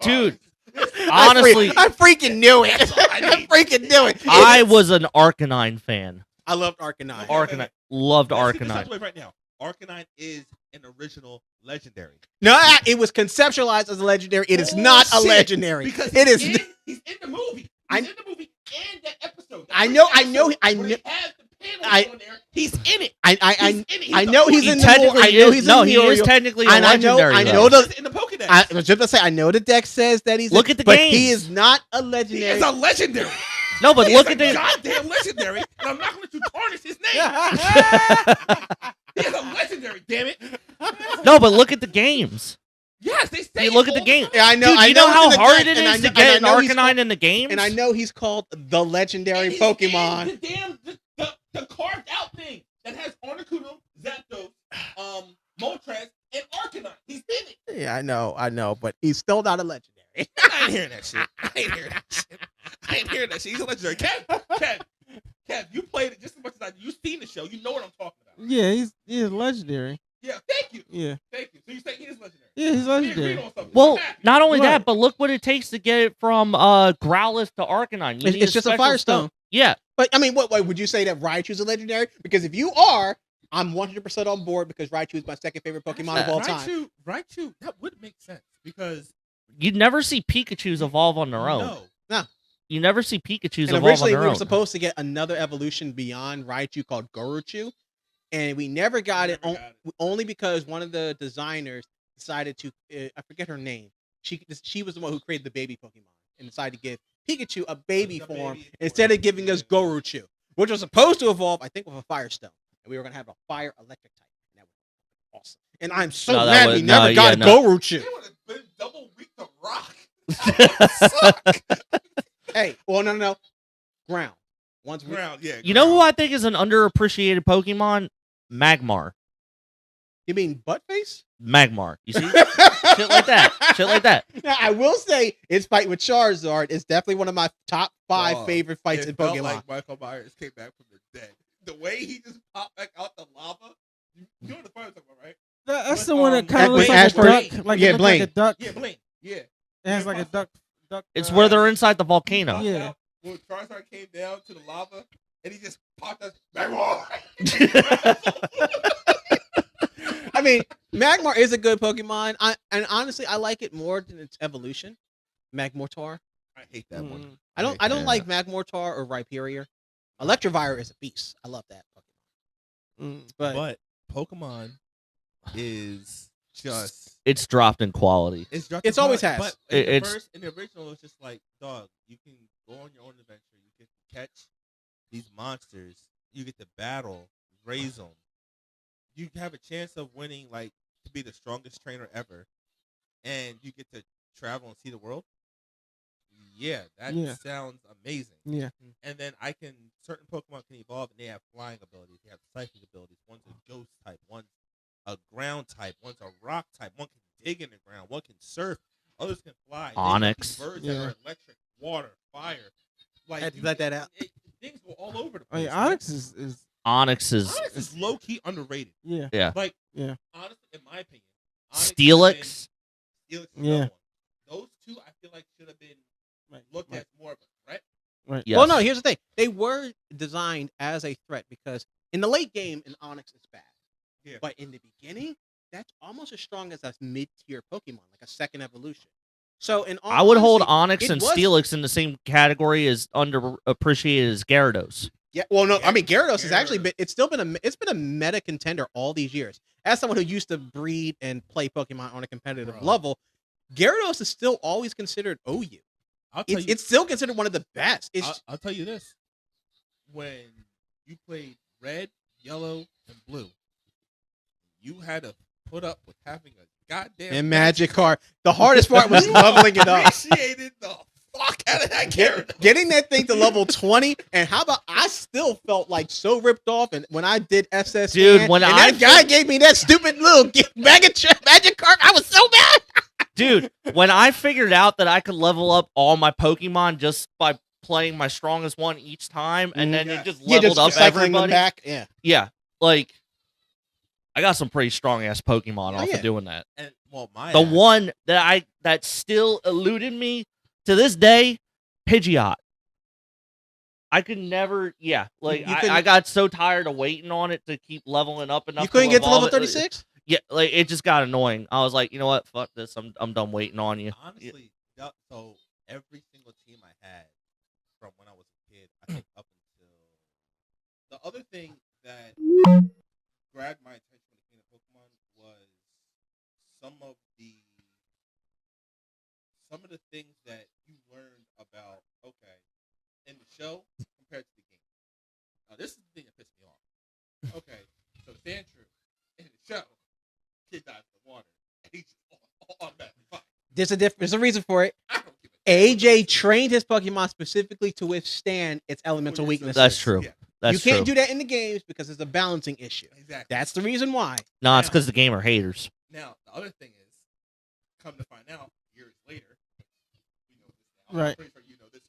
Dude, honestly, I freaking knew it. That's all I I need. freaking knew it. I was an Arcanine fan. I loved Arcanine. Arcanine. Loved Let's get this out Arcanine. the way right now. Arcanine is an original legendary. No, it was conceptualized as a legendary. It is not a Bullshit. legendary. Because It is. he's in the movie. I- He's in the movie and that episode. I know- I know- Where I they know- have the panels I- on there. He's in it. I He's in it. He's I the know voice. he's He in the technically I know is, he's no, in he the is Oreo. technically a And I know- legendary. I though. know the- He's in the Pokedex. I was just gonna say I know the deck says that he's Look at the but games. he is not a he legendary. is a legendary. No, but He look is at a the goddamn legendary, and I'm not going to let you tarnish his name. He is a legendary, damn it. no, but look at the games. Yes, they say You look it at the all game. time. Yeah, I know. Dude, I you know it's how in the hard deck, it and I is know- to get and an I know he's Arcanine called- in the games? And I know he's called the legendary And he's in Pokemon. The damn the carved out thing that has Articuno, Zapdos, Moltres, and Arcanine. He's in it. Yeah, I know, but he's still not a legendary. I ain't hearing that shit. I ain't hearing that shit. He's a legendary. Kev, you played it just as much as I do. You've seen the show. You know what I'm talking about. Yeah, he's legendary. Yeah, thank you. Yeah. Thank you. So you say he is legendary. Yeah, he's We agreed legendary. on something. Well, I'm happy. not only Right. that, but look what it takes to get it from Growlithe to Arcanine. You need It's just a special Firestone. stuff. Yeah. But I mean, what would you say that Raichu's a legendary? Because if you are, I'm 100% on board because Raichu is my second favorite Pokemon of all time. Raichu, that would make sense because You'd never see Pikachus evolve on their own. no. You never see Pikachus And evolve on originally their we were own. supposed to get another evolution beyond Raichu called Goruchu, and we never got it, Never got it. only because one of the designers decided to I forget her name. She was the one who created the baby Pokemon and decided to give Pikachu a baby The form baby instead form. of giving us Goruchu, which was supposed to evolve, I think, with a Firestone, and we were gonna have a fire electric type. And that was awesome. And I'm so No, that glad was- we no, never got yeah, a no. Goruchu. They would have been double weak to rock. That would suck. Hey, well, no. Ground. Once we, Ground, yeah. You know who ground. I think is an underappreciated Pokemon? Magmar. you mean Buttface? Magmar. You see? Shit like that. Shit like that. Now, I will say his fight with Charizard is definitely one of my top 5 Dog, favorite fights It in felt Pokemon. like Michael Myers came back from the dead. The way he just popped back out the lava. You know what the fire I'm talking about, right? That's But, the one that kind of With looks like a Ashford- duck. Like yeah, it looks Blaine. like a duck. Yeah, Blaine. Yeah. It has like a duck. It's where they're inside the volcano. Popped Yeah. out When Charizard came down to the lava, and he just popped us back on. I mean, Magmar is a good Pokemon. And honestly, I like it more than its evolution, Magmortar. I hate that one. Mm. I don't Yeah. like Magmortar or Rhyperior. Electivire is a beast. I love that Pokemon. Mm. But, Pokemon is just It's dropped in quality. it's always hard, has. But It's- in the original, it's just like, dog, you can go on your own adventure. You can catch these monsters. You get to battle, raise them. You have a chance of winning, like to be the strongest trainer ever, and you get to travel and see the world. Yeah, that Yeah. sounds amazing. Yeah. And then certain Pokemon can evolve and they have flying abilities. They have psychic abilities. One's a ghost type. One's a ground type. One's a rock type. One can dig in the ground. One can surf. Others can fly. Onyx. They have these birds Yeah. that are electric, water, fire. Like Had to let that out. Things go all over the I place. mean, Onyx is Onyx is Onyx is low key underrated. yeah. yeah. Like Yeah. honestly, in my opinion, Onyx Steelix. Steelix is Yeah. another one. Those two I feel like should have been Right. looked Right. at more of a threat. Right. Yes. Well, no, here's the thing. They were designed as a threat because in the late game, in Onyx, it's bad. Yeah. But in the beginning, that's almost as strong as a mid-tier Pokemon, like a second evolution. So in all I would hold honesty, Onyx it and was- Steelix in the same category as underappreciated as Gyarados. Yeah, well, no, I mean Gyarados has Gyarados. actually been. It's still been a meta contender all these years. As someone who used to breed and play Pokemon on a competitive Bro. level, Gyarados is still always considered OU. I'll tell you. It's still considered one of the best. I'll tell you this: when you played red, yellow, and blue, you had to put up with having a goddamn And Magic Card. The hardest part was leveling it up. Appreciated the fuck out of that character. Getting that thing to level 20, and how about I still felt like so ripped off, and when I did SS, Dude, when and I that guy gave me that stupid little magic card, I was so mad. Dude, when I figured out that I could level up all my Pokemon just by playing my strongest one each time, and then Yeah. it just Yeah, leveled just up cycling them everybody. back. Yeah, Yeah, like I got some pretty strong ass Pokemon Oh, off yeah. of doing that. And my The ass- one that still eluded me to this day, Pidgeot. I could never, like You couldn't- I got so tired of waiting on it to keep leveling up enough. you couldn't get to evolve level it. 36. Yeah, like it just got annoying. I was like, you know what, fuck this. I'm done waiting on you. honestly, so every single team I had from when I was a kid, I think up until the other thing that grabbed my attention when it came to Pokemon was some of the things that you learned about in the show compared to the game. Now this is the thing that pissed me off. Okay, so Sandshrew in the show, kid dies in the water, and he's automatically fine. There's a reason for it. I don't give a AJ trained his Pokemon specifically to withstand its elemental weaknesses. That's true. Yeah, That's you can't true. do that in the games because it's a balancing issue. exactly. That's the reason why. No, it's Yeah. because the game are haters. Now, the other thing is, come to find out, years later, we know this now. Right. I'm pretty sure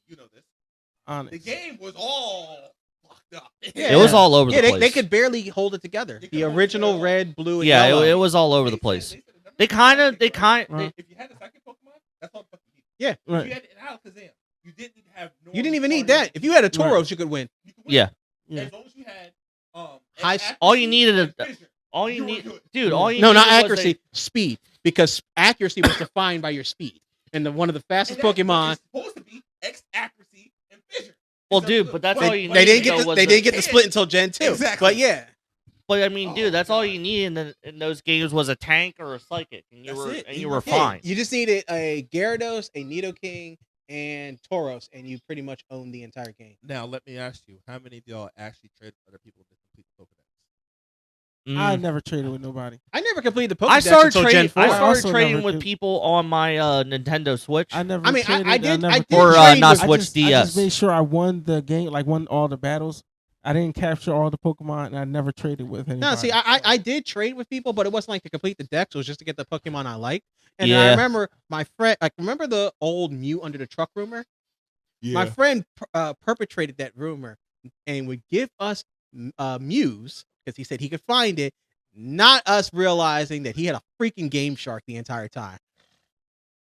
you know this. Onyx. The game was all fucked up. Yeah. It was all over Yeah, the place. they could barely hold it together. They could The hold it original together. red, blue, and Yeah, yellow. it was all over the place. They kind of. Right. If you had a second Pokemon, that's all the fuck you need. Yeah. If Right. you had an Alakazam, you didn't have no. You didn't even need that. If you had a Tauros, you could win. You could win. Yeah. Yeah. As long as you had High- accuracy all you needed and a- vision. All you You were need, good. dude. All you No, not needed was accuracy, speed. Because accuracy was defined by your speed. And one of the fastest And that's what Pokemon. it's supposed to be X accuracy and vision. Well, So dude, good. but that's But- all you but need. They didn't though, get the, was they the- didn't get the split until Gen 2. Exactly. But yeah. But I mean, dude, Oh, that's all God. you need in those games was a tank or a psychic, and you That's were it. and You you were were good. fine. You just needed a Gyarados, a Nidoking, and Tauros, and you pretty much owned the entire game. Now let me ask you, how many of y'all actually trade with other people to complete the Pokedex? I Mm. never traded with nobody. I never completed the Pokedex I started until Gen trading. 4. I I started also trading never with did- people on my Nintendo Switch. I never. I mean, traded, I did- never I did played. or trade not with- Switch I DS. just made sure I won the game, like won all the battles. I didn't capture all the Pokemon, and I never traded with anybody. No, see, I did trade with people, but it wasn't like to complete the dex. It was just to get the Pokemon I liked. And I Yeah. remember my friend, like, remember the old Mew under the truck rumor? My friend perpetrated that rumor and would give us Mews because he said he could find it, not us realizing that he had a freaking Game Shark the entire time.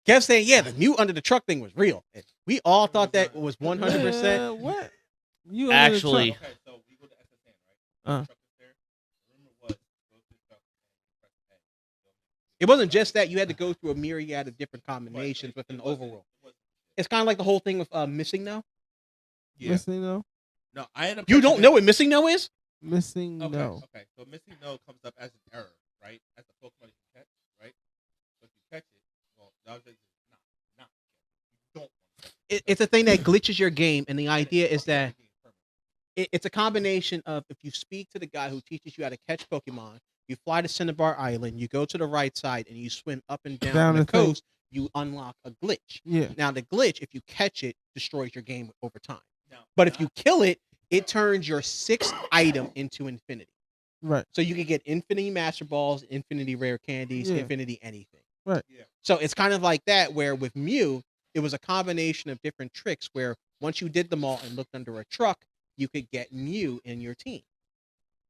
Kept saying, yeah, the Mew under the truck thing was real. And we all thought that was 100%. What? You Actually- Okay, so we go to SSN, right? Uh. The truck is there. The rumor was go to the truck and press A. It wasn't just that. You had to go through a myriad of different combinations But with an it wasn't- overworld. it wasn't- It's kind of like the whole thing with Missing No. Yeah. Missing no. No, I end up. You don't catching know it. what Missing No is? Missing Okay. no. Okay. So missing no comes up as an error, right? As a Pokemon you catch, right? So if you catch it, well, that was just not. You don't want to. It's a thing that glitches your game, and the idea is that it's a combination of if you speak to the guy who teaches you how to catch Pokemon, you fly to Cinnabar Island, you go to the right side, and you swim up and down the the thing. coast, you unlock a glitch. Yeah. Now, the glitch, if you catch it, destroys your game over time. Now, But if you kill it, it turns your sixth item into infinity. Right. So you can get infinity Master Balls, infinity Rare Candies, Yeah. infinity anything. Right. Yeah. So it's kind of like that, where with Mew, it was a combination of different tricks where once you did them all and looked under a truck, you could get Mew in your team.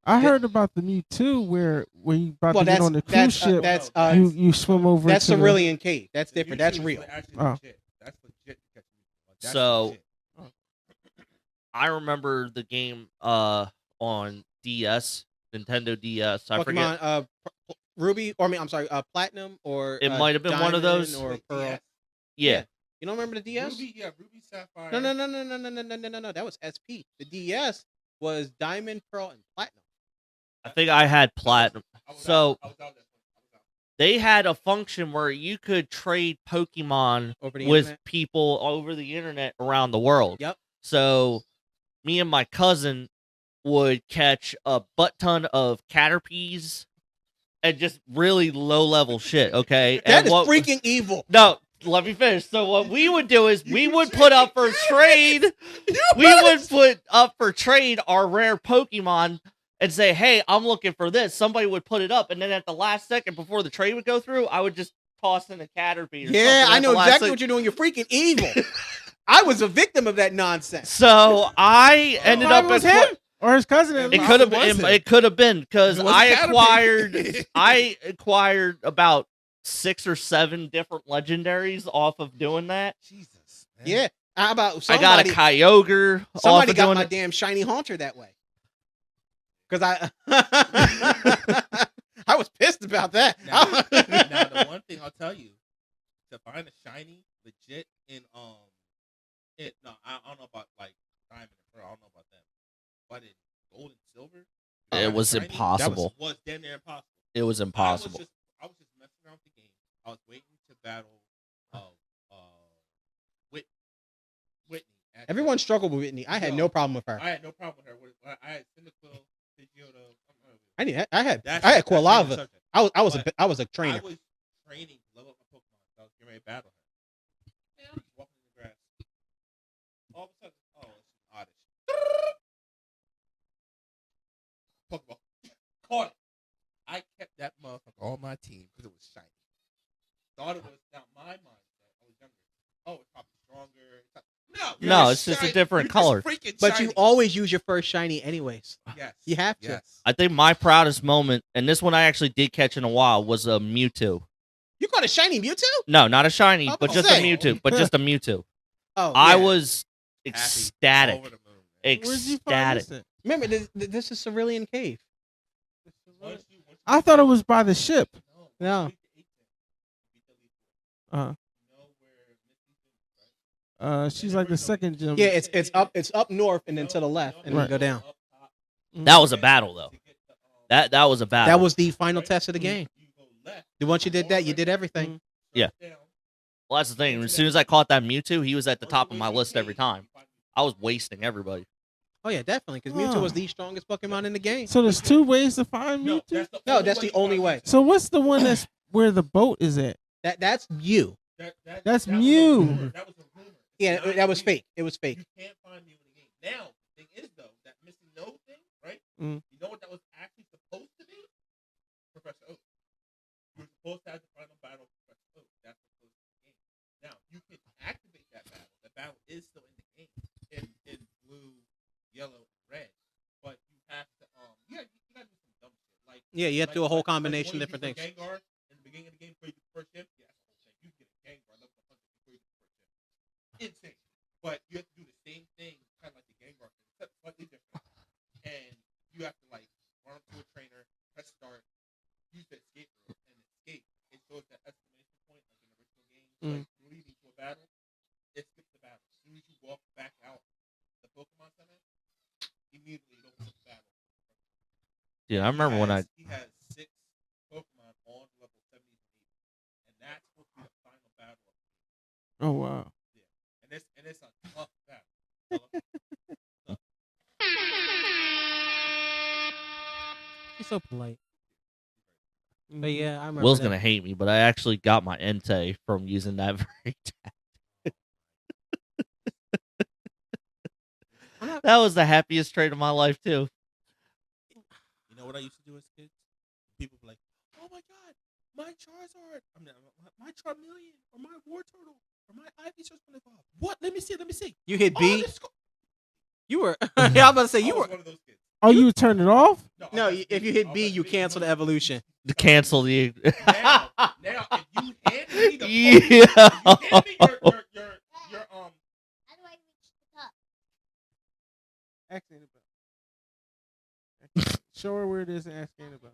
I heard about the Mewtwo where you about to get on the cruise ship. That's you swim over. that's to the- Cerulean Cave. That's different. That's YouTube is real. actually Oh. legit. That's legit. to catch Pokemon. That's So- legit. I remember the game on DS, Nintendo DS. I forget. Pokemon Ruby, or I'm sorry, Platinum, or It might have been one of Diamond those. or Wait, Pearl. DS? Yeah. You don't remember the DS? Ruby Sapphire. No. That was SP. The DS was Diamond, Pearl, and Platinum. I think I had Platinum. I was So out there. they had a function where you could trade Pokemon Over the with internet. people over the internet around the world. Yep. So me and my cousin would catch a butt ton of Caterpies and just really low level shit. Okay. That and is what, freaking evil. No, let me finish. So what we would do is we would put up for trade. We would put up for trade our rare Pokemon and say, "Hey, I'm looking for this." Somebody would put it up, and then at the last second before the trade would go through, I would just toss in a Caterpie. Or Yeah, something I at know the last exactly second. what you're doing. You're freaking evil. I was a victim of that nonsense. So I ended up Probably was as him or his cousin. It could have been. It could have been because It was I Caterpie. acquired about 6 or 7 different legendaries off of doing that. Jesus. Man. Yeah. How about I got a Kyogre. somebody off of got doing my it. damn shiny Haunter that way. Because I I was pissed about that. Now, the one thing I'll tell you, to find a shiny legit in I don't know about like Diamond and Pearl, I don't know about them, but in Gold and Silver, It was shiny, impossible. That was damn near impossible. It was impossible. I was just messing around with the game. I was waiting to battle Whitney. at the- Everyone struggled with Whitney. I had no problem with her. I had no problem with her. I had Cyndaquil, Pidgeotto. I had That's Quilava. subject. I was But a I trainer. was training to level up my Pokemon, so I was getting ready to battle her. And I'm just walking in the grass. All of a sudden, it's oddish. Pokeball. Caught it. I kept that motherfucker on my team because it was shiny. Thought it was, now my mindset, I was younger. Oh, it's probably stronger. No, it's just a different color. But you always use your first shiny anyways. Yes. You have to. Yes. I think my proudest moment, and this one I actually did catch in a while, was a Mewtwo. You got a shiny Mewtwo? No, not a shiny, I was but gonna just a say. Mewtwo. But just a Mewtwo. Oh, I yeah. was Happy. ecstatic. Over the moon, man. Where'd you find Ecstatic. this at? Remember this is Cerulean Cave. Once you I thought it was by the ship. No. once you beat the 8th, you beat the Elite Four. Uh, You know where Misty's in, right? she's like the second gym. Yeah, it's up north and then to the left and then Right. go down. That was a battle, though. That was a battle. That was the final test of the game. Once you did that, you did everything. Yeah. Well, that's the thing. As soon as I caught that Mewtwo, he was at the top of my list every time. I was wasting everybody. Oh yeah, definitely. Because Mewtwo was the strongest Pokemon in the game. So there's 2 ways to find Mewtwo. No, that's the only way. So what's the one that's where the boat is at? That's you. That's Mew. That was a rumor. Yeah, Not that was Mew. fake. It was fake. You can't find Mew in the game. Now, the thing is, though, that missing node thing, right? Mm. You know what that was actually supposed to be? Professor Oak. You were supposed to have the final battle with Professor Oak. That's supposed to be the game. Now, you can activate that battle. The battle is still in the game in blue, yellow, and red. But you have to, you gotta do some dumb shit. Like, Yeah, you have to do a whole combination of different things. Gengar in the beginning of the game before you do the first gym, yeah, that's the whole thing. You can get a Gengar level 100 before you do the first gym. Insane. But you have to do the same thing, kind of like the Gengar thing, except slightly different. And you have to like run up to a trainer, press start, use the escape route, and escape. It shows that exclamation point like in the original game, like leading to a battle. It's Dude, I remember when I. He has 6 Pokemon on level 78, and that's supposed to be the final battle. Oh wow. Yeah, and it's a tough battle. He's so polite. Mm-hmm. But yeah, I remember. Will's that. gonna hate me, but I actually got my Entei from using that very tactic. That was the happiest trade of my life too. You know what I used to do as kids? People be like, "Oh my God, my Charizard, my Charmeleon, or my Wartortle, or my Ivysaur is going to evolve." What? Let me see. You hit Oh, B. let's go. You were. Yeah, I was about to say I you was were. one of those kids. Oh, you turned it off? No, if you hit B, you cancel the evolution. To cancel the. Now, if you hand me the Yeah. Pokemon, if you hand me your How do I reach the top? Ask Annabelle. Show her where it is and ask Annabelle.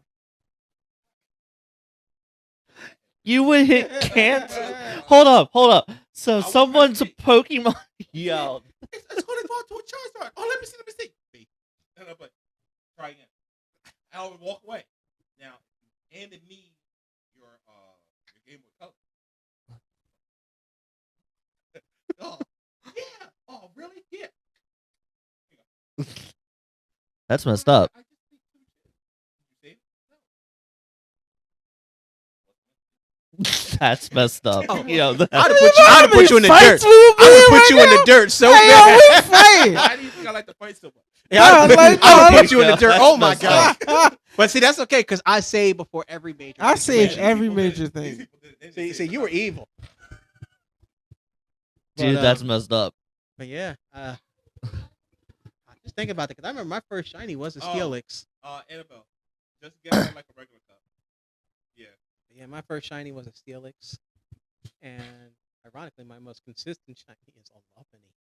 You would hit cancel. Hold up. So was someone's pressing Pokemon. Yo. it's going to evolve to a Charizard. Oh, let me see. B. And I'm like, try again. And I would walk away. Now, if you handed me your Game Boy Color. Oh, yeah. Oh, really? Yeah. That's messed up. I just beat 2 kids. Did you save it? No. That's messed up. Oh. Yo, I'd have put you in the dirt. I would put you in the dirt so Hey, yo, bad. we fighting. Why do you think I like to fight so much? Yeah, I would like, I would no, put you in the dirt. that's Oh my messed god! up. But see, that's okay because I saved before every major. I saved situation. every These people major did it. thing. These people did it. They didn't See, save you it. were evil. Dude, But, that's messed up. But yeah, I just think about it because I remember my first shiny was a Oh. Steelix. Annabelle, just get it like a regular cup. Yeah. Yeah, my first shiny was a Steelix, and ironically, my most consistent shiny is a Lopunny.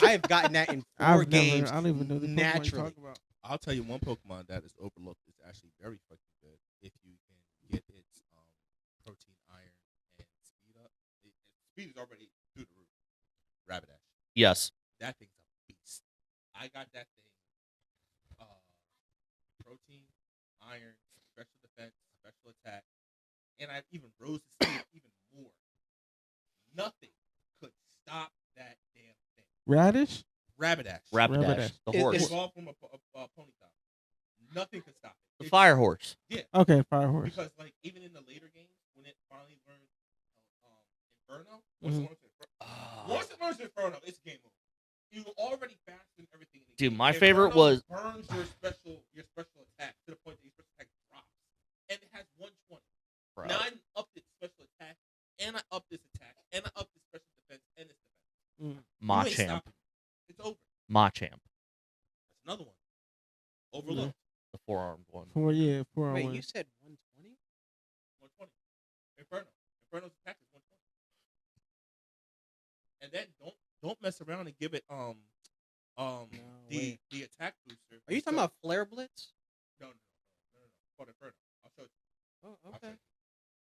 I have gotten that in 4 games I don't even know the Pokemon you naturally. talk about. I'll tell you one Pokemon that is overlooked is actually very fucking good if you can get its protein, iron, and speed up. Speed is already through the roof. Rapidash. Yes. That thing's a beast. I got that thing. Protein, iron, special defense, special attack, and I even rose the speed even more. Nothing could stop that damn thing. Radish? Rapidash. Rapidash. The It- horse. It's evolved from a ponytail. Nothing could stop it. The fire horse. Okay, Fire Horse. Because like even in the later games, when it finally learned Inferno, Mhm. once it learns Inferno, it's game over. You were already fast in everything. In the Dude, game. my favorite Inferno was- burns your special attack to the point that your special attack drops, and it has 120. Bro. Now I upped its special attack, and I upped this attack, and I upped its special defense and its defense. You ain't Machamp. stopping me. It's over. Machamp. That's another one. Overlooked. The 4-armed one. Four on Wait, one. you said 120? 120. Inferno. Inferno's attack is 120. And then don't mess around and give it wait. the attack booster. Are you talking about Flare Blitz? No. For the Inferno. I'll show you. Oh, I'll show okay. you.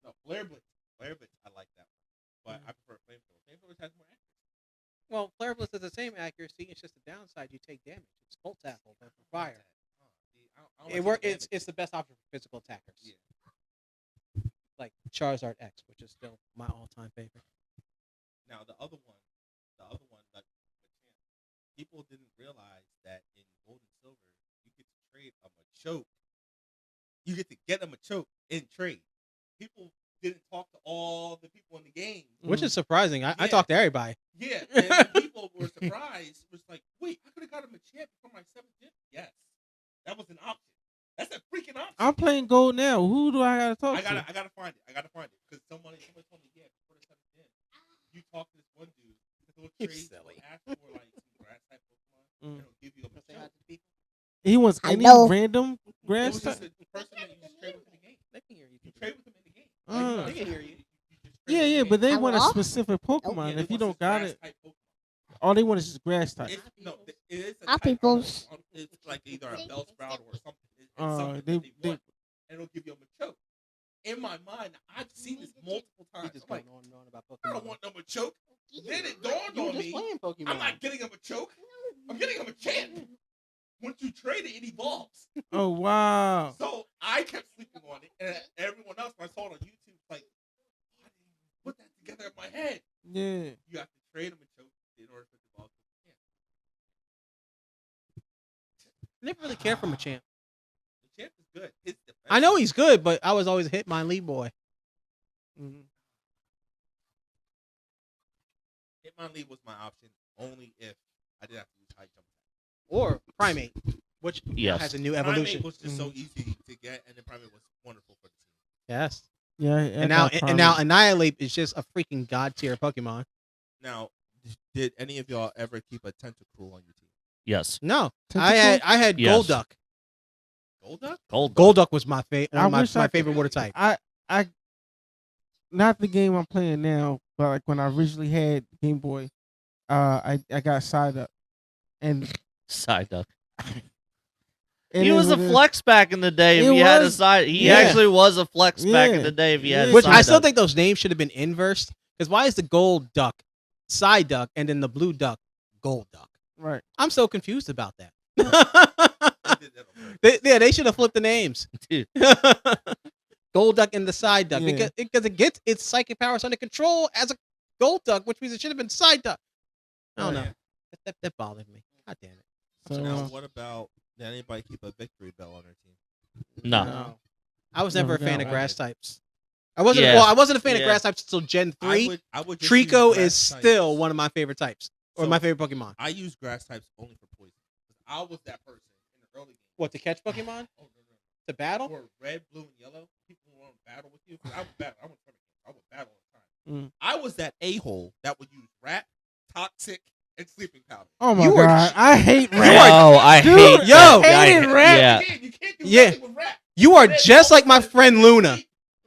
No, Flare Blitz. Flare Blitz, I like that one. But I prefer Flamethrower. Flamethrower has more accuracy. Well, Flare Blitz has the same accuracy. It's just the downside. You take damage. It's Cold Tackle, but for fire. See, I don't like taking damage. It's the best option for physical attackers. Yeah. Like Charizard X, which is still my all-time favorite. Now the other one, like Machamp, people didn't realize that in Gold and Silver you get to trade a Machoke. You get to get a Machoke in trade. People didn't talk to all the people in the game. Which is surprising. I Yeah. talk to everybody. Yeah, and then people were surprised. It was like, wait, I could have got a Machamp for my 7th gen. Yes, that was an option. That's a freaking option. I'm playing Gold now. Who do I gotta talk I to? gotta find it. Because somebody told me, yeah, before the 7th gen, you talk to this one dude, he'll You're trade, silly. he'll ask for like some grass type Pokemon, and he'll give you a Say hi Machoke. to the people. He wants any Hello. random It grass was type. just a person that you just trade with in the game. They can hear you. You trade with them in the game. Uh. They can hear you. just trade Yeah, with yeah, them but in they the game. want a Hello? specific Pokemon. Yeah, If they you want don't this got grass it, type Pokemon. all they want is just grass type. It is a Hi, type peoples. It's like either a Bellsprout or something. It's Uh, something they- that they want, and it'll give you a Machoke. In my mind, I've seen this multiple You times. just I'm like, going on and on about I don't Pokemon. want no Machoke. Then it dawned You were on just me, playing Pokemon. I'm not getting a Machoke. I'm getting a Machamp. once you trade it, it evolves. Oh wow. So I kept sleeping on it, and everyone else, when I saw it on YouTube, like, I didn't even put that together in my head. Yeah. You have to trade them and choke in order for the ball to camp. I never really cared for Machamp. The champ is good. His defense I know he's good, but I was always a Hitmonlee boy. Mhm. Hitmonlee was my option only if I didn't have to use high jump. Or Primate, which Yes. has a new Primate evolution. was just so easy to get, and then Primate was wonderful for the team. Yes. Yeah. And now Annihilate is just a freaking god tier Pokemon. Now, did any of y'all ever keep a Tentacruel on your team? Yes. No, Tentacle? I had Yes. Golduck. Golduck? Golduck was my I my wish I could- favorite water type. I not the game I'm playing now, but like when I originally had Game Boy, I got side up, and Side duck. it He is was a what it is. flex back in the day. If It he had a was- side, he yeah. actually was a flex back in Yeah. the day. If he had, Yeah. a Which side I still duck. think those names should have been inversed. Because why is the gold duck side duck and then the blue duck gold duck? Right. I'm so confused about that. They did that on purpose. they should have flipped the names. Dude. Gold duck and the side duck Yeah. because it gets its psychic powers under control as a gold duck, which means it should have been side duck. I don't Yeah. know. That bothered me. God damn it. So Now, what about, did anybody keep a victory bell on their team? No. I was never a fan No. of grass types. I wasn't. Yeah. Well, I wasn't a fan of Yeah. grass types until Gen 3. I would just Trico use is grass types. still one of my favorite types, or So- my favorite Pokemon. I use grass types only for poison. 'Cause I was that person in the early game. What, to catch Pokemon? Oh, no. To battle? For red, blue, and yellow, people who want to battle with you. 'Cause I would battle. I would battle all the time. Mm. I was that a-hole that would use rat, toxic, and sleeping powder. Oh my You were- god, I hate You rats. Oh, I Dude, hate. yo, that. I hated I- rat. Yeah. You can't do Yeah. nothing with rat. You are Red, just like my red, friend Luna.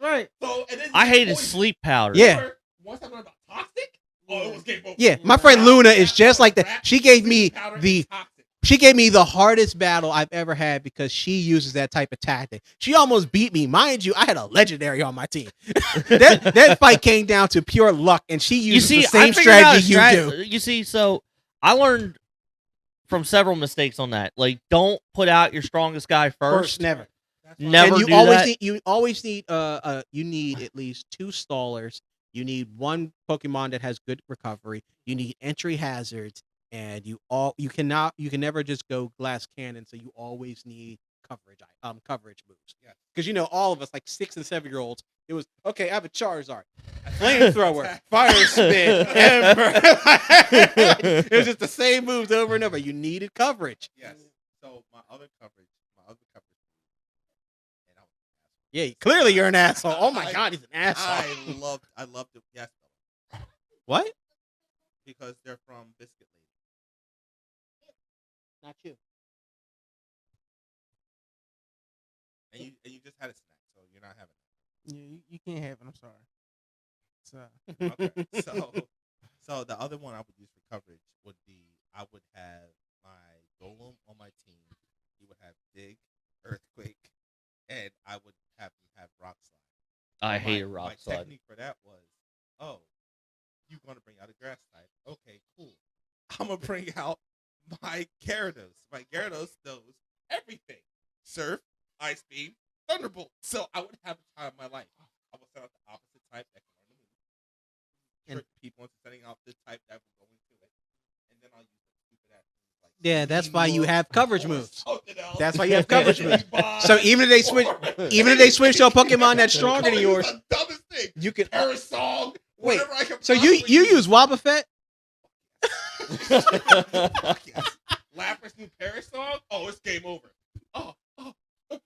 Right. So, and then I you hated poison. sleep powder. Yeah. Once I learned about toxic, it was game over. Yeah, my friend Luna is just like that. She gave me the hardest battle I've ever had because she uses that type of tactic. She almost beat me. Mind you, I had a legendary on my team. that fight came down to pure luck, and she You uses see, the same I figured out a strategy you do. You see, so I learned from several mistakes on that. Like, don't put out your strongest guy first. Never. Never and you do always that. need at least 2 stallers. You need 1 Pokemon that has good recovery. You need entry hazards, and you can never just go glass cannon. So you always need coverage moves. Yeah. Because all of us, like 6 and 7-year-olds, it was okay. I have a Charizard, flamethrower, fire spin, Ember. It was just the same moves over and over. You needed coverage. Yes. So my other coverage. And I was Yeah, clearly you're an asshole. Oh my god, he's an asshole. I loved it. Yes. What? Because they're from Biscuit Lady. Not you. And you just had a snack, so you're not having Yeah, you can't have it. I'm sorry. So, it. Okay. So the other one I would use for coverage would be I would have my Golem on my team. He would have Dig, Earthquake, and I would have him have Rock Slide. I hated My rock slide. technique for that was, you're gonna bring out a grass type. Okay, cool. I'm gonna bring out my Gyarados. My Gyarados knows everything: Surf, Ice Beam, Thunderbolt. So I would have a time of my life. I would set out the opposite type that can learn the move. Trick people into setting out the type that will go into it, and then I'll use the stupid ass moves like Yeah, that's why you have coverage moves. something else. That's why you have coverage moves. Bye. So even if they switch to a Pokemon that's stronger than yours, The dumbest thing. you can. Parasong. Wait, whatever I can So you possibly use Wobbuffet? Fuck yes. Lapras new Parasong? Oh, it's game over. Oh, I'm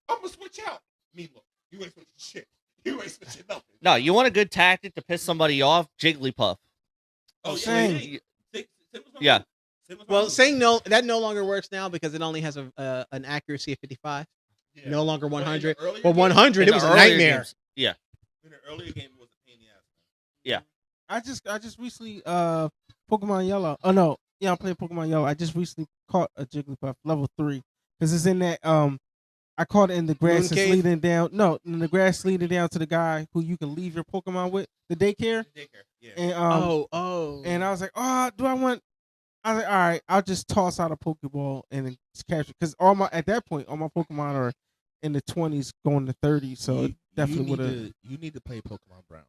gonna switch out. Me, look, you ain't switching shit. You ain't switching nothing. No, you want a good tactic to piss somebody off? Jigglypuff. Oh, same. yeah. Sim was my Yeah. move. Sim was my Well, move. saying no, that no longer works now because it only has an accuracy of 55. Yeah. No longer But in the 100. earlier Well, game- 100, In it the was a earlier nightmare. games. Yeah. In the earlier game, it was a pain in the ass. I just recently Pokemon Yellow. Oh no, yeah, I'm playing Pokemon Yellow. I just recently caught a Jigglypuff level 3 because it's in that I caught it in the grass Moon that's cave? leading down. No, in the grass leading down to the guy who you can leave your Pokemon with, the daycare. Daycare. Yeah. And Oh. and I was like, oh, do I want I was like, all right, I'll just toss out a Pokeball and then just capture because at that point all my Pokemon are in the 20s going to 30s, so it definitely would have. You need to play Pokemon Brown.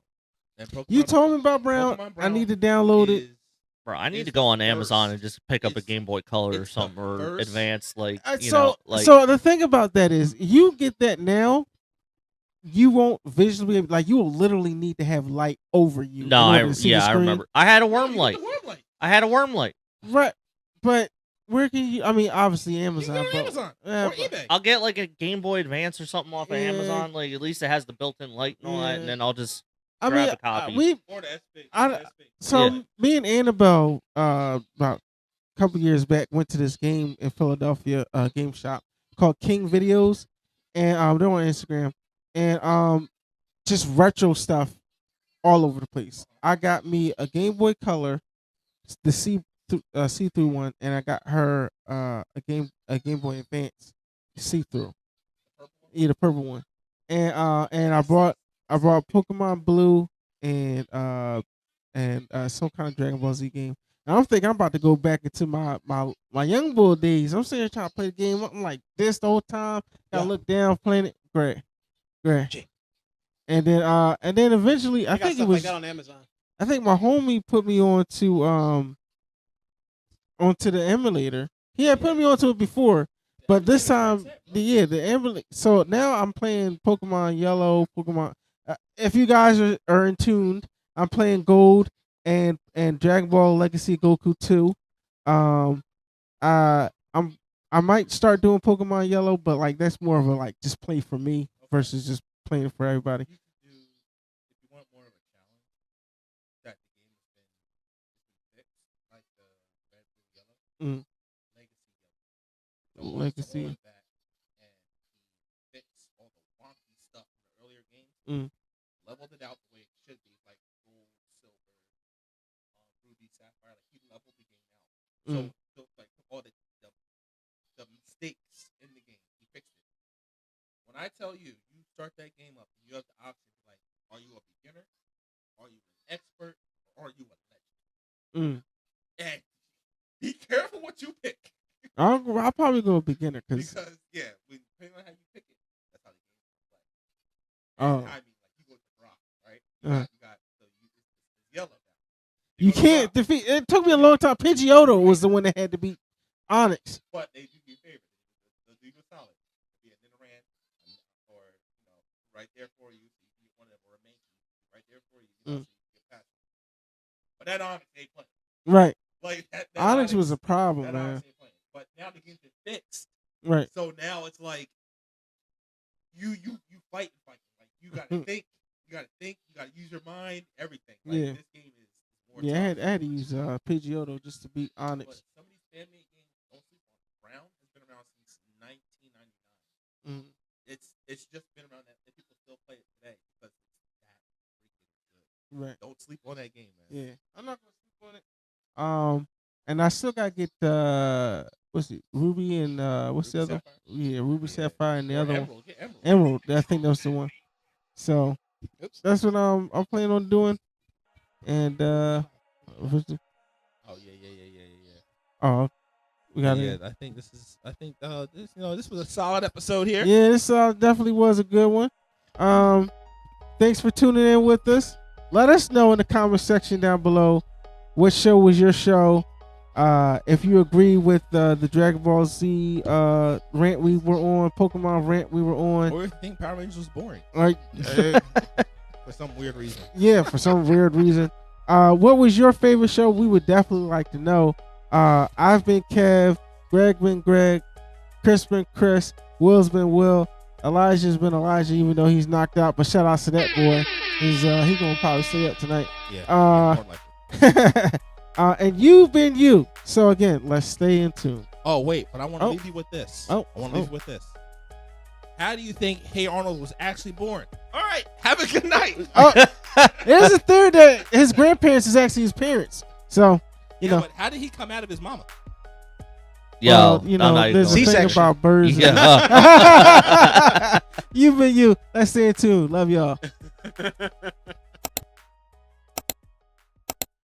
And Pokemon, You told me about Brown. Pokemon I need to download it. Bro, I need It's to go on the Amazon first- and just pick up a it's- Game Boy Color or it's the something, or first- advanced, like So like so the thing about that is, you get that now, you won't visually like you will literally need to have light over you. no, in order to see the I screen. remember. I had a No, worm you light. get the worm light. I had a worm light. Right, but where can you? I mean, obviously You Amazon. can go on but, Amazon yeah, or but- eBay. I'll get like a Game Boy Advance or something off of Yeah. Amazon. Like at least it has the built-in light and all that, and Yeah. then I'll just I grab mean, a copy. we Or the SP. I- the SP. so Yeah. me and Annabelle about a couple years back went to this game in Philadelphia, game shop called King Videos, and they're on Instagram, and just retro stuff all over the place. I got me a Game Boy Color, the see-through one, and I got her a Game Boy Advance see-through, yeah, the purple one, and I brought Pokemon Blue and some kind of Dragon Ball Z game. And I'm thinking I'm about to go back into my young bull days. I'm sitting here trying to play the game. I'm like this the whole time. Gotta Yeah. look down, playing it. Great. Gee. And then eventually, I I got think it stuff was. like that on Amazon. I think my homie put me onto the emulator. He had put me onto it before, but this time, the emulator. So now I'm playing Pokemon Yellow, Pokemon. If you guys are in tuned, I'm playing Gold and Dragon Ball Legacy Goku 2. I might start doing Pokemon Yellow, but like that's more of a like just play for me versus just playing for everybody. You could do, if you want more of a challenge, that the game has been fixed, like the red, blue, yellow, Mm. legacy yellow. Go on to Legacy. all of that, and he fixed all the wonky stuff from the earlier games, Mm. leveled it out the way it should be, like gold, silver, ruby, sapphire. Like he leveled the game out. Mm. So like took all the mistakes in the game, he fixed it. When I tell you, you start that game up, and you have the option like, are you a beginner, are you an expert, or are you a legend? Mm. And be careful what you pick, I'll probably go beginner because because depending on how you pick it, that's how the game is played. Oh. I mean, like you go to rock, right? Uh-huh. It's yellow now. you go to can't rock, defeat. It took me a long time. Pidgeotto was the one that had to beat Onyx. but they do you a favor. They'll do you a solid. Be a Nidoran, or right there for you. So you can get one of them, or a Mankey, right there for you. So you can get past it. But that Onyx ain't playing. Right. Like that Onyx was a problem, that man. Onyx ain't playing. But now the game's been fixed. Right. So now it's like you fight. Like you gotta think. You gotta use your mind. Everything. Like, Yeah. This game is more. Yeah, I tough. had to use Pidgeotto just to beat But Onyx. some of these fan-made games, don't sleep on. Brown has been around since 1999. Mm. It's just been around that people still play it today because it's that freaking good. Right. Don't sleep on that game, man. Yeah. I'm not gonna sleep on it. And I still gotta get what's it? Ruby and what's the Ruby other? Sapphire? Yeah, Ruby Yeah. Sapphire and the Or other one. Emerald. Get Emerald. Emerald. I think that was the one. So Oops. that's what I'm planning on doing. And what's the- Oh yeah. oh, we got Yeah, it. I think this this was a solid episode here. Yeah, this definitely was a good one. Thanks for tuning in with us. Let us know in the comment section down below what show was your show. If you agree with the Dragon Ball Z rant we were on, Pokemon rant we were on, Or if you think Power Rangers was boring or for some weird reason. yeah, for some weird reason. What was your favorite show? We would definitely like to know. I've been Kev, Greg been Greg, Chris been Chris, Will's been Will, Elijah's been Elijah, even though he's knocked out. But shout out to that boy. He gonna probably stay up tonight. Yeah. More likely. And you've been you. So again, let's stay in tune. Oh wait, but I want to Oh. leave you with this. Oh. I want to leave you with this. How do you think Hey Arnold was actually born? All right, have a good night. There's a theory that his grandparents is actually his parents. So you know, But how did he come out of his mama? Yo, you I'm know, not even there's a gonna- thing C-section. about birds. Yeah. You've been you. Let's stay in tune. Love y'all.